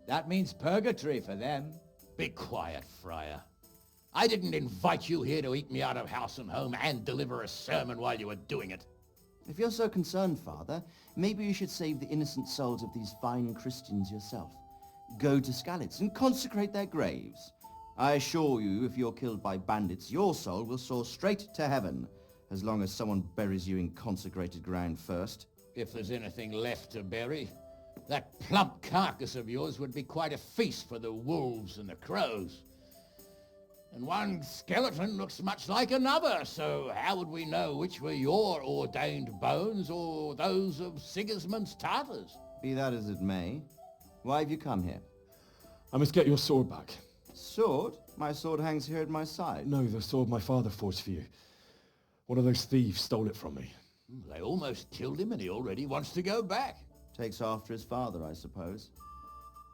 That means purgatory for them. Be quiet, friar. I didn't invite you here to eat me out of house and home and deliver a sermon while you were doing it. If you're so concerned, Father, maybe you should save the innocent souls of these fine Christians yourself. Go to Skalitz and consecrate their graves. I assure you, if you're killed by bandits, your soul will soar straight to heaven, as long as someone buries you in consecrated ground first. If there's anything left to bury, that plump carcass of yours would be quite a feast for the wolves and the crows. And one skeleton looks much like another, so how would we know which were your ordained bones or those of Sigismund's Tartars? Be that as it may, why have you come here? I must get your sword back. Sword? My sword hangs here at my side. No, the sword my father forged for you. One of those thieves stole it from me. They almost killed him and he already wants to go back. Takes after his father, I suppose.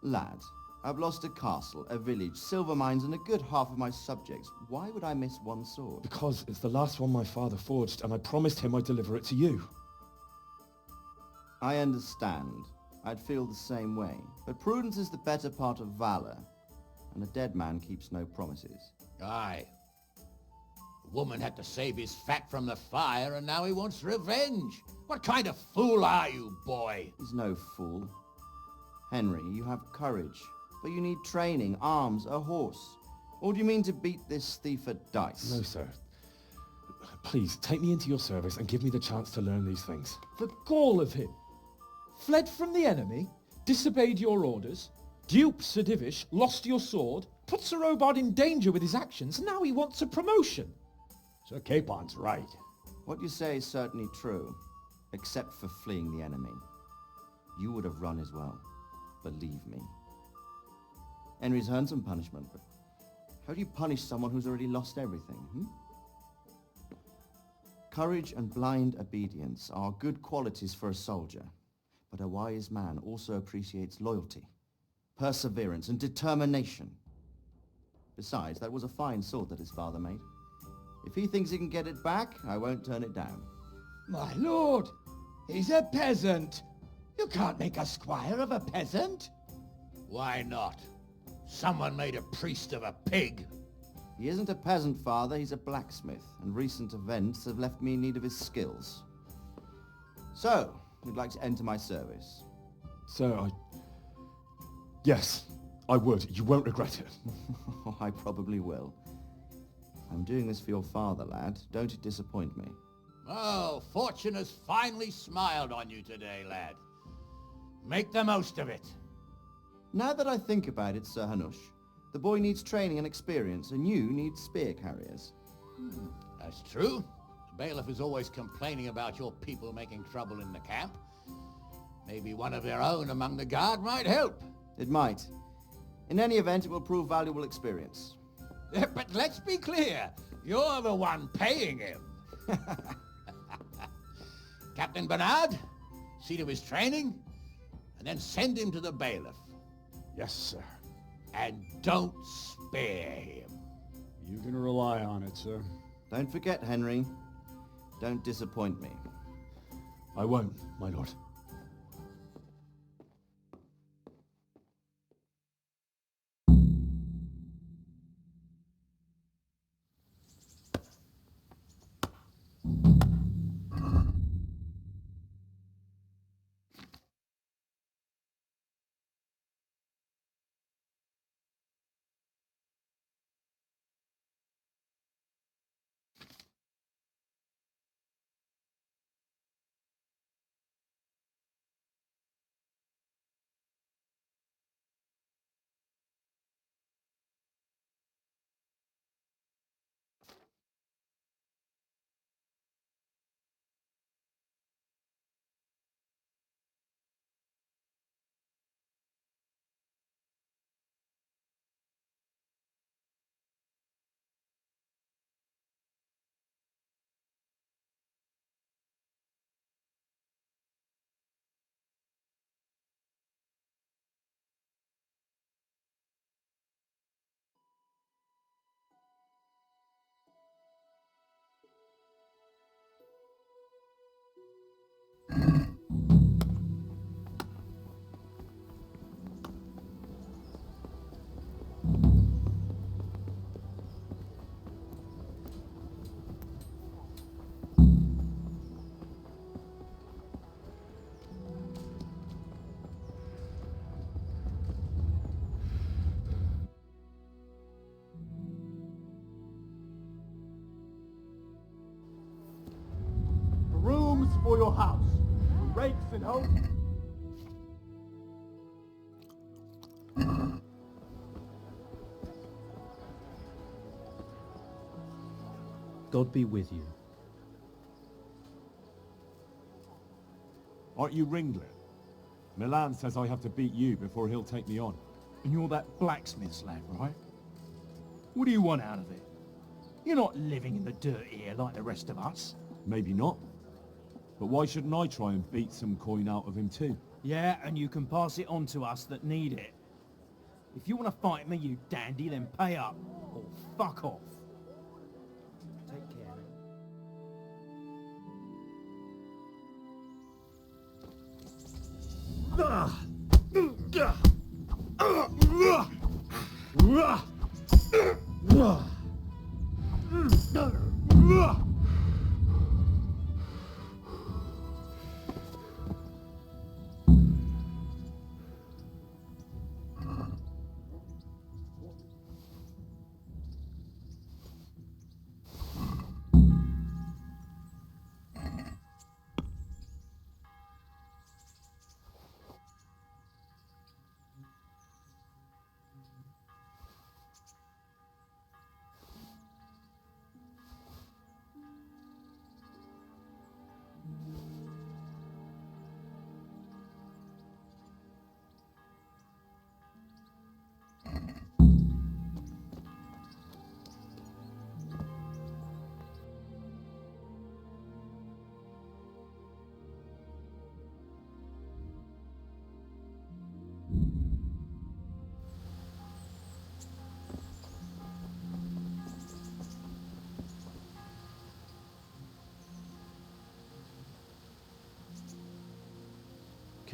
Lad, I've lost a castle, a village, silver mines, and a good half of my subjects. Why would I miss one sword? Because it's the last one my father forged, and I promised him I'd deliver it to you. I understand. I'd feel the same way. But prudence is the better part of valor, and a dead man keeps no promises. Aye. The woman had to save his fat from the fire, and now he wants revenge. What kind of fool are you, boy? He's no fool. Henry, you have courage, but you need training, arms, a horse. Or do you mean to beat this thief at dice? No, sir. Please, take me into your service and give me the chance to learn these things. The gall of him. Fled from the enemy, disobeyed your orders, duped Sir Divish, lost your sword, put Sir Robard in danger with his actions, and now he wants a promotion. Sir Capon's right. What you say is certainly true, except for fleeing the enemy. You would have run as well, believe me. Henry's earned some punishment, but how do you punish someone who's already lost everything, Courage and blind obedience are good qualities for a soldier, but a wise man also appreciates loyalty, perseverance, and determination. Besides, that was a fine sword that his father made. If he thinks he can get it back, I won't turn it down. My lord, he's a peasant. You can't make a squire of a peasant. Why not? Someone made a priest of a pig. He isn't a peasant, Father. He's a blacksmith, and recent events have left me in need of his skills. So, you'd like to enter my service? Sir, Yes, I would. You won't regret it. I probably will. I'm doing this for your father, lad. Don't it disappoint me. Oh, fortune has finally smiled on you today, lad. Make the most of it. Now that I think about it, Sir Hanush, the boy needs training and experience, and you need spear carriers. That's true. The bailiff is always complaining about your people making trouble in the camp. Maybe one of their own among the guard might help. It might. In any event, it will prove valuable experience. But let's be clear. You're the one paying him. Captain Bernard, see to his training, and then send him to the bailiff. Yes, sir. And don't spare him. You can rely on it, sir. Don't forget, Henry. Don't disappoint me. I won't, my lord. Rooms for your house. Rakes and hoes. God be with you. Aren't you Ringlet? Milan says I have to beat you before he'll take me on. And you're that blacksmith's lad, right? What do you want out of it? You're not living in the dirt here like the rest of us. Maybe not. But why shouldn't I try and beat some coin out of him too? Yeah, and you can pass it on to us that need it. If you want to fight me, you dandy, then pay up. Or fuck off. Take care.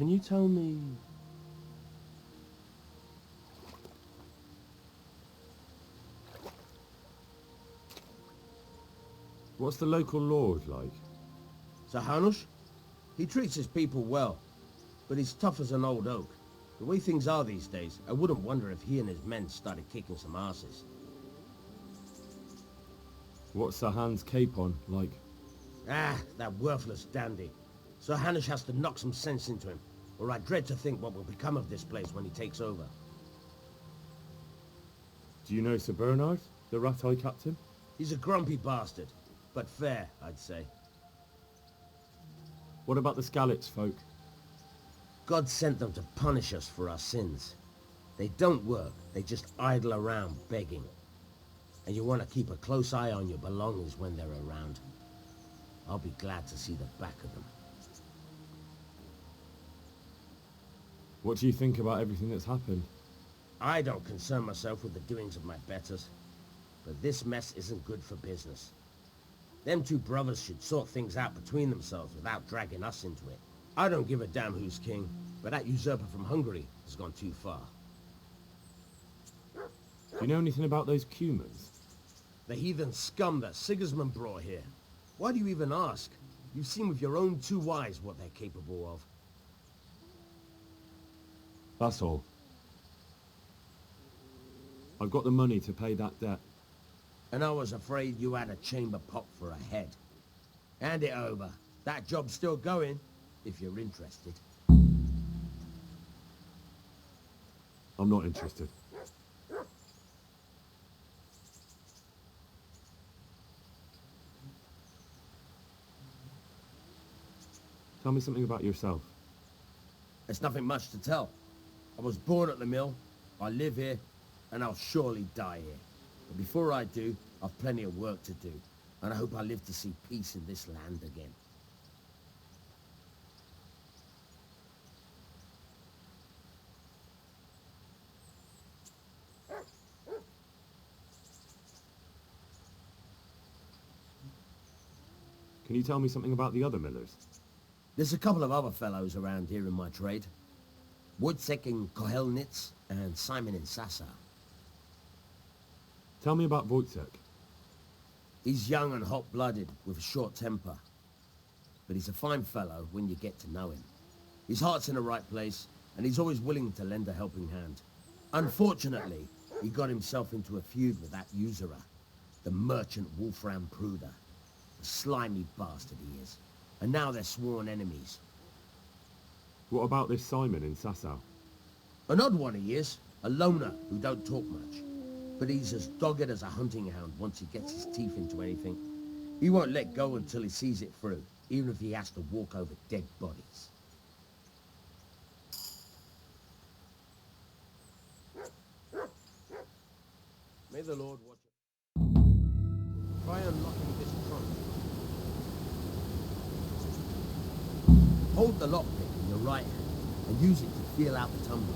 Can you tell me... What's the local lord like? Sir Hanush? He treats his people well, but he's tough as an old oak. The way things are these days, I wouldn't wonder if he and his men started kicking some asses. What's Sir Hans' capon like? Ah, that worthless dandy. Sir Hanush has to knock some sense into him, or I dread to think what will become of this place when he takes over. Do you know Sir Bernard, the rat-eye captain? He's a grumpy bastard, but fair, I'd say. What about the Skalitz folk? God sent them to punish us for our sins. They don't work, they just idle around begging. And you want to keep a close eye on your belongings when they're around. I'll be glad to see the back of them. What do you think about everything that's happened? I don't concern myself with the doings of my betters, but this mess isn't good for business. Them two brothers should sort things out between themselves without dragging us into it. I don't give a damn who's king, but that usurper from Hungary has gone too far. Do you know anything about those Cumans? The heathen scum that Sigismund brought here. Why do you even ask? You've seen with your own two eyes what they're capable of. That's all. I've got the money to pay that debt. And I was afraid you had a chamber pot for a head. Hand it over. That job's still going, if you're interested. I'm not interested. Tell me something about yourself. There's nothing much to tell. I was born at the mill, I live here, and I'll surely die here. But before I do, I've plenty of work to do, and I hope I live to see peace in this land again. Can you tell me something about the other millers? There's a couple of other fellows around here in my trade. Wojciech in Kohelnitz and Simon in Sassa. Tell me about Wojciech. He's young and hot-blooded, with a short temper. But he's a fine fellow when you get to know him. His heart's in the right place, and he's always willing to lend a helping hand. Unfortunately, he got himself into a feud with that usurer, the merchant Wolfram Pruder. The slimy bastard he is. And now they're sworn enemies. What about this Simon in Sasau? An odd one he is, a loner who don't talk much. But he's as dogged as a hunting hound once he gets his teeth into anything. He won't let go until he sees it through, even if he has to walk over dead bodies. May the Lord watch it. Try unlocking this trunk. Hold the lockpick in your right hand and use it to feel out the tumbler.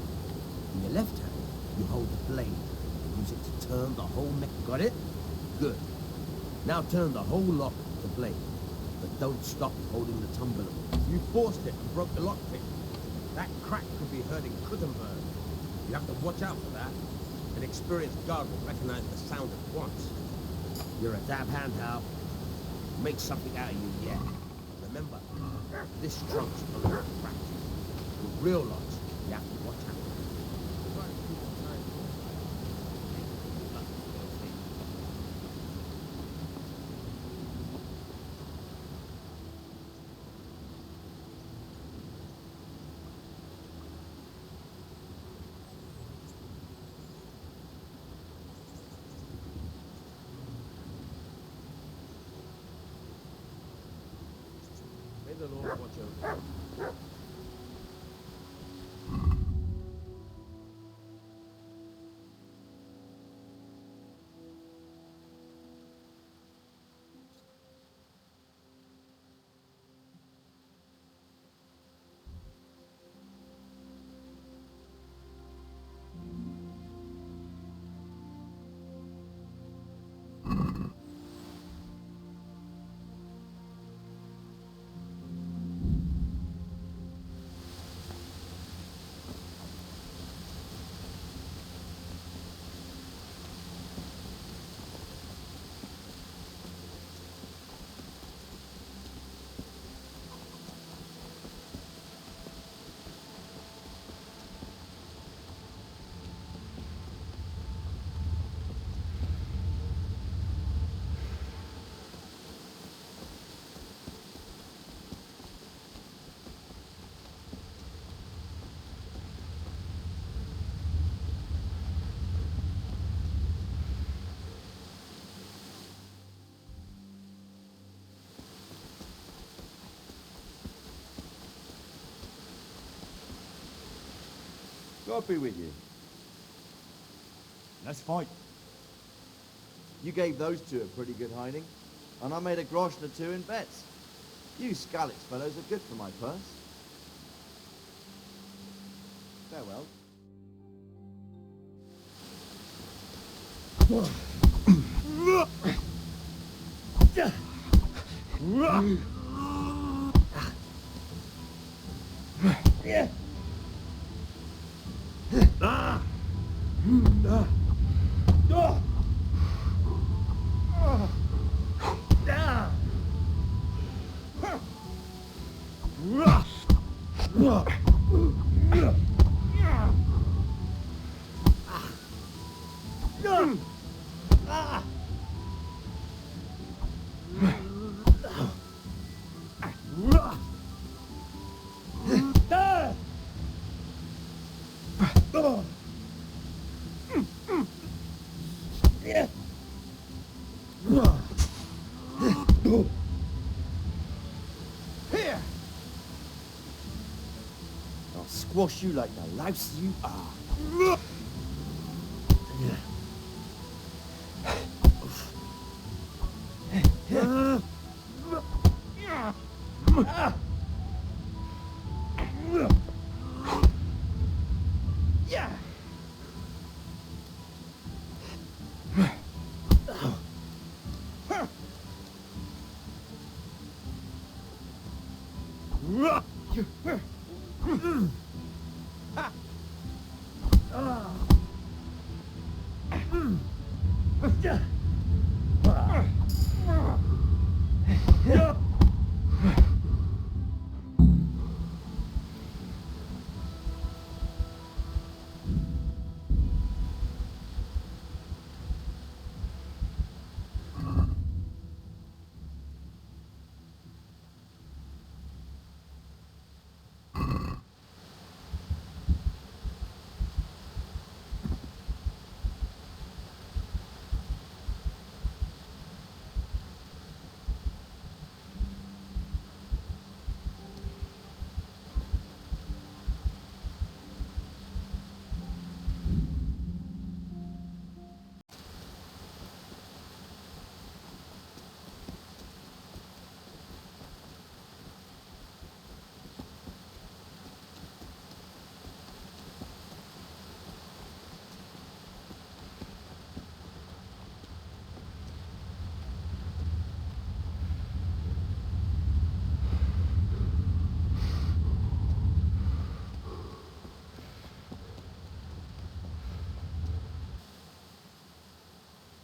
In your left hand, you hold the blade and use it to turn the whole neck. Got it? Good. Now turn the whole lock of the blade, but don't stop holding the tumbler. You forced it and broke the lockpick. That crack could be heard in Kuttenberg. You have to watch out for that. An experienced guard will recognize the sound at once. You're a dab hand, Hal. Make something out of you yet. Remember, this trunk's full of cracks. With real locks, you have to watch out. May the Lord watch over you. God be with you. Let's fight. You gave those two a pretty good hiding, and I made a grosh or two in bets. You Scalit's fellows are good for my purse. Farewell. I'll squash you like the louse you are.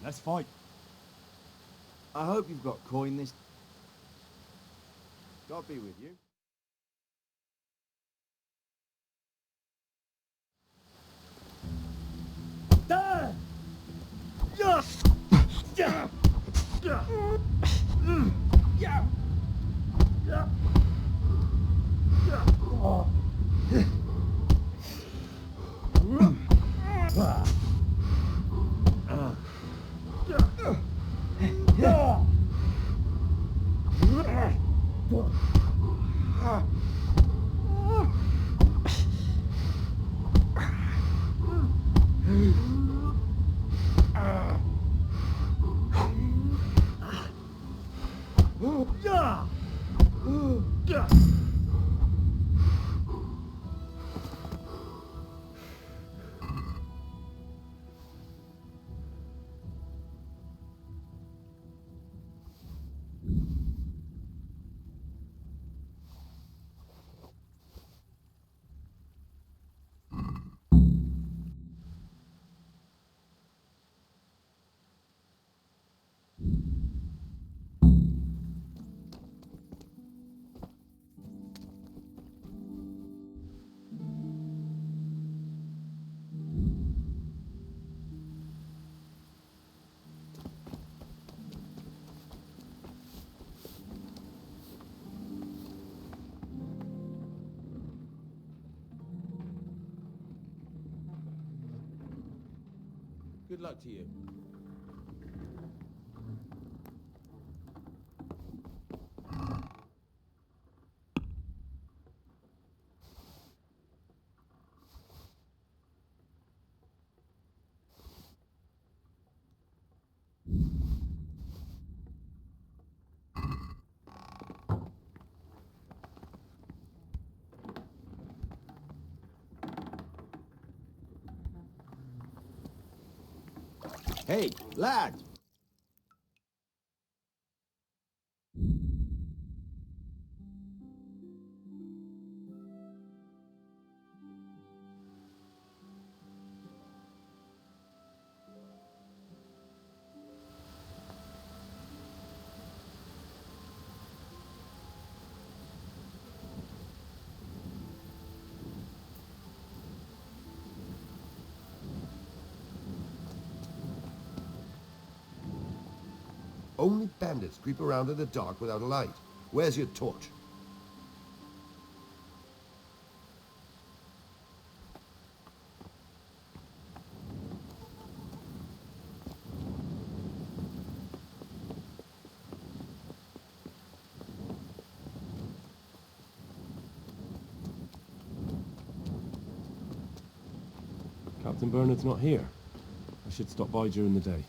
Let's fight. I hope you've got coin this. God be with you. Good luck to you. Hey, lad! Only bandits creep around in the dark without a light. Where's your torch? Captain Bernard's not here. I should stop by during the day.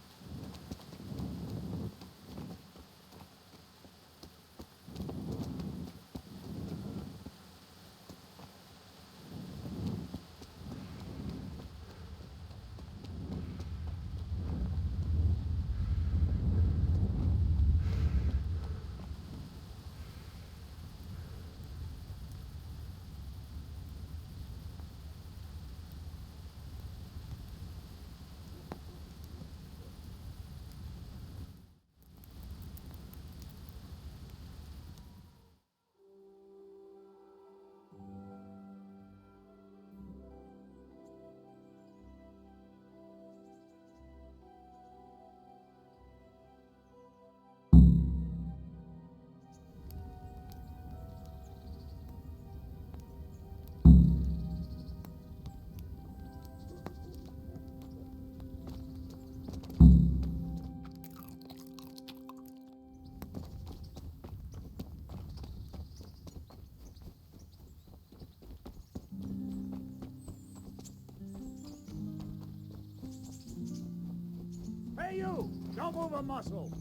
Hey, you! Don't move a muscle!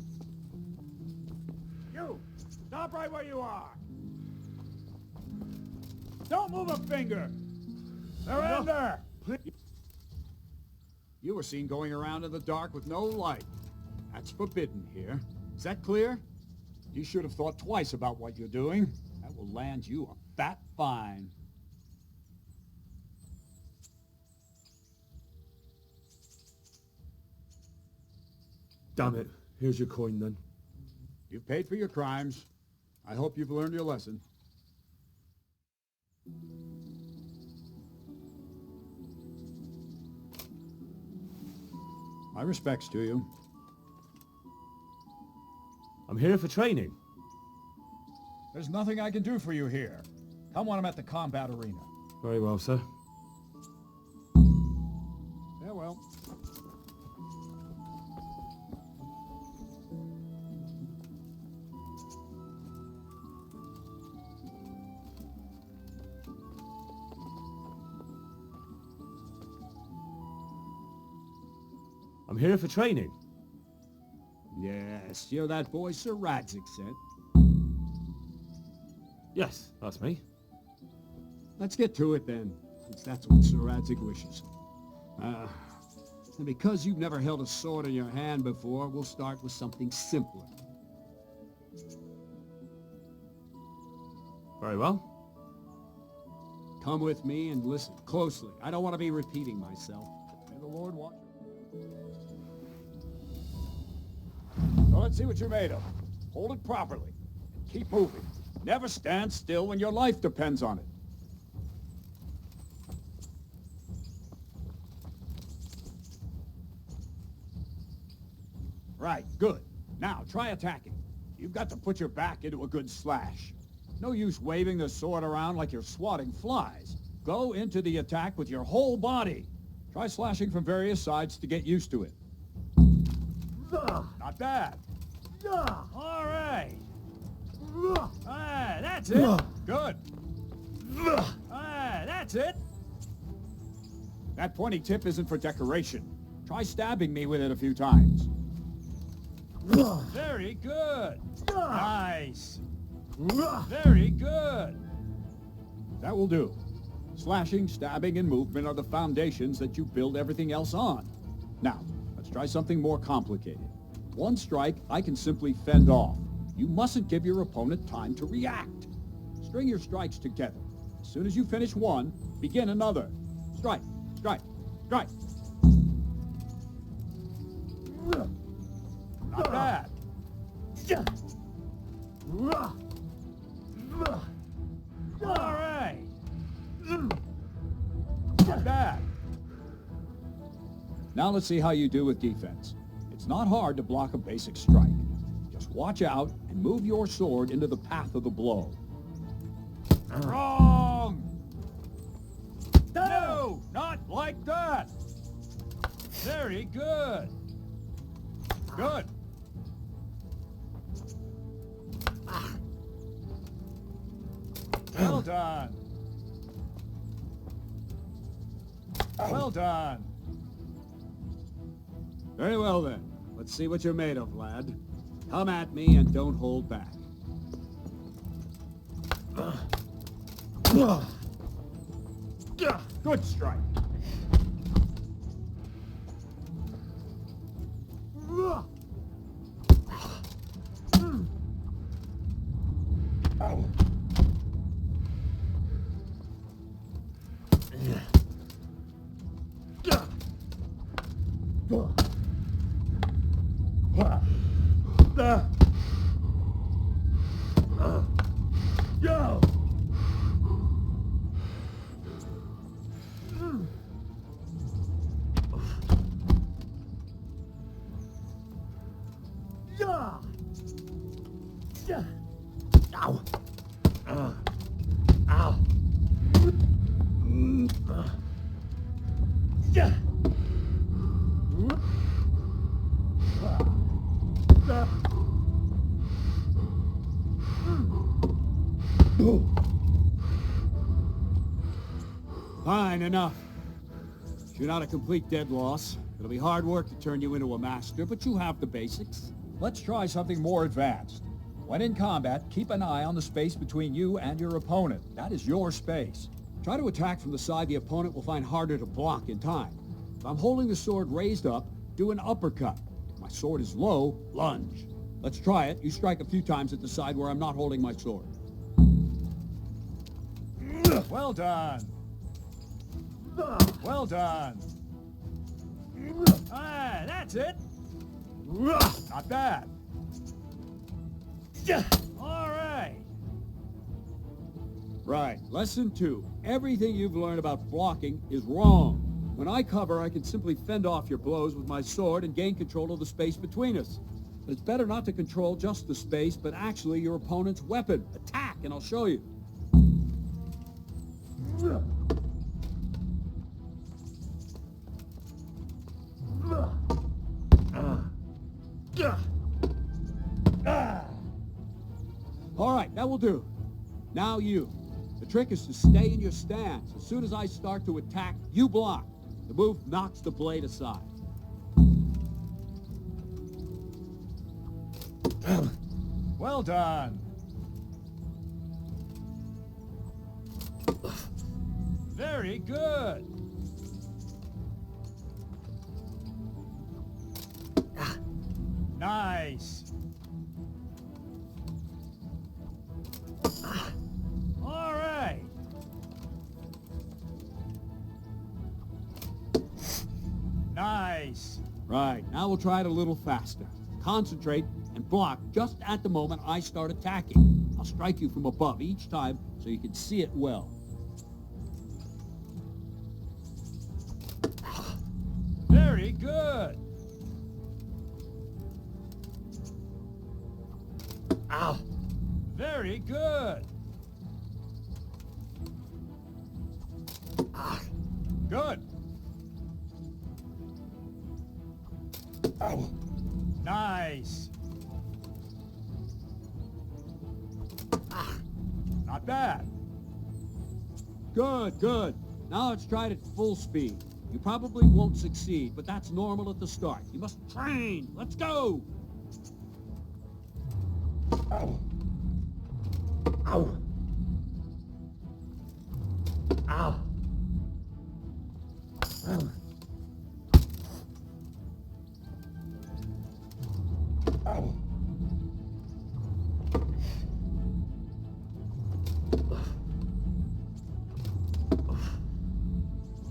You! Stop right where you are! Don't move a finger! Surrender! You were seen going around in the dark with no light. That's forbidden here. Is that clear? You should have thought twice about what you're doing. That will land you a fat fine. Damn it. Here's your coin, then. You've paid for your crimes. I hope you've learned your lesson. My respects to you. I'm here for training. There's nothing I can do for you here. Come when I'm at the combat arena. Very well, sir. Farewell. I'm here for training. Yes, you're that boy Sir Radzik sent. Yes, that's me. Let's get to it then, since that's what Sir Radzik wishes. And because you've never held a sword in your hand before, we'll start with something simpler. Very well. Come with me and listen closely. I don't want to be repeating myself. May the Lord watch you. So let's see what you're made of. Hold it properly. And keep moving. Never stand still when your life depends on it. Right, good. Now, try attacking. You've got to put your back into a good slash. No use waving the sword around like you're swatting flies. Go into the attack with your whole body. Try slashing from various sides to get used to it. Not bad. All right. That's it. Good. That's it. That pointy tip isn't for decoration. Try stabbing me with it a few times. Very good. Nice. Very good. That will do. Slashing, stabbing, and movement are the foundations that you build everything else on. Now, let's try something more complicated. One strike I can simply fend off. You mustn't give your opponent time to react. String your strikes together. As soon as you finish one, begin another. Strike, strike, strike. Not bad. All right. Not bad. Now let's see how you do with defense. It's not hard to block a basic strike. Just watch out and move your sword into the path of the blow. Wrong! No, not like that. Very good. Good. Well done. Well done. Very well then. Let's see what you're made of, lad. Come at me and don't hold back. Good strike. Fine, enough. You're not a complete dead loss. It'll be hard work to turn you into a master, but you have the basics. Let's try something more advanced. When in combat, keep an eye on the space between you and your opponent. That is your space. Try to attack from the side the opponent will find harder to block in time. If I'm holding the sword raised up, do an uppercut. If my sword is low, lunge. Let's try it. You strike a few times at the side where I'm not holding my sword. Well done. Well done. Ah, that's it. Not bad. All right. Right. Lesson 2. Everything you've learned about blocking is wrong. When I cover, I can simply fend off your blows with my sword and gain control of the space between us. But it's better not to control just the space, but actually your opponent's weapon. Attack, and I'll show you. All right, that will do. Now you. The trick is to stay in your stance. As soon as I start to attack, you block. The move knocks the blade aside. Well done. Very good. Nice. All right. Nice. Right, now we'll try it a little faster. Concentrate and block just at the moment I start attacking. I'll strike you from above each time so you can see it well. Very good. Ow. Very good. Good. Ow. Nice. Not bad. Good, good. Now let's try it at full speed. You probably won't succeed, but that's normal at the start. You must train. Let's go. Ow. Ow. Ow. Ow.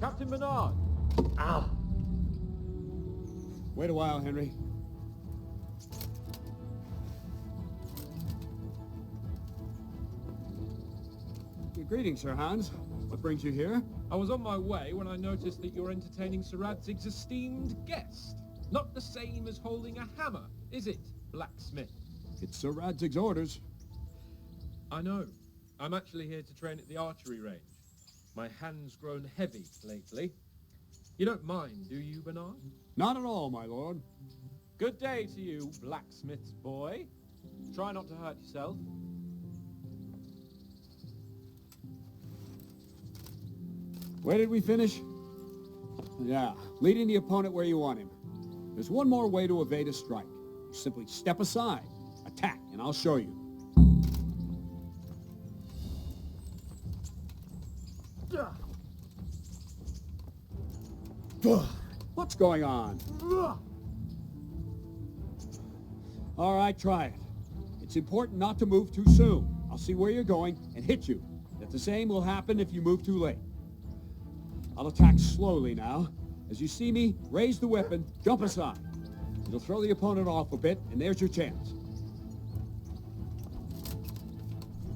Captain Menard! Ow! Wait a while, Henry. Greetings, Sir Hans. What brings you here? I was on my way when I noticed that you're entertaining Sir Radzig's esteemed guest. Not the same as holding a hammer, is it, blacksmith? It's Sir Radzig's orders. I know. I'm actually here to train at the archery range. My hand's grown heavy lately. You don't mind, do you, Bernard? Not at all, my lord. Good day to you, blacksmith's boy. Try not to hurt yourself. Where did we finish? Yeah, leading the opponent where you want him. There's one more way to evade a strike. You simply step aside, attack, and I'll show you. What's going on? All right, try it. It's important not to move too soon. I'll see where you're going and hit you. That the same will happen if you move too late. I'll attack slowly now. As you see me, raise the weapon, jump aside. It'll throw the opponent off a bit, and there's your chance.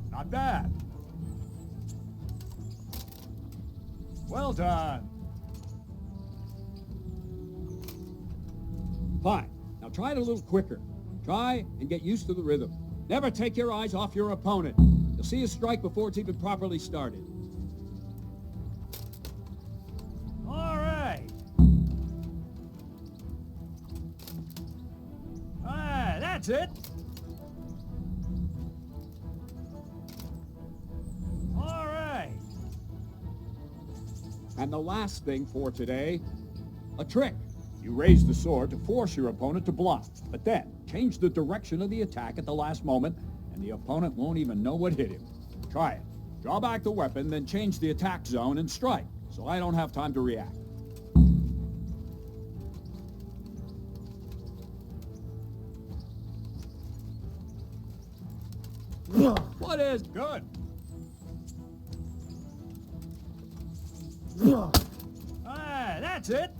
Not bad. Well done. Fine. Now try it a little quicker. Try and get used to the rhythm. Never take your eyes off your opponent. You'll see a strike before it's even properly started. All right. That's it. All right. And the last thing for today, a trick. You raise the sword to force your opponent to block, but then change the direction of the attack at the last moment, and the opponent won't even know what hit him. Try it. Draw back the weapon, then change the attack zone and strike, so I don't have time to react. What is good? That's it.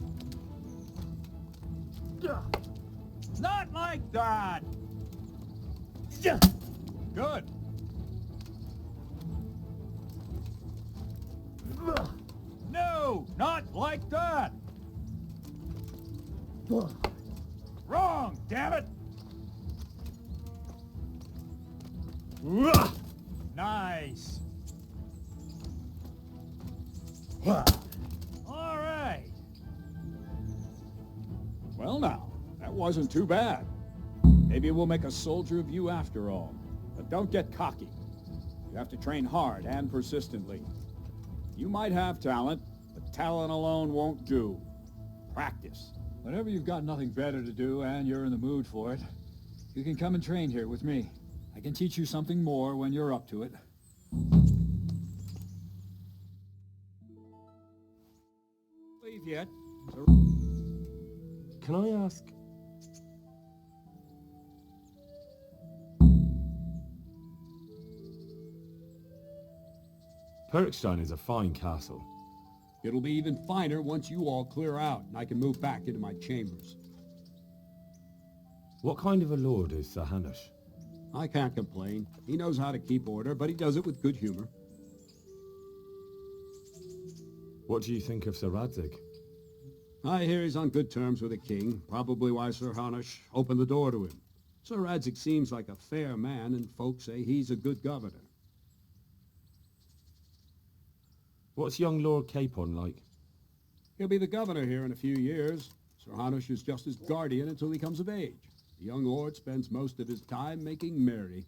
Not like that. Good. No, not like that. Wrong, damn it. Nice. All right. Well now, that wasn't too bad. Maybe we'll make a soldier of you after all. But don't get cocky. You have to train hard and persistently. You might have talent, but talent alone won't do. Practice. Whenever you've got nothing better to do and you're in the mood for it, you can come and train here with me. I can teach you something more when you're up to it. Leave yet? Can I ask? Perkstein is a fine castle. It'll be even finer once you all clear out and I can move back into my chambers. What kind of a lord is Sir Hanush? I can't complain. He knows how to keep order, but he does it with good humor. What do you think of Sir Radzig? I hear he's on good terms with the king, probably why Sir Hanush opened the door to him. Sir Radzig seems like a fair man, and folks say he's a good governor. What's young Lord Capon like? He'll be the governor here in a few years. Sir Hanush is just his guardian until he comes of age. The young lord spends most of his time making merry,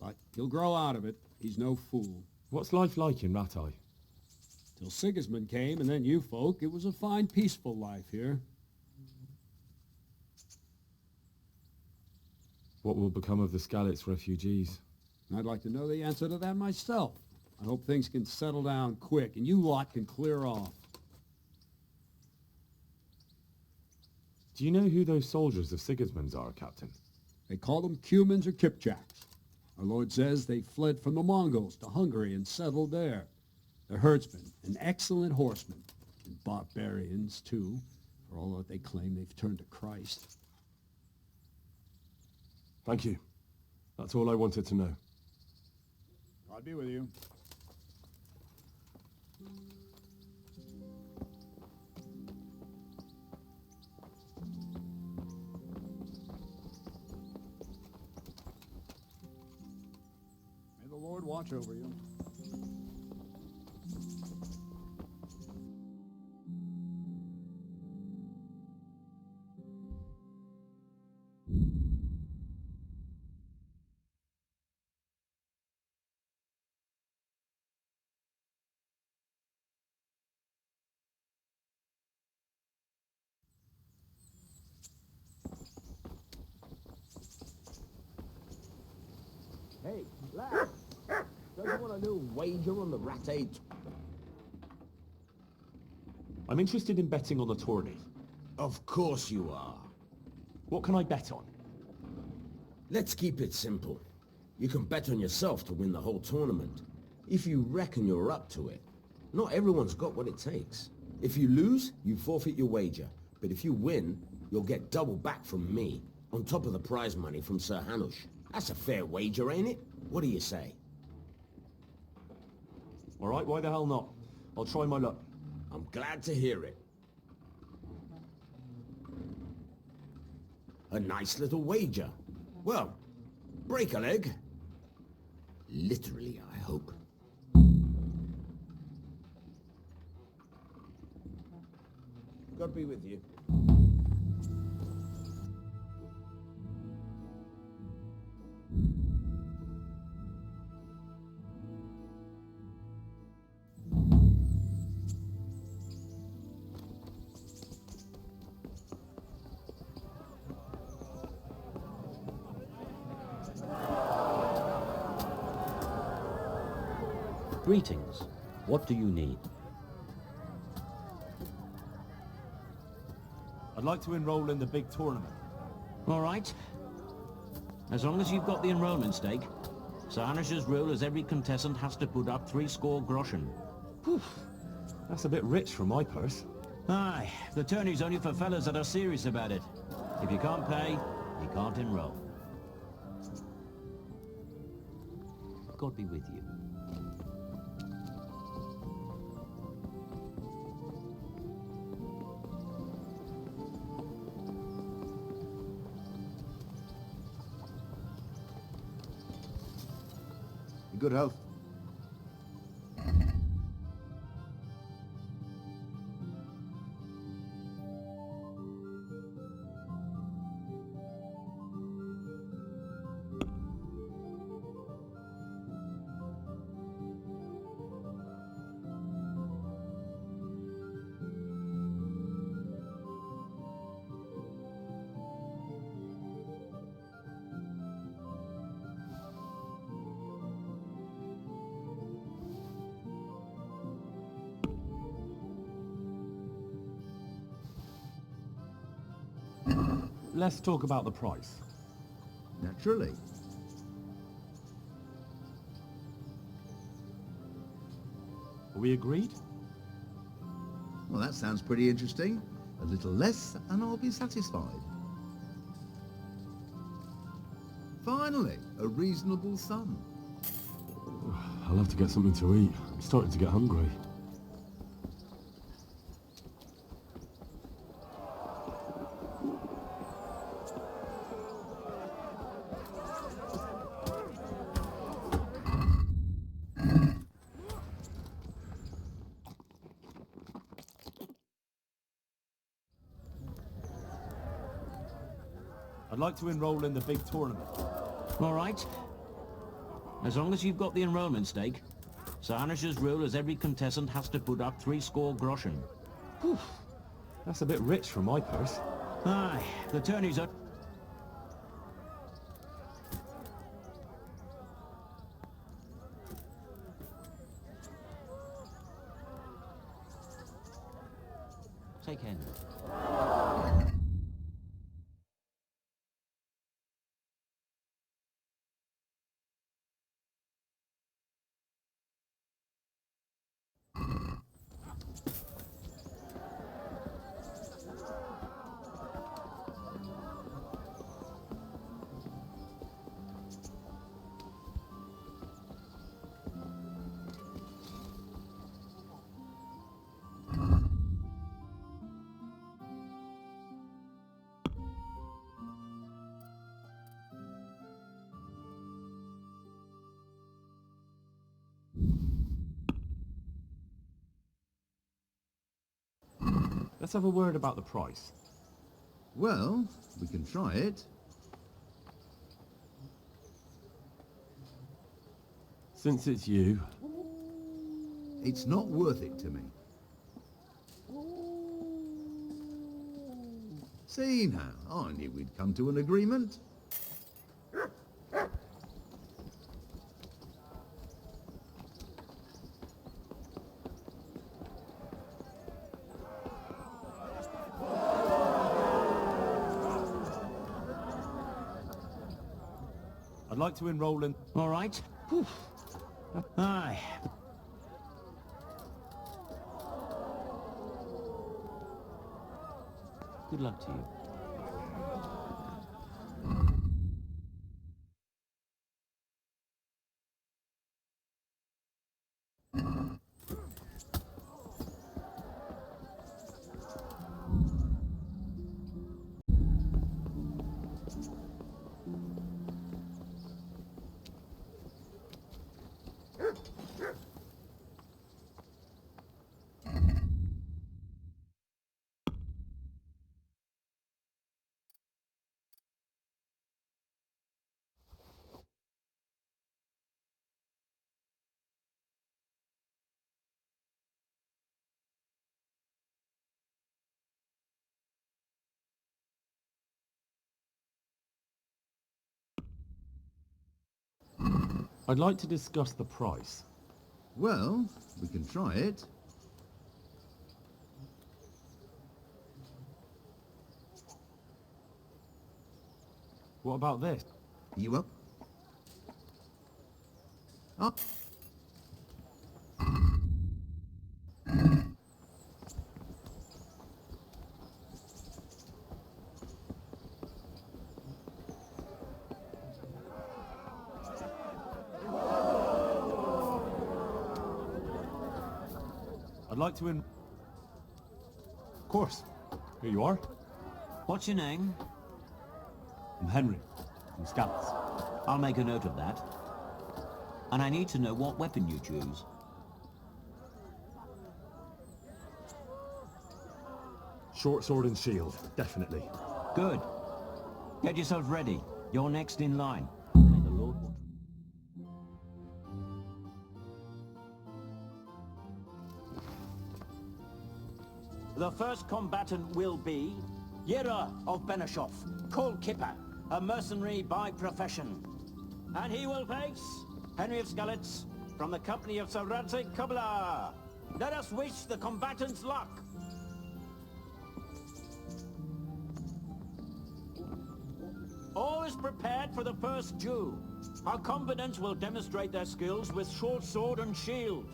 but he'll grow out of it. He's no fool. What's life like in Rattay? Till Sigismund came, and then you folk, it was a fine, peaceful life here. What will become of the Skalitz refugees? I'd like to know the answer to that myself. I hope things can settle down quick, and you lot can clear off. Do you know who those soldiers of Sigismund's are, Captain? They call them Cumans or Kipchaks. Our lord says they fled from the Mongols to Hungary and settled there. They're herdsmen and excellent horsemen, and barbarians, too, for all that they claim they've turned to Christ. Thank you. That's all I wanted to know. God be with you. May the Lord watch over you. Hey, lad, don't you want a little wager on the Rat-8? I'm interested in betting on the tourney. Of course you are. What can I bet on? Let's keep it simple. You can bet on yourself to win the whole tournament. If you reckon you're up to it. Not everyone's got what it takes. If you lose, you forfeit your wager. But if you win, you'll get double back from me, on top of the prize money from Sir Hanush. That's a fair wager, ain't it? What do you say? All right, why the hell not? I'll try my luck. I'm glad to hear it. A nice little wager. Well, break a leg. Literally, I hope. God be with you. Greetings. What do you need? I'd like to enroll in the big tournament. All right. As long as you've got the enrollment stake, Sir Hanush's rule is every contestant has to put up 3 score groschen. That's a bit rich for my purse. Aye, the tourney's only for fellas that are serious about it. If you can't pay, you can't enroll. God be with you. Good health. Let's talk about the price. Naturally. Are we agreed? Well, that sounds pretty interesting. A little less and I'll be satisfied. Finally, a reasonable sum. I'll have to get something to eat. I'm starting to get hungry. I'd like to enroll in the big tournament. All right. As long as you've got the enrollment stake, Sir Hanush's rule is every contestant has to put up 3 score groschen. That's a bit rich for my purse. Aye, the tourney's up. Take care. Let's have a word about the price. Well, we can try it. Since it's you... It's not worth it to me. See now, I knew we'd come to an agreement. I'd like to enroll in... All right. Whew. Aye. Good luck to you. I'd like to discuss the price. Well, we can try it. What about this? You up? Up. I'd like to Of course. Here you are. What's your name? I'm Henry, from Scouts. I'll make a note of that. And I need to know what weapon you choose. Short sword and shield, definitely. Good. Get yourself ready. You're next in line. May the Lord watch. The first combatant will be Yera of Benishov, called Kipper, a mercenary by profession. And he will face Henry of Skalitz from the company of Sir Radzik Kubla. Let us wish the combatants luck. All is prepared for the first Jew. Our combatants will demonstrate their skills with short sword and shield.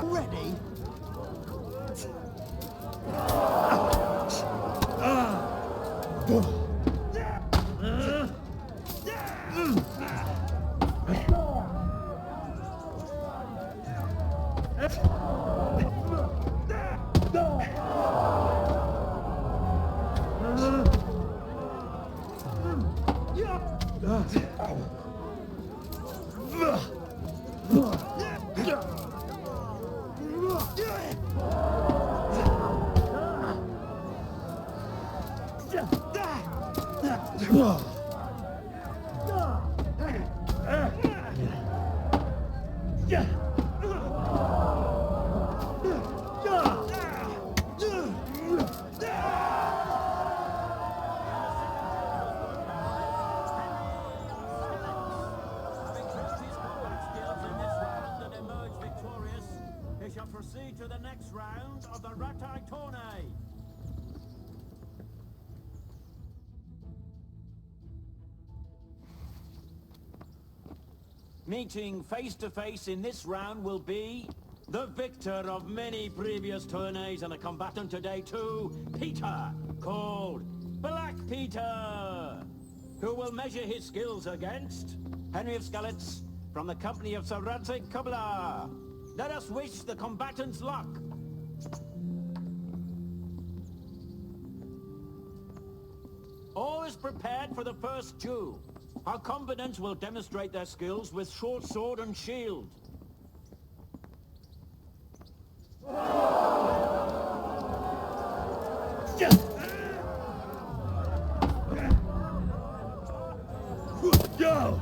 Ready? round of the Ratai Tourney. Meeting face to face in this round will be the victor of many previous tourneys and a combatant today too, Peter, called Black Peter, who will measure his skills against Henry of Skalitz from the company of Sir Radzig Kobyla. Let us wish the combatants luck. All is prepared for the first duel. Our combatants will demonstrate their skills with short sword and shield. Go!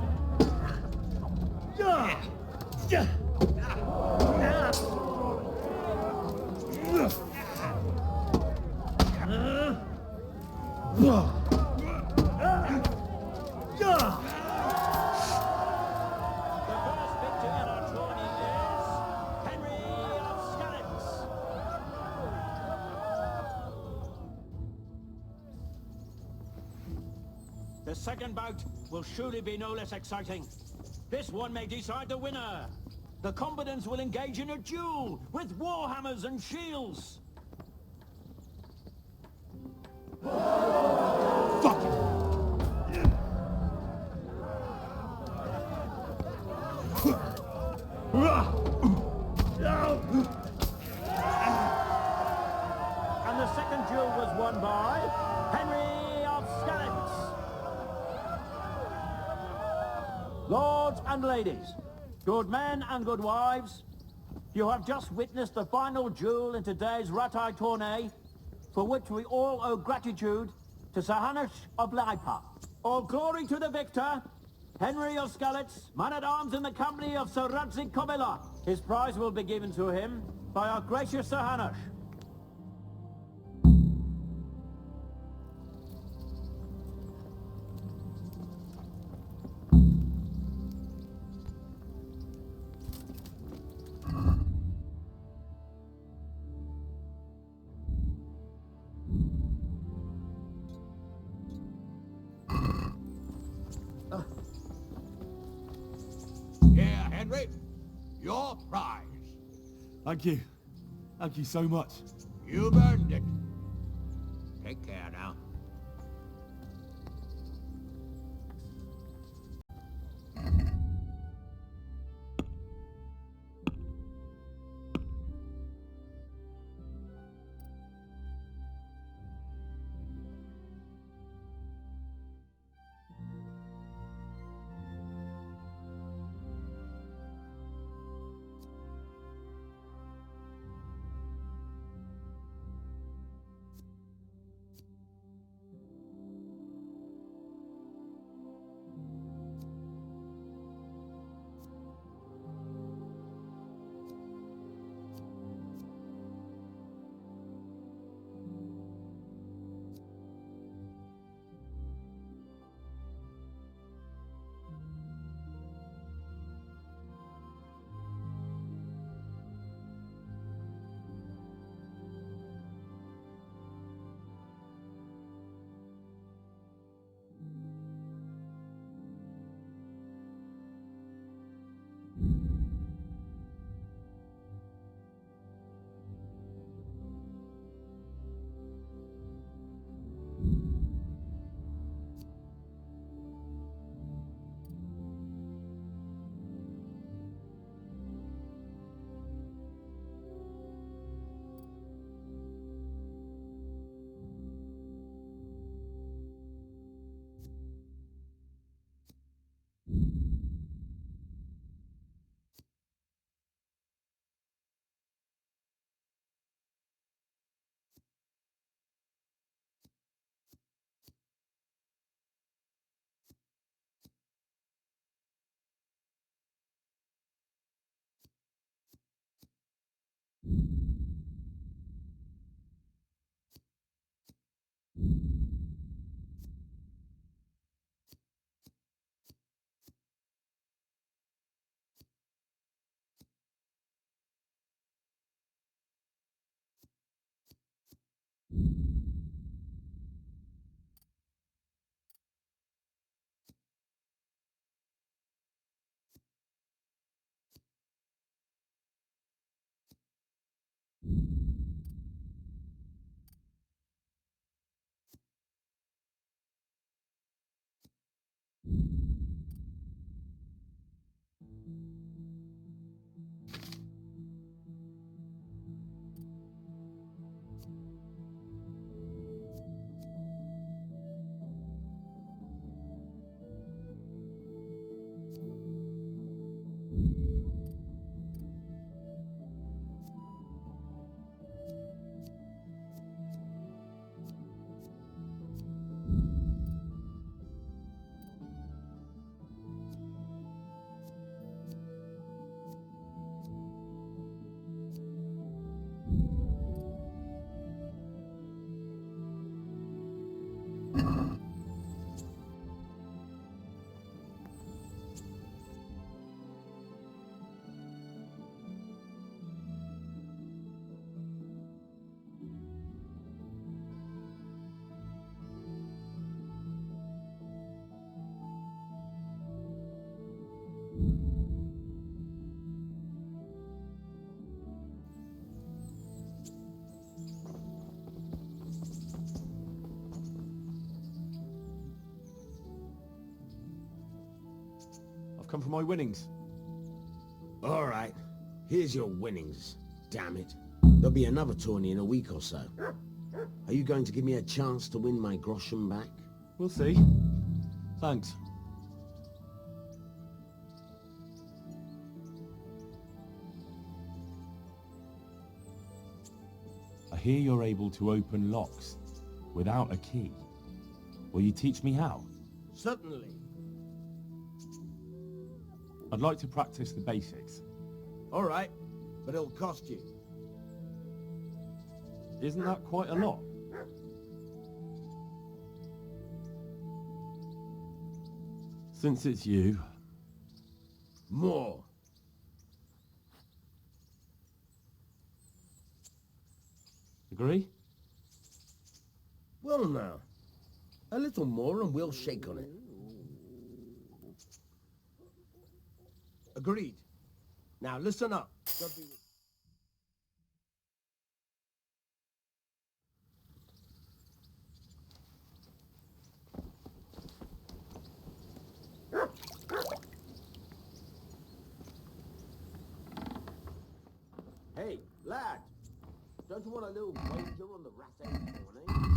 The second bout will surely be no less exciting. This one may decide the winner. The combatants will engage in a duel with warhammers and shields. And the second duel was won by Henry of Skalitz. Lords and ladies, good men and good wives, you have just witnessed the final duel in today's Ratai Tourney, for which we all owe gratitude to Sir Hanush of Laipa. All glory to the victor, Henry of Skalitz, man-at-arms in the company of Sir Radzig Kobyla. His prize will be given to him by our gracious Sir Hanush. Yeah, Henry, your prize. Thank you. Thank you so much. You've earned it. Take care now. I've come for my winnings. All right, here's your winnings, damn it. There'll be another tourney in a week or so. Are you going to give me a chance to win my groschen back? We'll see. Thanks. I hear you're able to open locks without a key. Will you teach me how? Certainly. I'd like to practice the basics. All right, but it'll cost you. Isn't that quite a lot? Since it's you... More. Agree? Well now, a little more and we'll shake on it. Agreed. Now listen up. Hey, lad, don't you want a little wager on the Rat 8 morning?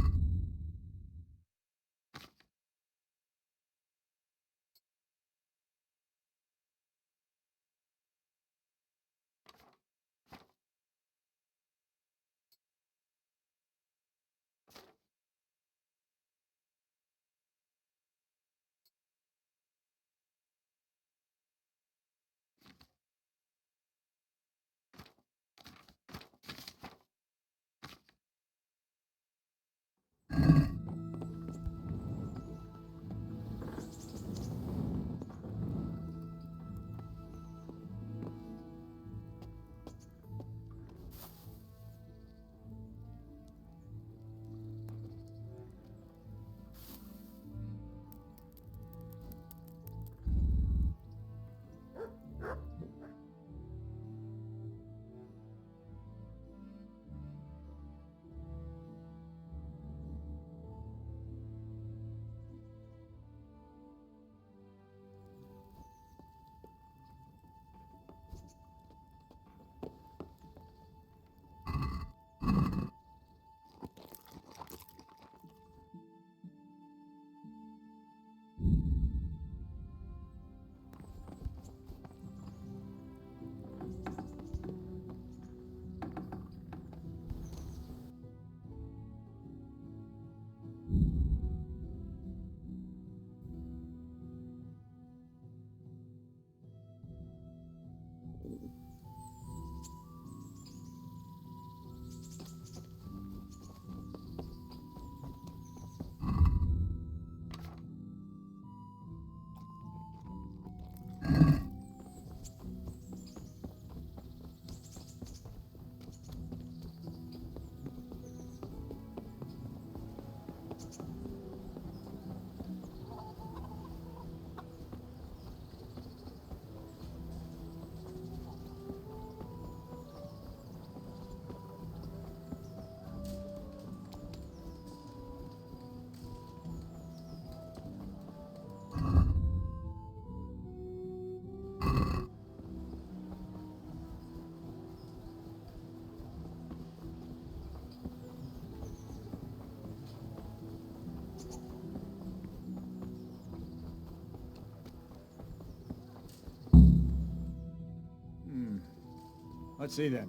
Let's see then.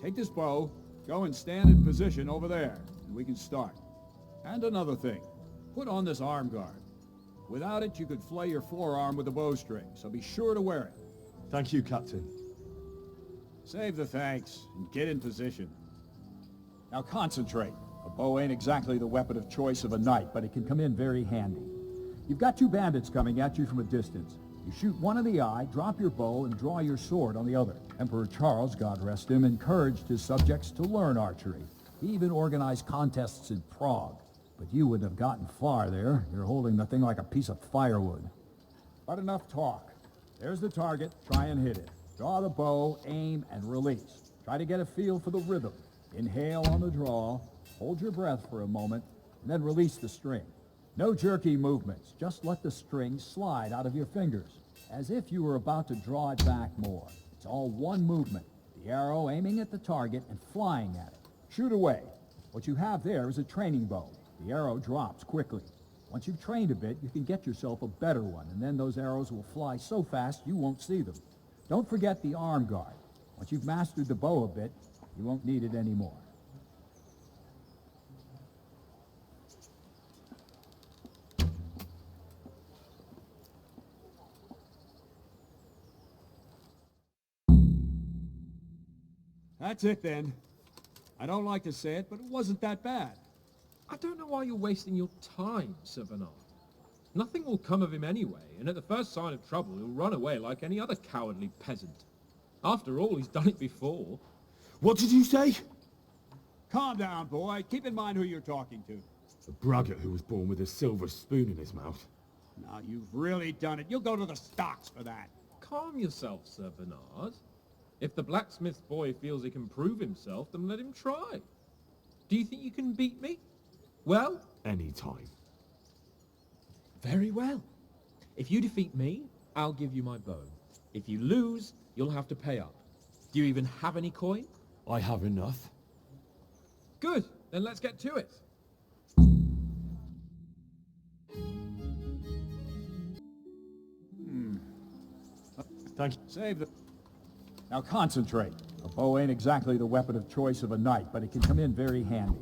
Take this bow, go and stand in position over there, and we can start. And another thing, put on this arm guard. Without it, you could flay your forearm with a bowstring, so be sure to wear it. Thank you, Captain. Save the thanks, and get in position. Now concentrate. A bow ain't exactly the weapon of choice of a knight, but it can come in very handy. You've got two bandits coming at you from a distance. You shoot one in the eye, drop your bow, and draw your sword on the other. Emperor Charles, God rest him, encouraged his subjects to learn archery. He even organized contests in Prague. But you wouldn't have gotten far there. You're holding the thing like a piece of firewood. But enough talk. There's the target. Try and hit it. Draw the bow, aim, and release. Try to get a feel for the rhythm. Inhale on the draw, hold your breath for a moment, and then release the string. No jerky movements. Just let the string slide out of your fingers, as if you were about to draw it back more. It's all one movement. The arrow aiming at the target and flying at it. Shoot away. What you have there is a training bow. The arrow drops quickly. Once you've trained a bit, you can get yourself a better one, and then those arrows will fly so fast you won't see them. Don't forget the arm guard. Once you've mastered the bow a bit, you won't need it anymore. That's it then. I don't like to say it, but it wasn't that bad. I don't know why you're wasting your time, Sir Bernard. Nothing will come of him anyway, and at the first sign of trouble he'll run away like any other cowardly peasant. After all, he's done it before. What did you say? Calm down, boy. Keep in mind who you're talking to. The braggart who was born with a silver spoon in his mouth. Now, you've really done it. You'll go to the stocks for that. Calm yourself, Sir Bernard. If the blacksmith boy feels he can prove himself, then let him try. Do you think you can beat me? Well? Any time. Very well. If you defeat me, I'll give you my bow. If you lose, you'll have to pay up. Do you even have any coin? I have enough. Good. Then let's get to it. Thank you. Save the... Now concentrate. A bow ain't exactly the weapon of choice of a knight, but it can come in very handy.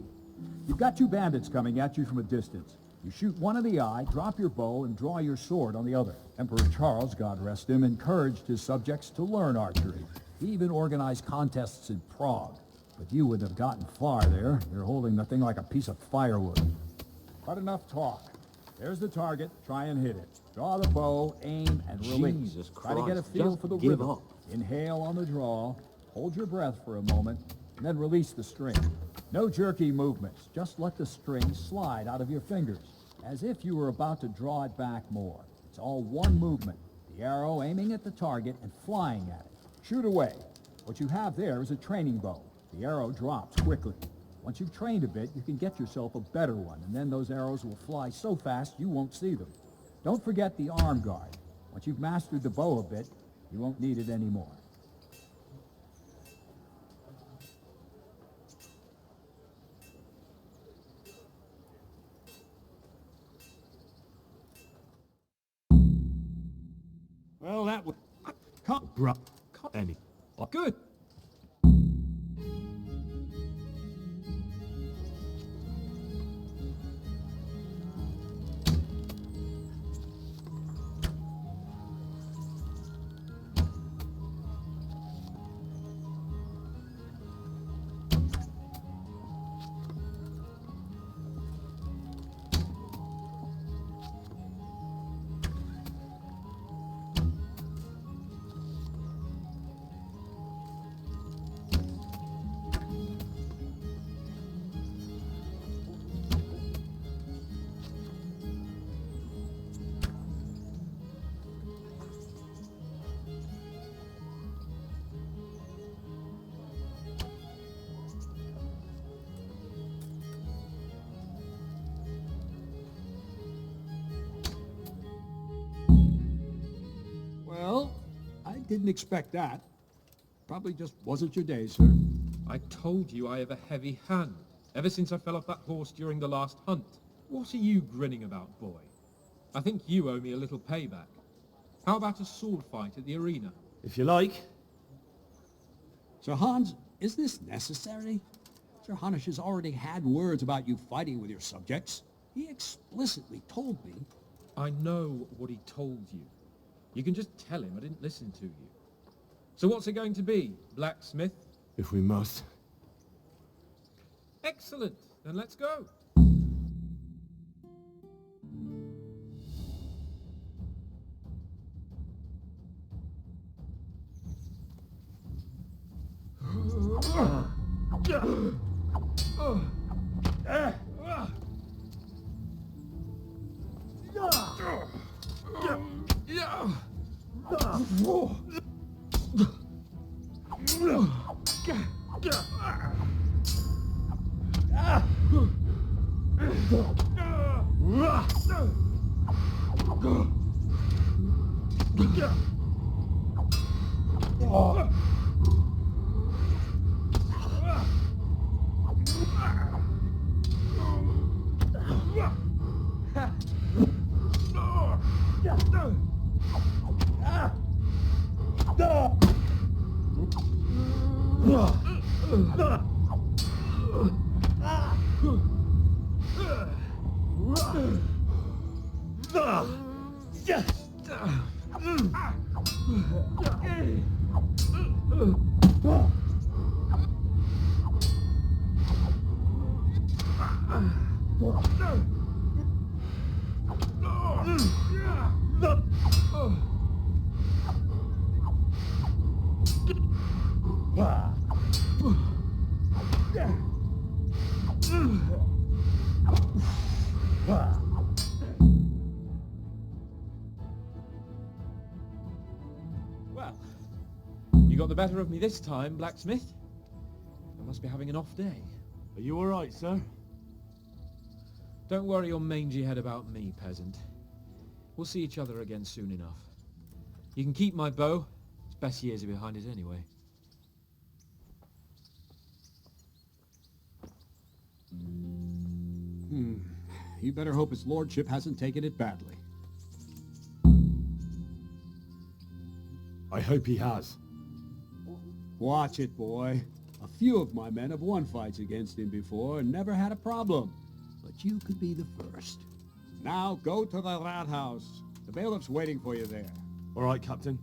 You've got two bandits coming at you from a distance. You shoot one in the eye, drop your bow, and draw your sword on the other. Emperor Charles, God rest him, encouraged his subjects to learn archery. He even organized contests in Prague. But you wouldn't have gotten far there. You're holding the thing like a piece of firewood. But enough talk. There's the target. Try and hit it. Draw the bow, aim, and release. Jesus Try to get a Christ, feel just for the give rhythm. up. Inhale on the draw, hold your breath for a moment, and then release the string. No jerky movements. Just let the string slide out of your fingers, as if you were about to draw it back more. It's all one movement. The arrow aiming at the target and flying at it. Shoot away. What you have there is a training bow. The arrow drops quickly. Once you've trained a bit, you can get yourself a better one, and then those arrows will fly so fast you won't see them. Don't forget the arm guard. Once you've mastered the bow a bit, you won't need it anymore. Well, that would... Any. Good. Well, I didn't expect that. Probably just wasn't your day, sir. I told you I have a heavy hand, ever since I fell off that horse during the last hunt. What are you grinning about, boy? I think you owe me a little payback. How about a sword fight at the arena? If you like. Sir Hans, is this necessary? Sir Hanush has already had words about you fighting with your subjects. He explicitly told me. I know what he told you. You can just tell him I didn't listen to you. So what's it going to be, blacksmith? If we must. Excellent. Then let's go. Well, you got the better of me this time, blacksmith. I must be having an off day. Are you all right, sir? Don't worry your mangy head about me, peasant. We'll see each other again soon enough. You can keep my bow. Its best years are behind it anyway. You better hope his lordship hasn't taken it badly. I hope he has. Watch it, boy. A few of my men have won fights against him before and never had a problem. But you could be the first. Now go to the rat house. The bailiff's waiting for you there. All right, Captain.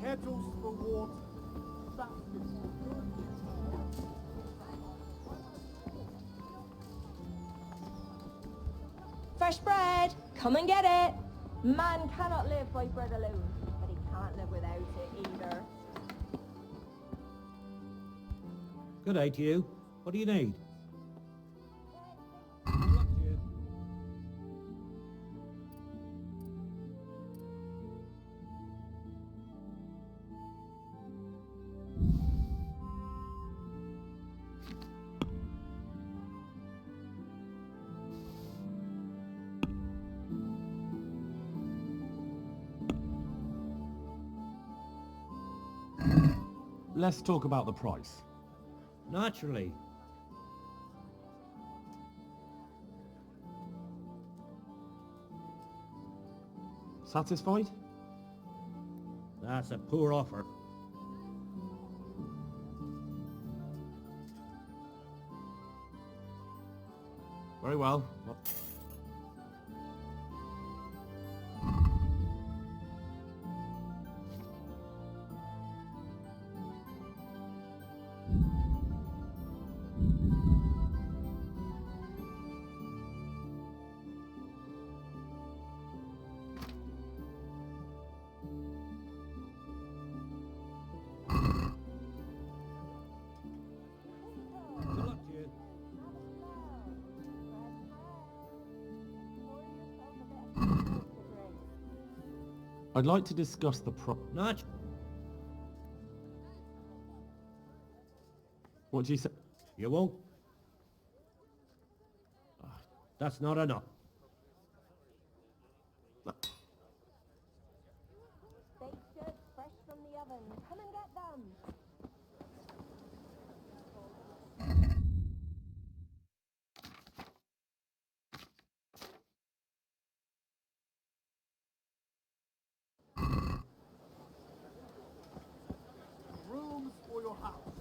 Kettles for water. Baskets for food. Fresh bread! Come and get it! Man cannot live by bread alone, but he can't live without it either. Good day to you. What do you need? let's talk about the price. Naturally. Satisfied? That's a poor offer. Very well. Good luck to you. I'd like to discuss the What do you say? You won't? That's not enough. Baked goods fresh from the oven. Come and get them. Rooms for your house.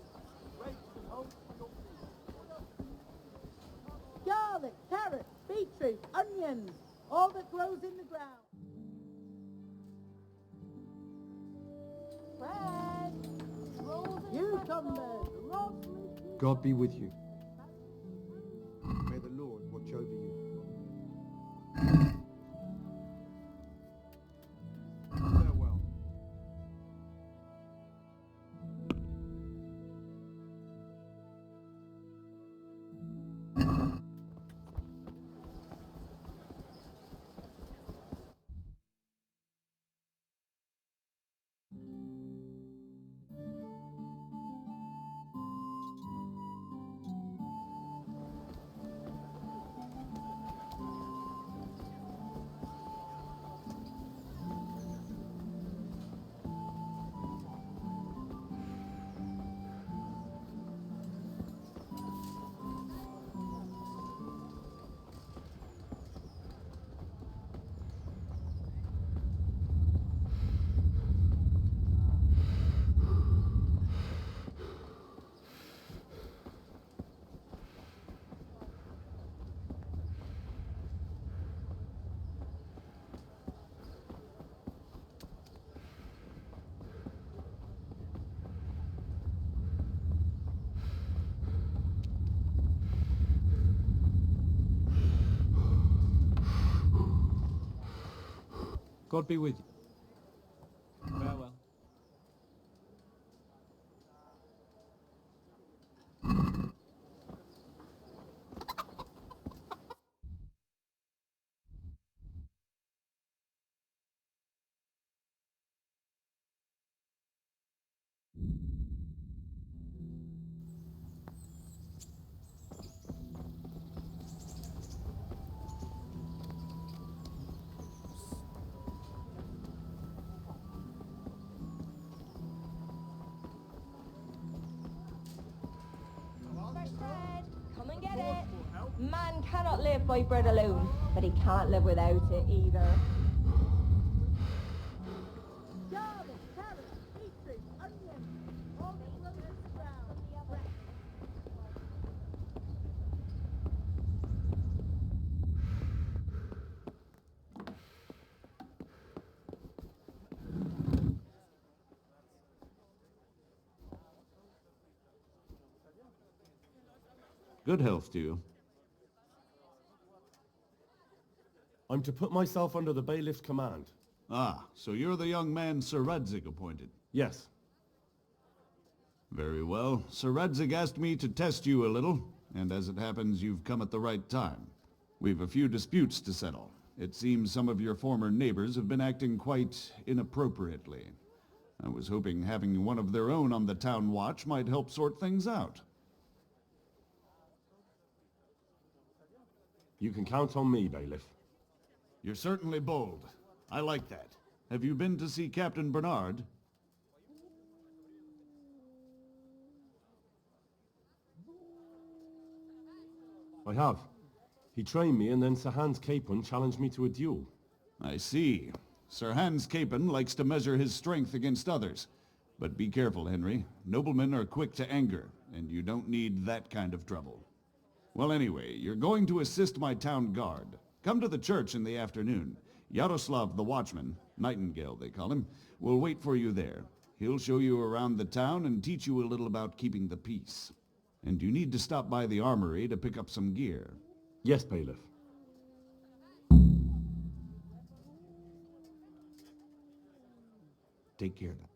Grapes and oats for your food. Garlic, carrots, beetroot, onions, all that grows in the ground. Bread, rolls and cucumbers, rosemary. God be with you. May the Lord watch over you. Farewell. God be with you. Farewell. Fresh bread. Come and get it. Man cannot live by bread alone, but he can't live without it either. Garlic, carrots, beetroot, onions, all that grows in the ground. Good health to you. I'm to put myself under the bailiff's command. Ah, so you're the young man Sir Radzig appointed. Yes. Very well. Sir Radzig asked me to test you a little, and as it happens, you've come at the right time. We've a few disputes to settle. It seems some of your former neighbors have been acting quite inappropriately. I was hoping having one of their own on the town watch might help sort things out. You can count on me, bailiff. You're certainly bold. I like that. Have you been to see Captain Bernard? I have. He trained me and then Sir Hans Capon challenged me to a duel. I see. Sir Hans Capon likes to measure his strength against others. But be careful, Henry. Noblemen are quick to anger, and you don't need that kind of trouble. Well, anyway, you're going to assist my town guard. Come to the church in the afternoon. Yaroslav the watchman, Nightingale they call him, will wait for you there. He'll show you around the town and teach you a little about keeping the peace. And you need to stop by the armory to pick up some gear. Yes, Bailiff. Take care of that.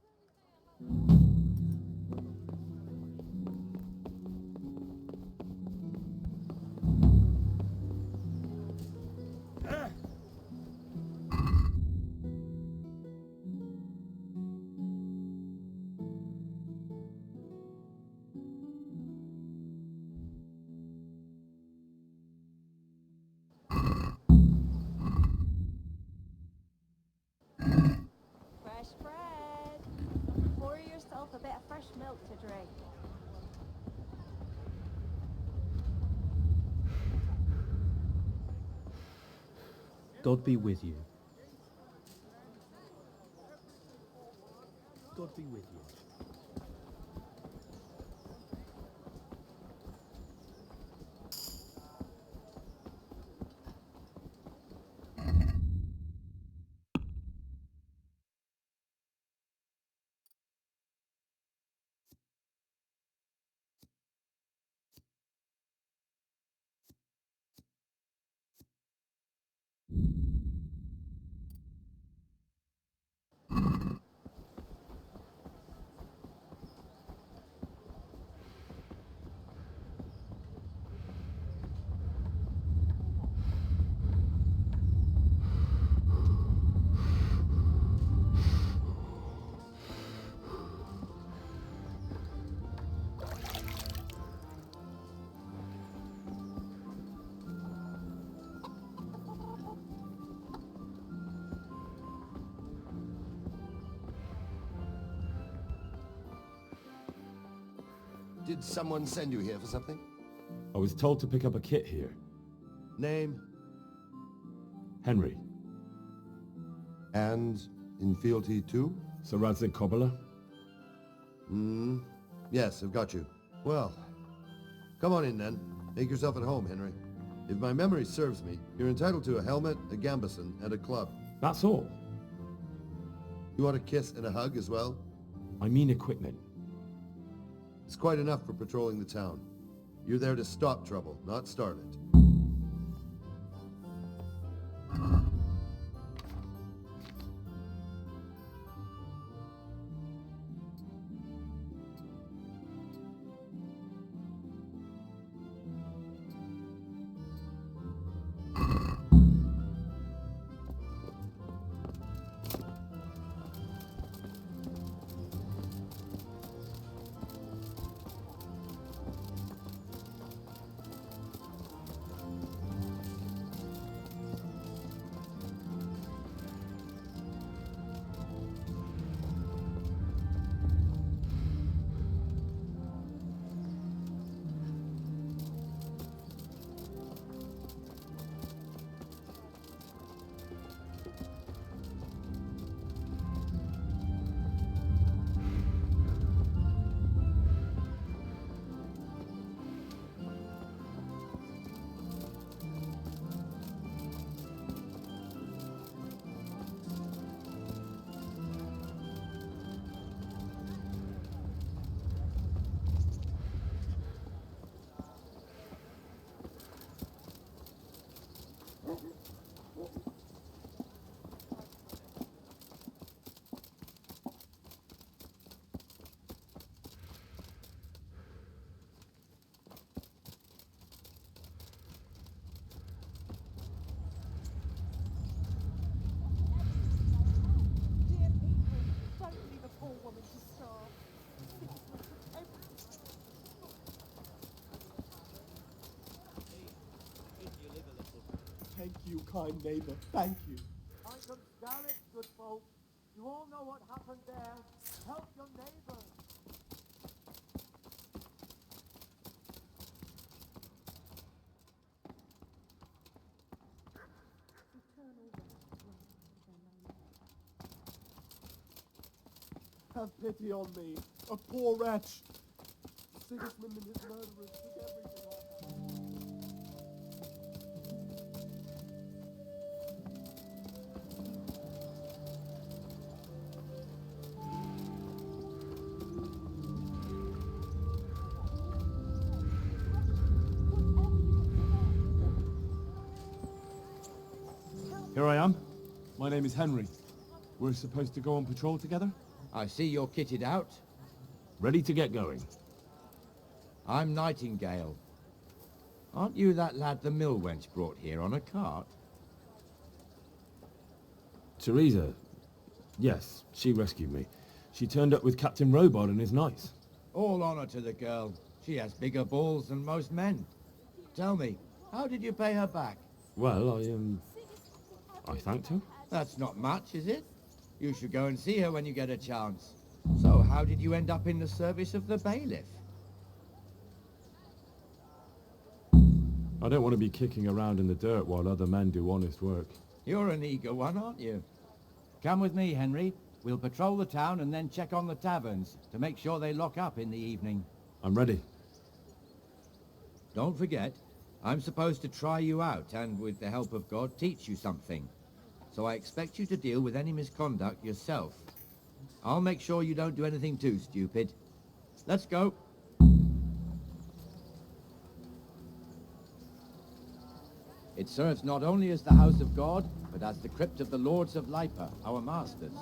Fresh bread. Pour yourself a bit of fresh milk to drink. God be with you. God be with you. Did someone send you here for something? I was told to pick up a kit here. Name? Henry. And in fealty to? Sir Radzig Kobyla. Yes, I've got you. Well, come on in then. Make yourself at home, Henry. If my memory serves me, you're entitled to a helmet, a gambeson, and a club. That's all. You want a kiss and a hug as well? I mean equipment. It's quite enough for patrolling the town. You're there to stop trouble, not start it. Thank you, kind neighbor. Thank you. I'm from Scarlet, good folk. You all know what happened there. Help your neighbors. Have pity on me, a poor wretch. Sigismund and his murderers took everything I had. Here I am. My name is Henry. We're supposed to go on patrol together? I see you're kitted out. Ready to get going. I'm Nightingale. Aren't you that lad the mill wench brought here on a cart? Teresa. Yes, she rescued me. She turned up with Captain Robot and his knights. All honor to the girl. She has bigger balls than most men. Tell me, how did you pay her back? Well, I thanked her. That's not much, is it? You should go and see her when you get a chance. So, how did you end up in the service of the bailiff? I don't want to be kicking around in the dirt while other men do honest work. You're an eager one, aren't you? Come with me, Henry. We'll patrol the town and then check on the taverns to make sure they lock up in the evening. I'm ready. Don't forget, I'm supposed to try you out and, with the help of God, teach you something. So I expect you to deal with any misconduct yourself. I'll make sure you don't do anything too stupid. Let's go. It serves not only as the house of God, but as the crypt of the lords of Lipa, our masters.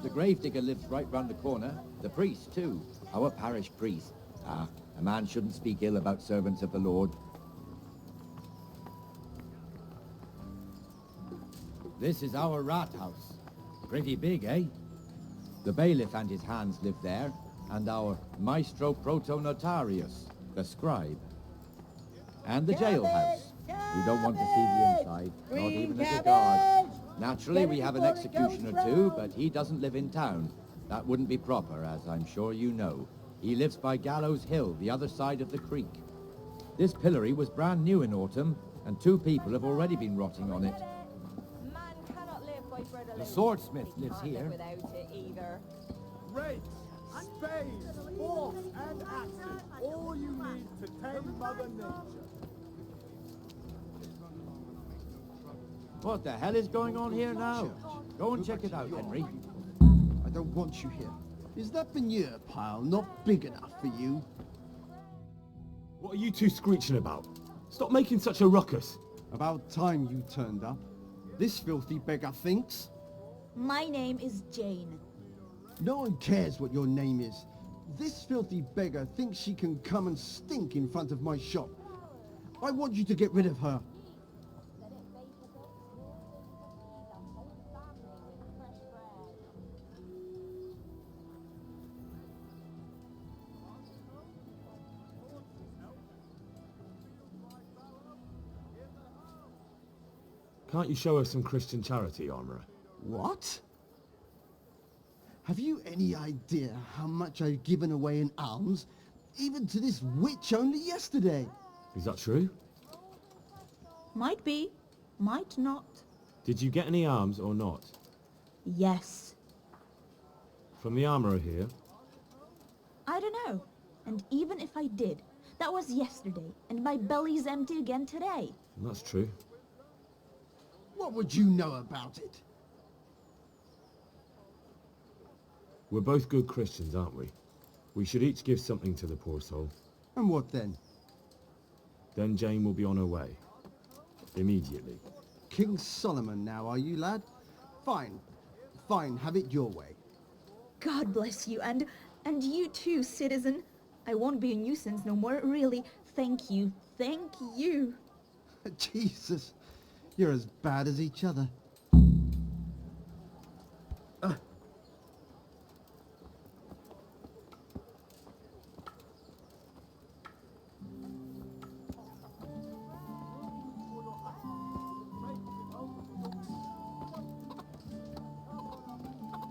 The gravedigger lives right round the corner. The priest, too. Our parish priest. Ah, a man shouldn't speak ill about servants of the Lord. This is our rat house. Pretty big, eh? The bailiff and his hands live there, and our maestro proto-notarius, the scribe. And the jailhouse. You don't want to see the inside, not even as a guard. Naturally, we have an executioner too, but he doesn't live in town. That wouldn't be proper, as I'm sure you know. He lives by Gallows Hill, the other side of the creek. This pillory was brand new in autumn, and 2 people have already been rotting on it. The swordsmith lives here. Without it either. Rakes, spades, forks, and axes. All you need to tame Mother Nature. What the hell is going on here now? Go and check it out, Henry. I don't want you here. Is that manure pile not big enough for you? What are you two screeching about? Stop making such a ruckus. About time you turned up. This filthy beggar thinks. My name is Jane. No one cares what your name is. This filthy beggar thinks she can come and stink in front of my shop. I want you to get rid of her. Can't you show us some Christian charity, Armourer? What? Have you any idea how much I've given away in alms, even to this witch only yesterday? Is that true? Might be, might not. Did you get any alms or not? Yes. From the Armourer here? I don't know. And even if I did, that was yesterday, and my belly's empty again today. That's true. What would you know about it? We're both good Christians, aren't we? We should each give something to the poor soul. And what then? Then Jane will be on her way. Immediately. King Solomon now, are you, lad? Fine. Fine, have it your way. God bless you, and you too, citizen. I won't be a nuisance no more, really. Thank you. Thank you. Jesus. You're as bad as each other.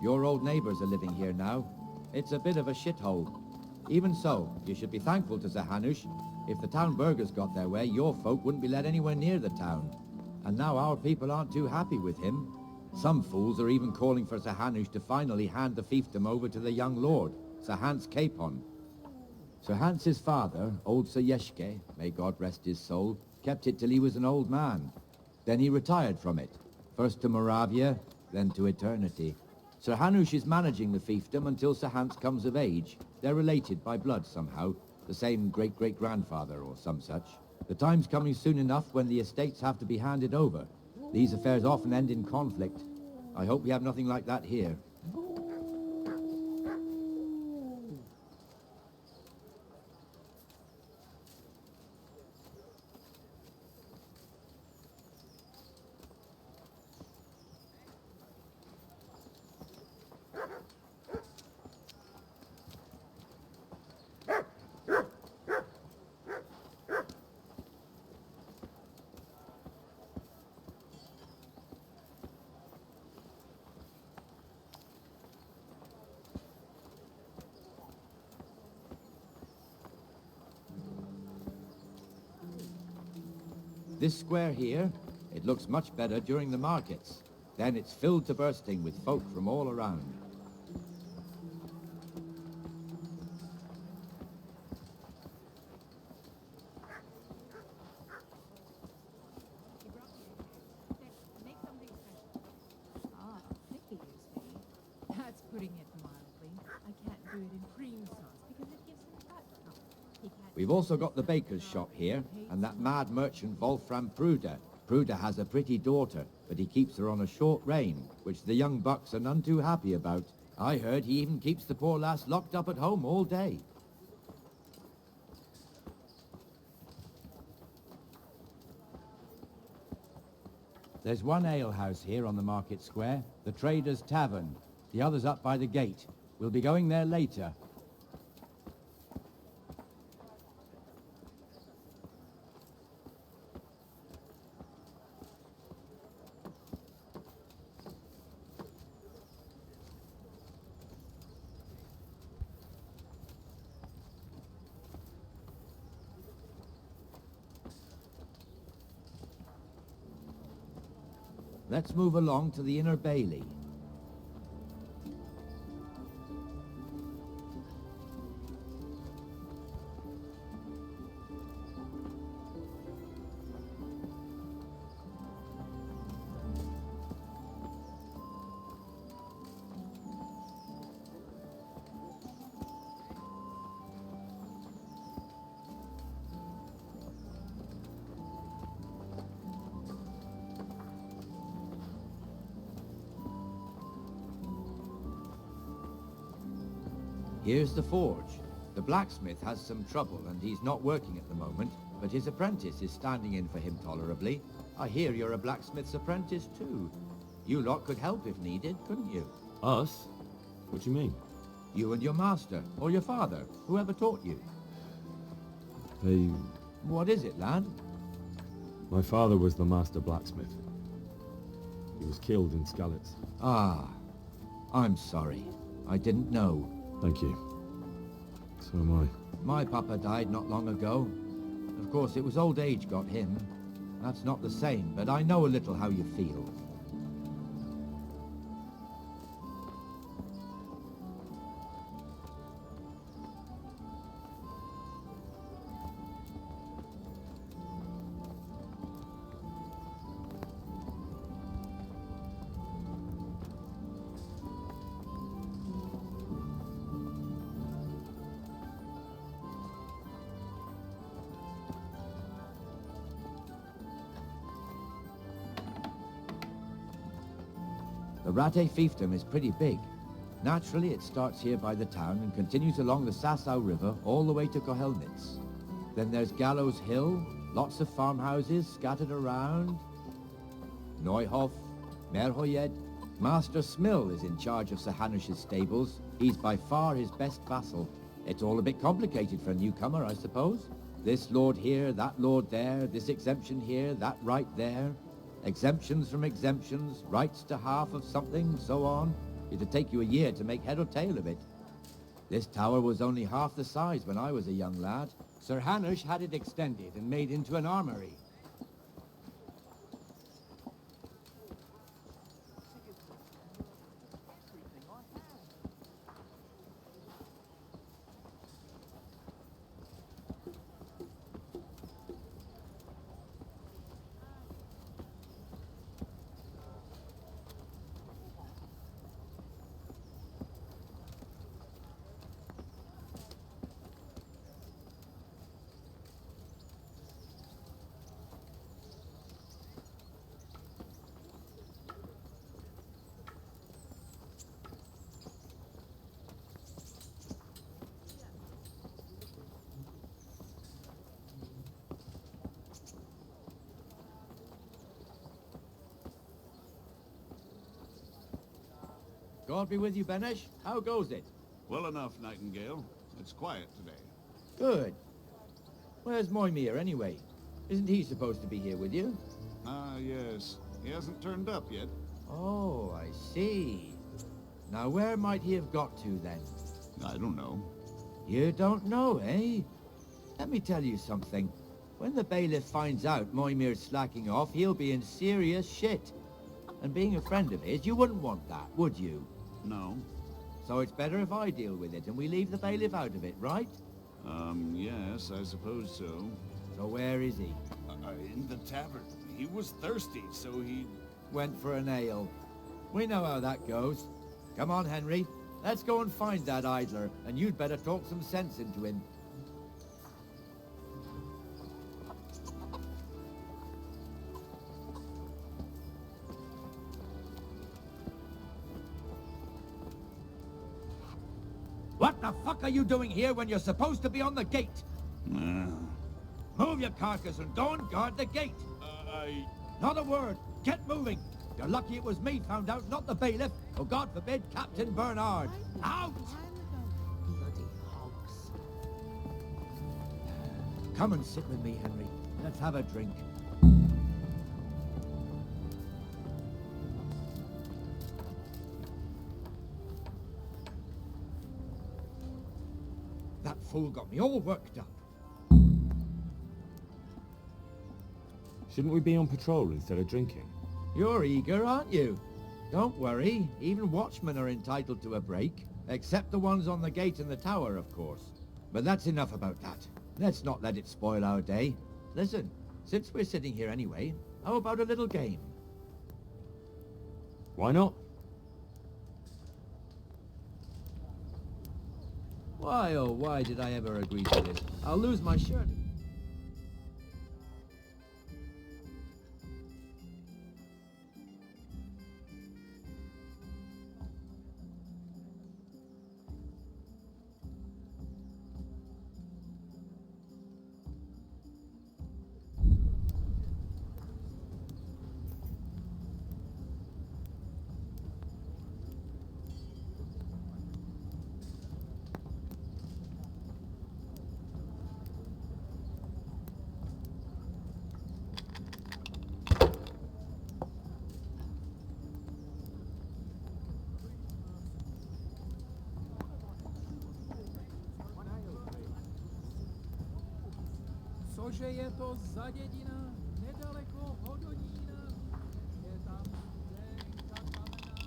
Your old neighbours are living here now. It's a bit of a shithole. Even so, you should be thankful to Zahanush. If the town burghers got their way, your folk wouldn't be let anywhere near the town. And now our people aren't too happy with him. Some fools are even calling for Sir Hanush to finally hand the fiefdom over to the young lord, Sir Hans Capon. Sir Hans's father, old Sir Yeshke, may God rest his soul, kept it till he was an old man. Then he retired from it, first to Moravia, then to eternity. Sir Hanush is managing the fiefdom until Sir Hans comes of age. They're related by blood somehow, the same great-great-grandfather or some such. The time's coming soon enough when the estates have to be handed over. These affairs often end in conflict. I hope we have nothing like that here. This square here, it looks much better during the markets. Then it's filled to bursting with folk from all around. Ah, picky, you see. That's putting it mildly. I can't do it in cream sauce because it gives him touch. We've also got the baker's shop here, and that mad merchant Wolfram Pruder. Pruder has a pretty daughter, but he keeps her on a short rein, which the young bucks are none too happy about. I heard he even keeps the poor lass locked up at home all day. There's one alehouse here on the market square, the Trader's Tavern. The other's up by the gate. We'll be going there later. Let's move along to the Inner Bailey. Here's the forge. The blacksmith has some trouble and he's not working at the moment, but his apprentice is standing in for him tolerably. I hear you're a blacksmith's apprentice too. You lot could help if needed, couldn't you? Us? What do you mean? You and your master, or your father, whoever taught you. They... What is it, lad? My father was the master blacksmith. He was killed in Skalitz. Ah, I'm sorry. I didn't know. Thank you. So am I. My papa died not long ago. Of course, it was old age got him. That's not the same, but I know a little how you feel. The Rate fiefdom is pretty big. Naturally, it starts here by the town and continues along the Sasau River all the way to Kohelnitz. Then there's Gallows Hill, lots of farmhouses scattered around. Neuhof, Merhoyed. Master Smill is in charge of Sir Hanush's stables. He's by far his best vassal. It's all a bit complicated for a newcomer, I suppose. This lord here, that lord there, this exemption here, that right there. Exemptions from exemptions, rights to half of something, so on. It'd take you a year to make head or tail of it. This tower was only half the size when I was a young lad. Sir Hanush had it extended and made into an armory. God be with you, Benesh. How goes it? Well enough, Nightingale. It's quiet today. Good. Where's Moimir, anyway? Isn't he supposed to be here with you? Ah, yes. He hasn't turned up yet. Oh, I see. Now, where might he have got to, then? I don't know. You don't know, eh? Let me tell you something. When the bailiff finds out Moimir's slacking off, he'll be in serious shit. And being a friend of his, you wouldn't want that, would you? No. So it's better if I deal with it and we leave the bailiff out of it, right? Yes, I suppose so. So where is he? In the tavern. He was thirsty, so he... Went for an ale. We know how that goes. Come on, Henry. Let's go and find that idler, and you'd better talk some sense into him. What the fuck are you doing here when you're supposed to be on the gate? Move your carcass and go and guard the gate. Not a word. Get moving. You're lucky it was me found out, not the bailiff. Oh, God forbid, Captain Bernard. Out! Bloody hogs. Come and sit with me, Henry. Let's have a drink. That fool got me all worked up. Shouldn't we be on patrol instead of drinking? You're eager, aren't you? Don't worry. Even watchmen are entitled to a break. Except the ones on the gate and the tower, of course. But that's enough about that. Let's not let it spoil our day. Listen, since we're sitting here anyway, how about a little game? Why not? Why, oh, why did I ever agree to this? I'll lose my shirt. Cože je to za dědina, nedaleko Hodonína, je tam studenka kamená,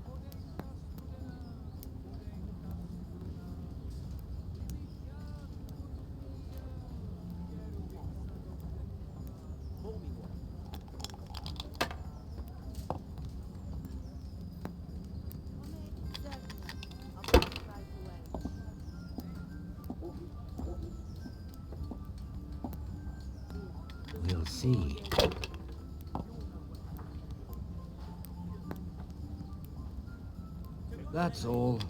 vodenka studená, vodenka studená. Kdybych já vodu měl, věru bych se do pekla. We'll see. That's all.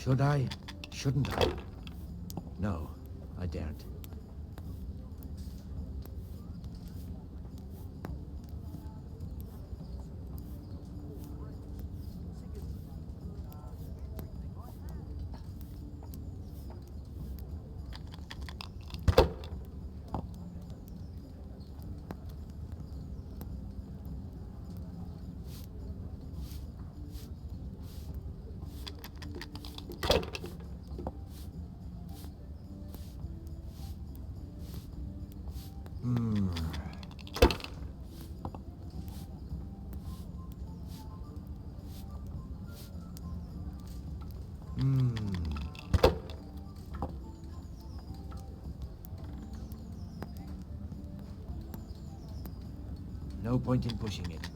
Should I? Shouldn't I? No, I daren't. No point in pushing it.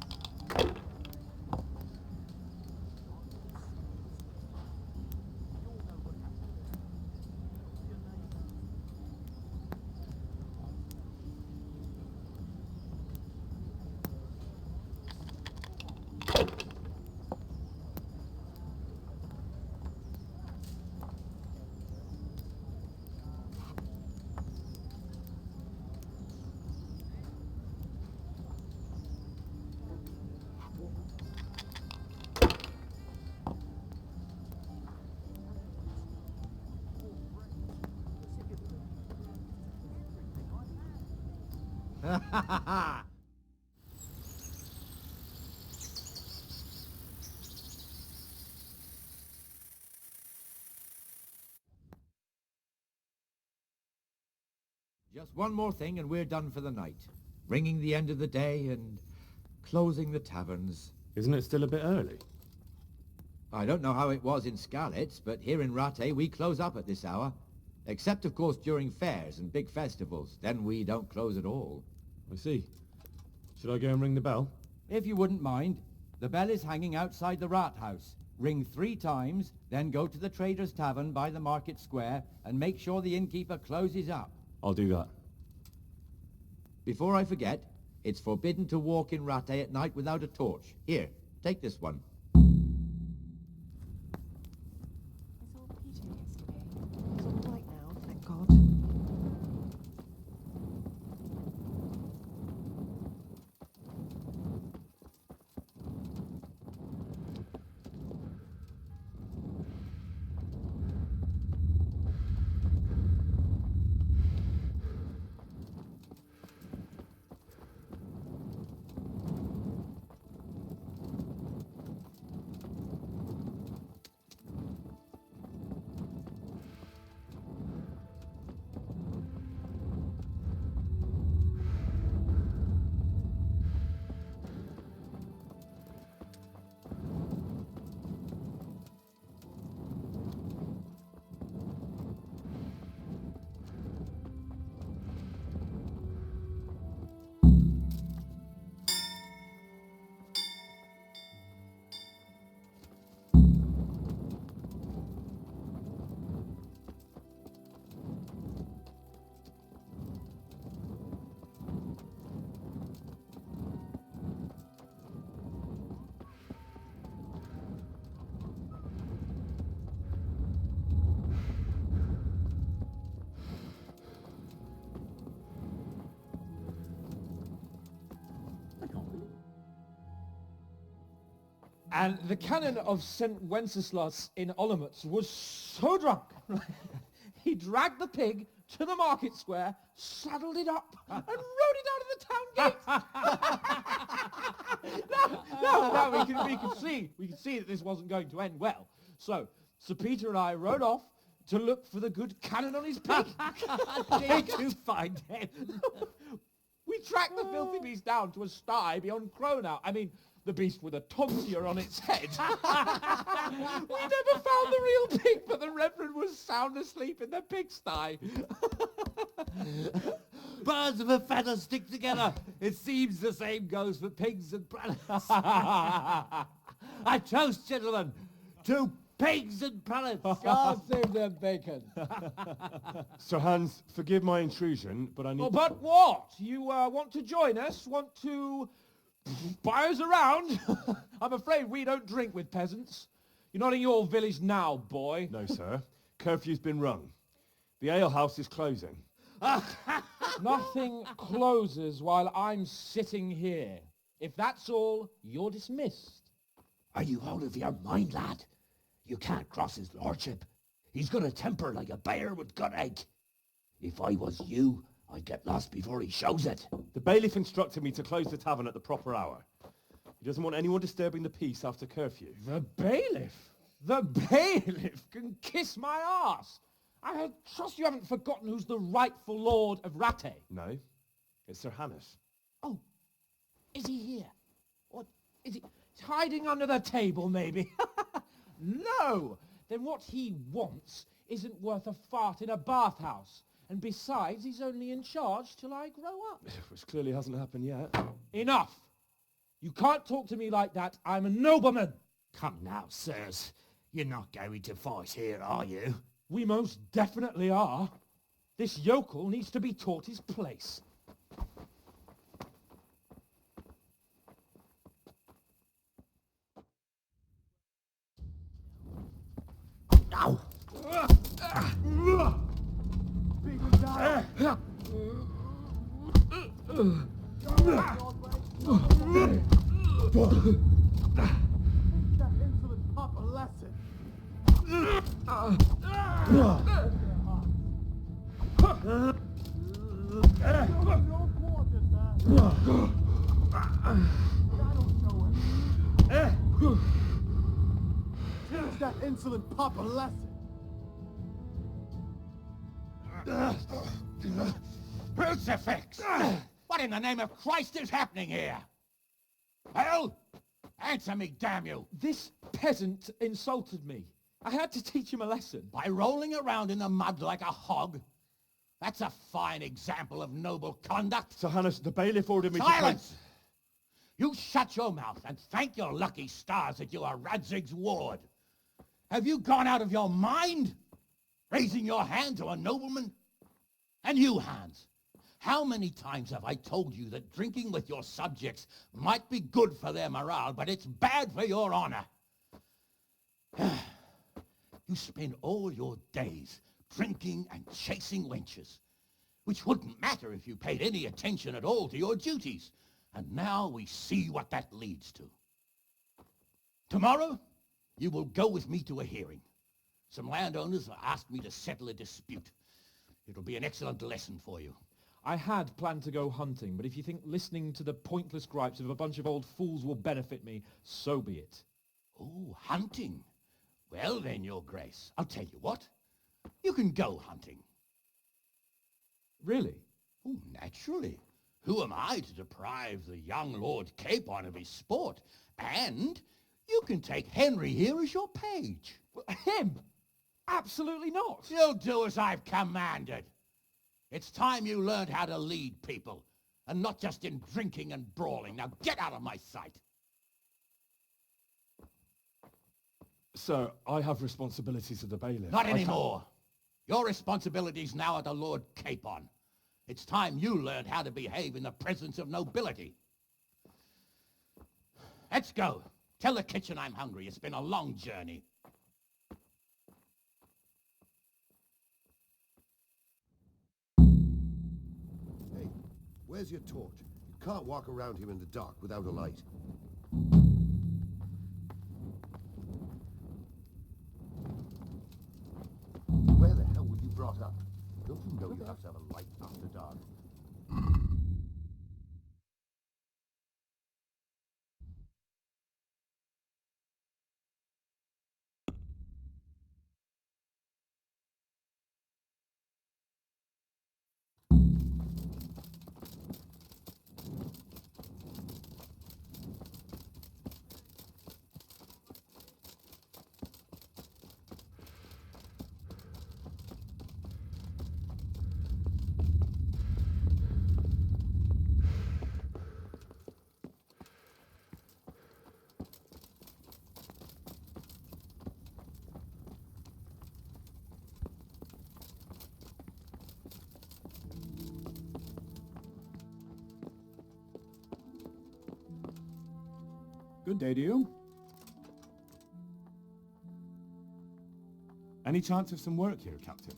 Just one more thing and we're done for the night. Ringing the end of the day and closing the taverns. Isn't it still a bit early? I don't know how it was in Skalitz, but here in Rattay we close up at this hour. Except, of course, during fairs and big festivals. Then we don't close at all. I see. Should I go and ring the bell? If you wouldn't mind. The bell is hanging outside the rat house. Ring 3 times, then go to the Trader's Tavern by the market square and make sure the innkeeper closes up. I'll do that. Before I forget, it's forbidden to walk in Rattay at night without a torch. Here, take this one. And the canon of St. Wenceslas in Olomouc was so drunk, he dragged the pig to the market square, saddled it up, and rode it out of the town gate. No, we could see that this wasn't going to end well. So, Sir Peter and I rode off to look for the good canon on his pig. Did you find him? We tracked the filthy beast down to a sty beyond Cronau. I mean, the beast with a tonsure on its head. We never found the real pig, but the Reverend was sound asleep in the pigsty. Birds of a feather stick together. It seems the same goes for pigs and prelates. I toast, gentlemen, to pigs and prelates. God save them bacon. Sir Hans, forgive my intrusion, but I need... Oh, but what? You want to join us? Want to buy us around? I'm afraid we don't drink with peasants. You're not in your village now, boy. No, sir. Curfew's been rung. The alehouse is closing. Nothing closes while I'm sitting here. If that's all, you're dismissed. Are you out of your mind, lad? You can't cross his lordship. He's got a temper like a bear with gut ache. If I was you, I'd get lost before he shows it. The bailiff instructed me to close the tavern at the proper hour. He doesn't want anyone disturbing the peace after curfew. The bailiff? The bailiff can kiss my arse. I trust you haven't forgotten who's the rightful lord of Rattay. No, it's Sir Hannes. Oh, is he here? What, is he hiding under the table, maybe? No! Then what he wants isn't worth a fart in a bathhouse. And besides, he's only in charge till I grow up. Which clearly hasn't happened yet. Enough! You can't talk to me like that. I'm a nobleman. Come now, sirs. You're not going to fight here, are you? We most definitely are. This yokel needs to be taught his place. Ow! That insolent pup a lesson. No quarter, sir. Teach that insolent pup a lesson. Crucifix! What in the name of Christ is happening here? Hell? Answer me, damn you! This peasant insulted me. I had to teach him a lesson. By rolling around in the mud like a hog? That's a fine example of noble conduct. Sir Hannes, the bailiff ordered me Silence! You shut your mouth and thank your lucky stars that you are Radzig's ward. Have you gone out of your mind? Raising your hand to a nobleman? And you, Hans, how many times have I told you that drinking with your subjects might be good for their morale, but it's bad for your honor? You spend all your days drinking and chasing wenches, which wouldn't matter if you paid any attention at all to your duties. And now we see what that leads to. Tomorrow, you will go with me to a hearing. Some landowners have asked me to settle a dispute. It'll be an excellent lesson for you. I had planned to go hunting, but if you think listening to the pointless gripes of a bunch of old fools will benefit me, so be it. Oh, hunting. Well then, Your Grace, I'll tell you what. You can go hunting. Really? Oh, naturally. Who am I to deprive the young Lord Capon of his sport? And you can take Henry here as your page. Him? Absolutely not. You'll do as I've commanded. It's time you learned how to lead people, and not just in drinking and brawling. Now get out of my sight. Sir, I have responsibilities of the bailiff. Not anymore. Your responsibilities now are the Lord Capon. It's time you learned how to behave in the presence of nobility. Let's go. Tell the kitchen I'm hungry. It's been a long journey. Hey, where's your torch? You can't walk around here in the dark without a light. Where the hell were you brought up? Don't you know you have to have a light after dark? Good day to you. Any chance of some work here, Captain?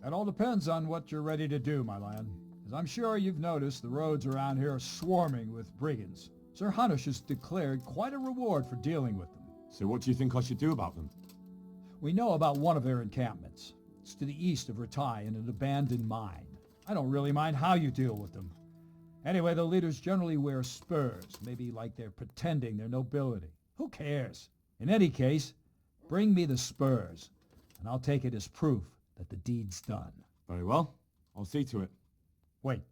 That all depends on what you're ready to do, my lad. As I'm sure you've noticed, the roads around here are swarming with brigands. Sir Hanush has declared quite a reward for dealing with them. So what do you think I should do about them? We know about one of their encampments. It's to the east of Ratai in an abandoned mine. I don't really mind how you deal with them. Anyway, the leaders generally wear spurs, maybe like they're pretending they're nobility. Who cares? In any case, bring me the spurs, and I'll take it as proof that the deed's done. Very well. I'll see to it. Wait.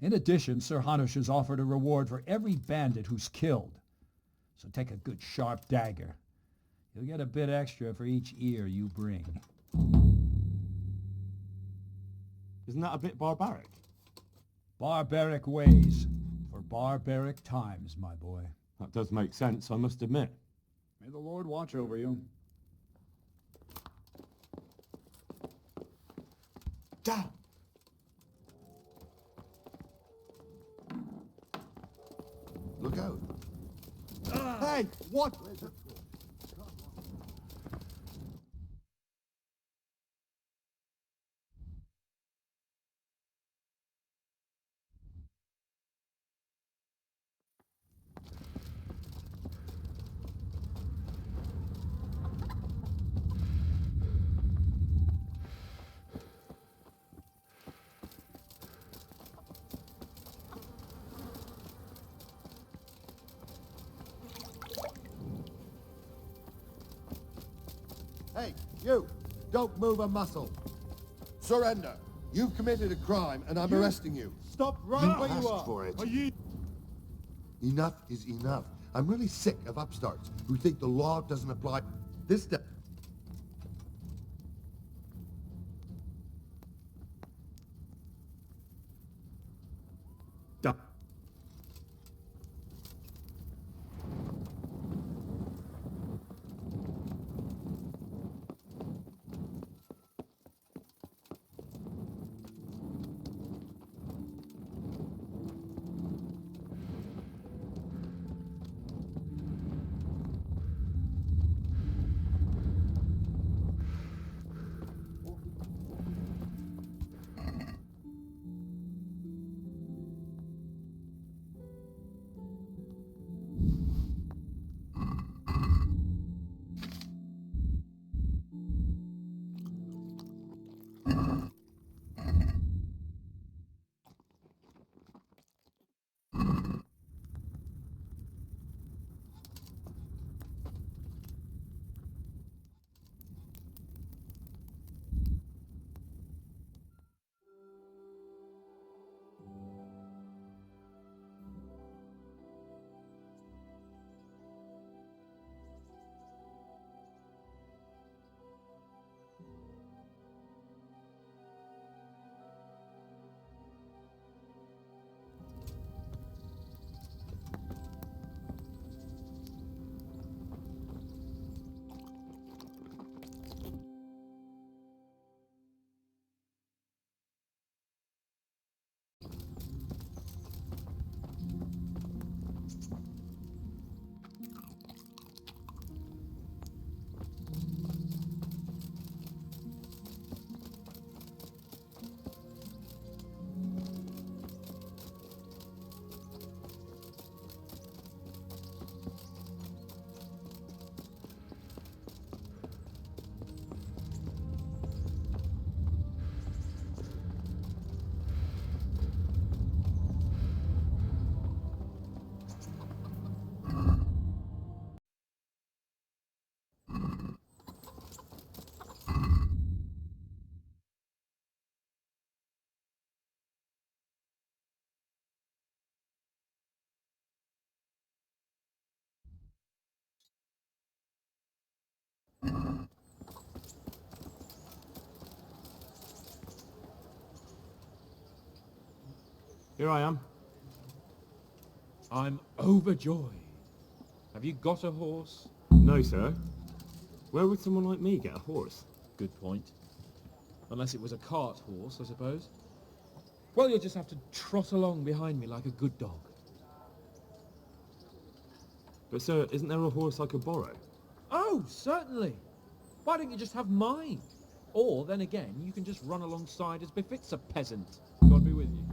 In addition, Sir Hanush has offered a reward for every bandit who's killed. So take a good sharp dagger. You'll get a bit extra for each ear you bring. Isn't that a bit barbaric? Barbaric ways for barbaric times, my boy. That does make sense, I must admit. May the Lord watch over you. Down! Look out. Hey, what? Hey, you! Don't move a muscle. Surrender. You've committed a crime, and I'm arresting you. Stop right where you are. For it. Enough is enough. I'm really sick of upstarts who think the law doesn't apply. This step. Here I am. I'm overjoyed. Have you got a horse? No, sir. Where would someone like me get a horse? Good point. Unless it was a cart horse, I suppose. Well, you'll just have to trot along behind me like a good dog. But, sir, isn't there a horse I could borrow? Oh, certainly. Why don't you just have mine? Or, then again, you can just run alongside as befits a peasant. God be with you.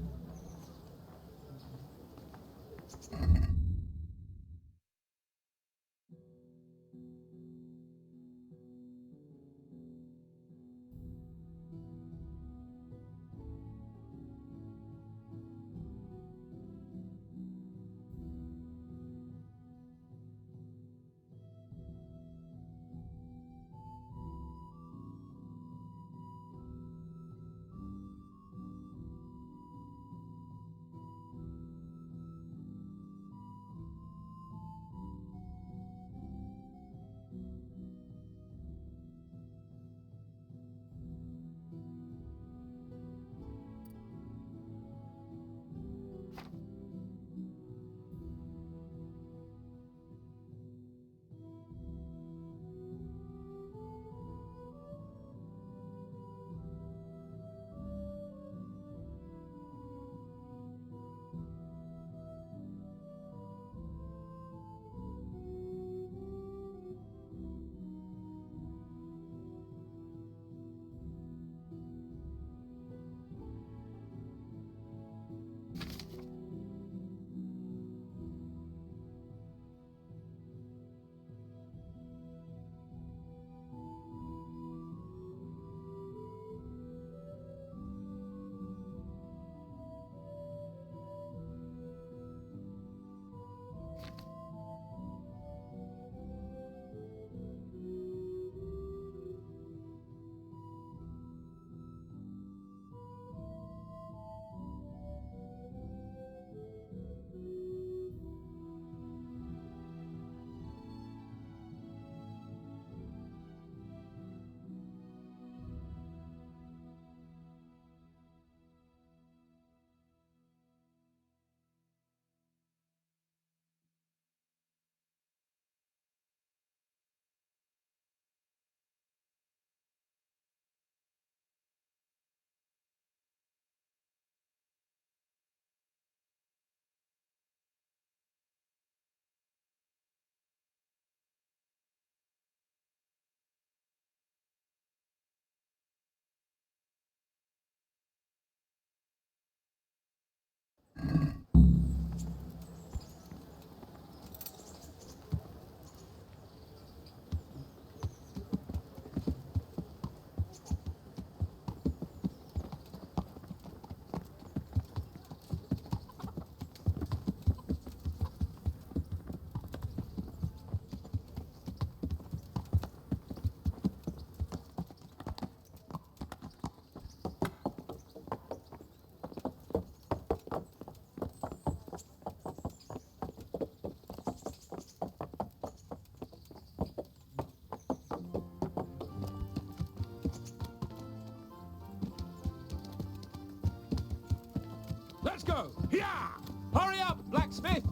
Let's go! Yeah! Hurry up, blacksmith!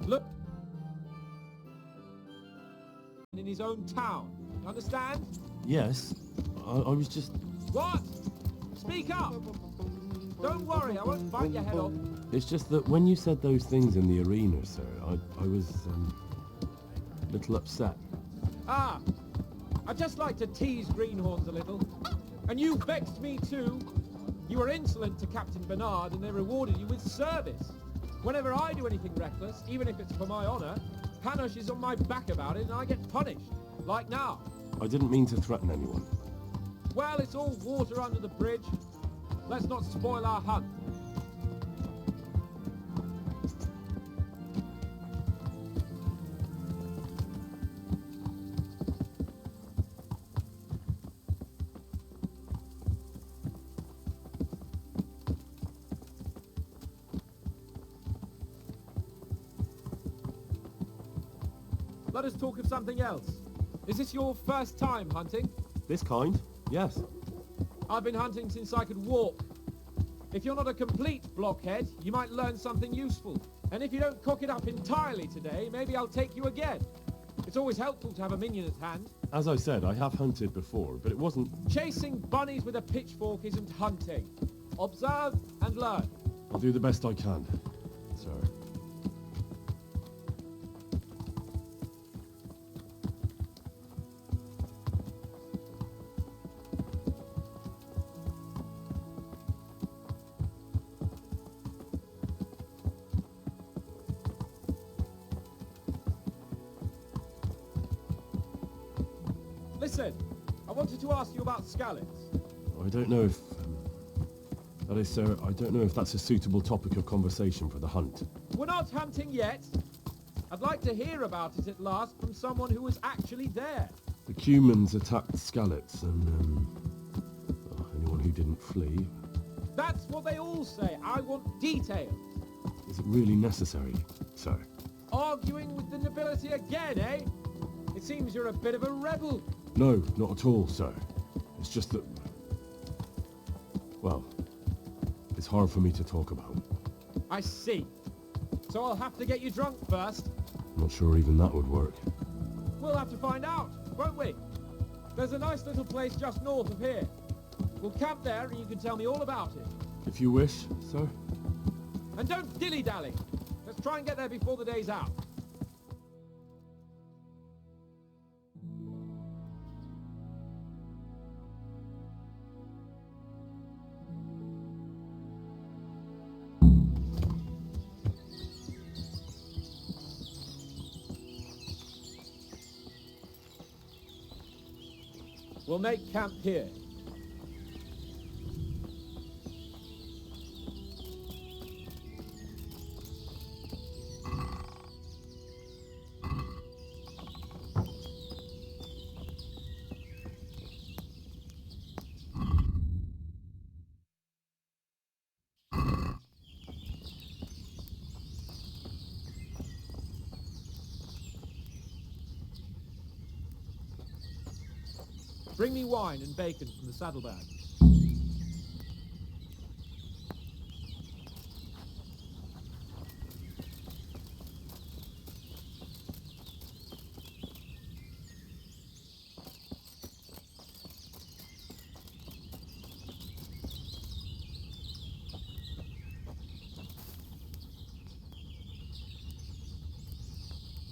Look! In his own town. You understand? Yes, I was just... What? Speak up! Don't worry, I won't bite your head off. It's just that when you said those things in the arena, sir, I was a little upset. Ah! I just like to tease greenhorns a little. And you vexed me too. You were insolent to Captain Bernard and they rewarded you with service. Whenever I do anything reckless, even if it's for my honor, Hanush is on my back about it and I get punished. Like now. I didn't mean to threaten anyone. Well, it's all water under the bridge. Let's not spoil our hunt. Let us talk of something else. Is this your first time hunting? This kind? Yes. I've been hunting since I could walk. If you're not a complete blockhead, you might learn something useful. And if you don't cock it up entirely today, maybe I'll take you again. It's always helpful to have a minion at hand. As I said, I have hunted before, but it wasn't... Chasing bunnies with a pitchfork isn't hunting. Observe and learn. I'll do the best I can, sir. Listen, I wanted to ask you about scallops. I don't know if... that is, sir, I don't know if that's a suitable topic of conversation for the hunt. We're not hunting yet. I'd like to hear about it at last from someone who was actually there. The Cumans attacked Skallets, and, anyone who didn't flee. That's what they all say. I want details. Is it really necessary, sir? Arguing with the nobility again, eh? It seems you're a bit of a rebel. No, not at all, sir. It's just that... well, it's hard for me to talk about. I see. So I'll have to get you drunk first. Not sure even that would work. We'll have to find out, won't we? There's a nice little place just north of here. We'll camp there and you can tell me all about it. If you wish, sir. And don't dilly-dally. Let's try and get there before the day's out. We'll make camp here. Bring me wine and bacon from the saddlebag.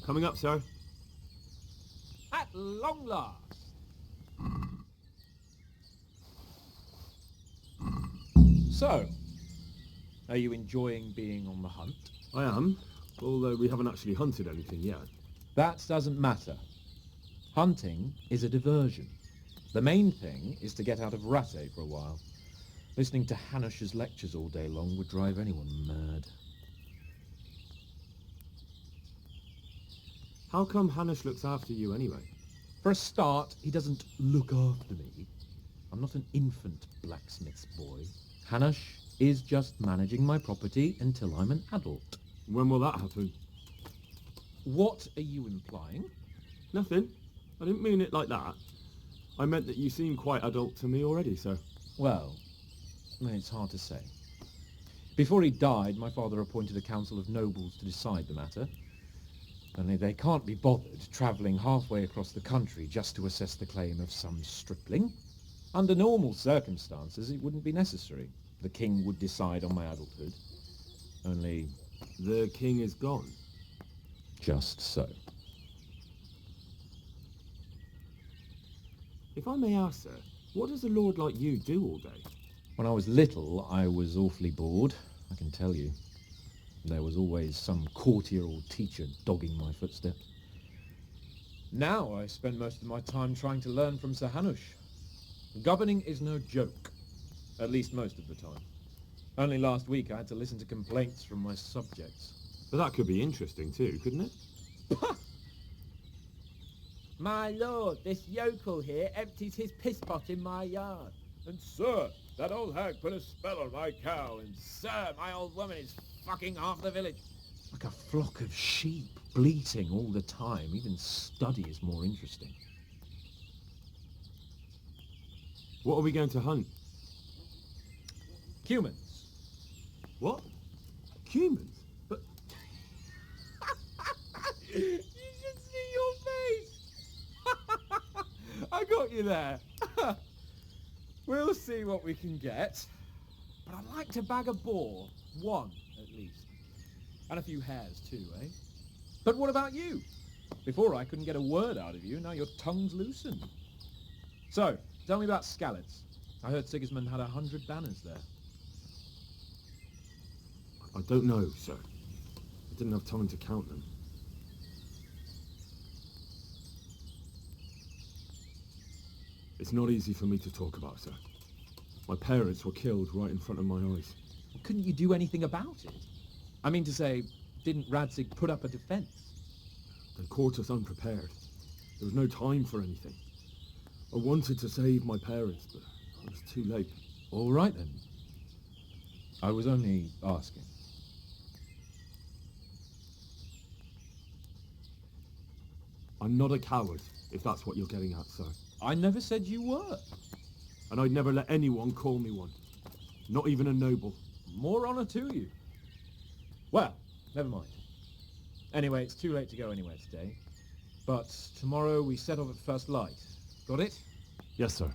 Coming up, sir. At long last. So, are you enjoying being on the hunt? I am, although we haven't actually hunted anything yet. That doesn't matter. Hunting is a diversion. The main thing is to get out of Rattay for a while. Listening to Hanush's lectures all day long would drive anyone mad. How come Hanush looks after you anyway? For a start, he doesn't look after me. I'm not an infant blacksmith's boy. Hanush is just managing my property until I'm an adult. When will that happen? What are you implying? Nothing. I didn't mean it like that. I meant that you seem quite adult to me already, sir. Well, it's hard to say. Before he died, my father appointed a council of nobles to decide the matter. Only they can't be bothered travelling halfway across the country just to assess the claim of some stripling. Under normal circumstances, it wouldn't be necessary. The king would decide on my adulthood. Only... The king is gone. Just so. If I may ask, sir, what does a lord like you do all day? When I was little, I was awfully bored, I can tell you. There was always some courtier or teacher dogging my footsteps. Now I spend most of my time trying to learn from Sir Hanush. Governing is no joke, at least most of the time. Only last week I had to listen to complaints from my subjects. But that could be interesting too, couldn't it? My lord, this yokel here empties his piss pot in my yard. And sir, that old hag put a spell on my cow, and sir, my old woman is fucking half the village. Like a flock of sheep, bleating all the time. Even study is more interesting. What are we going to hunt? Humans. What? Humans? But... You should see your face! I got you there. We'll see what we can get. But I'd like to bag a boar. One, at least. And a few hares too, eh? But what about you? Before I couldn't get a word out of you, now your tongue's loosened. So, tell me about Skalitz. I heard Sigismund had 100 banners there. I don't know, sir. I didn't have time to count them. It's not easy for me to talk about, sir. My parents were killed right in front of my eyes. Couldn't you do anything about it? I mean to say, didn't Radzig put up a defense? They caught us unprepared. There was no time for anything. I wanted to save my parents, but it was too late. All right then. I was only asking. I'm not a coward, if that's what you're getting at, sir. I never said you were. And I'd never let anyone call me one. Not even a noble. More honor to you. Well, never mind. Anyway, it's too late to go anywhere today. But tomorrow we set off at first light. Got it? Yes, sir.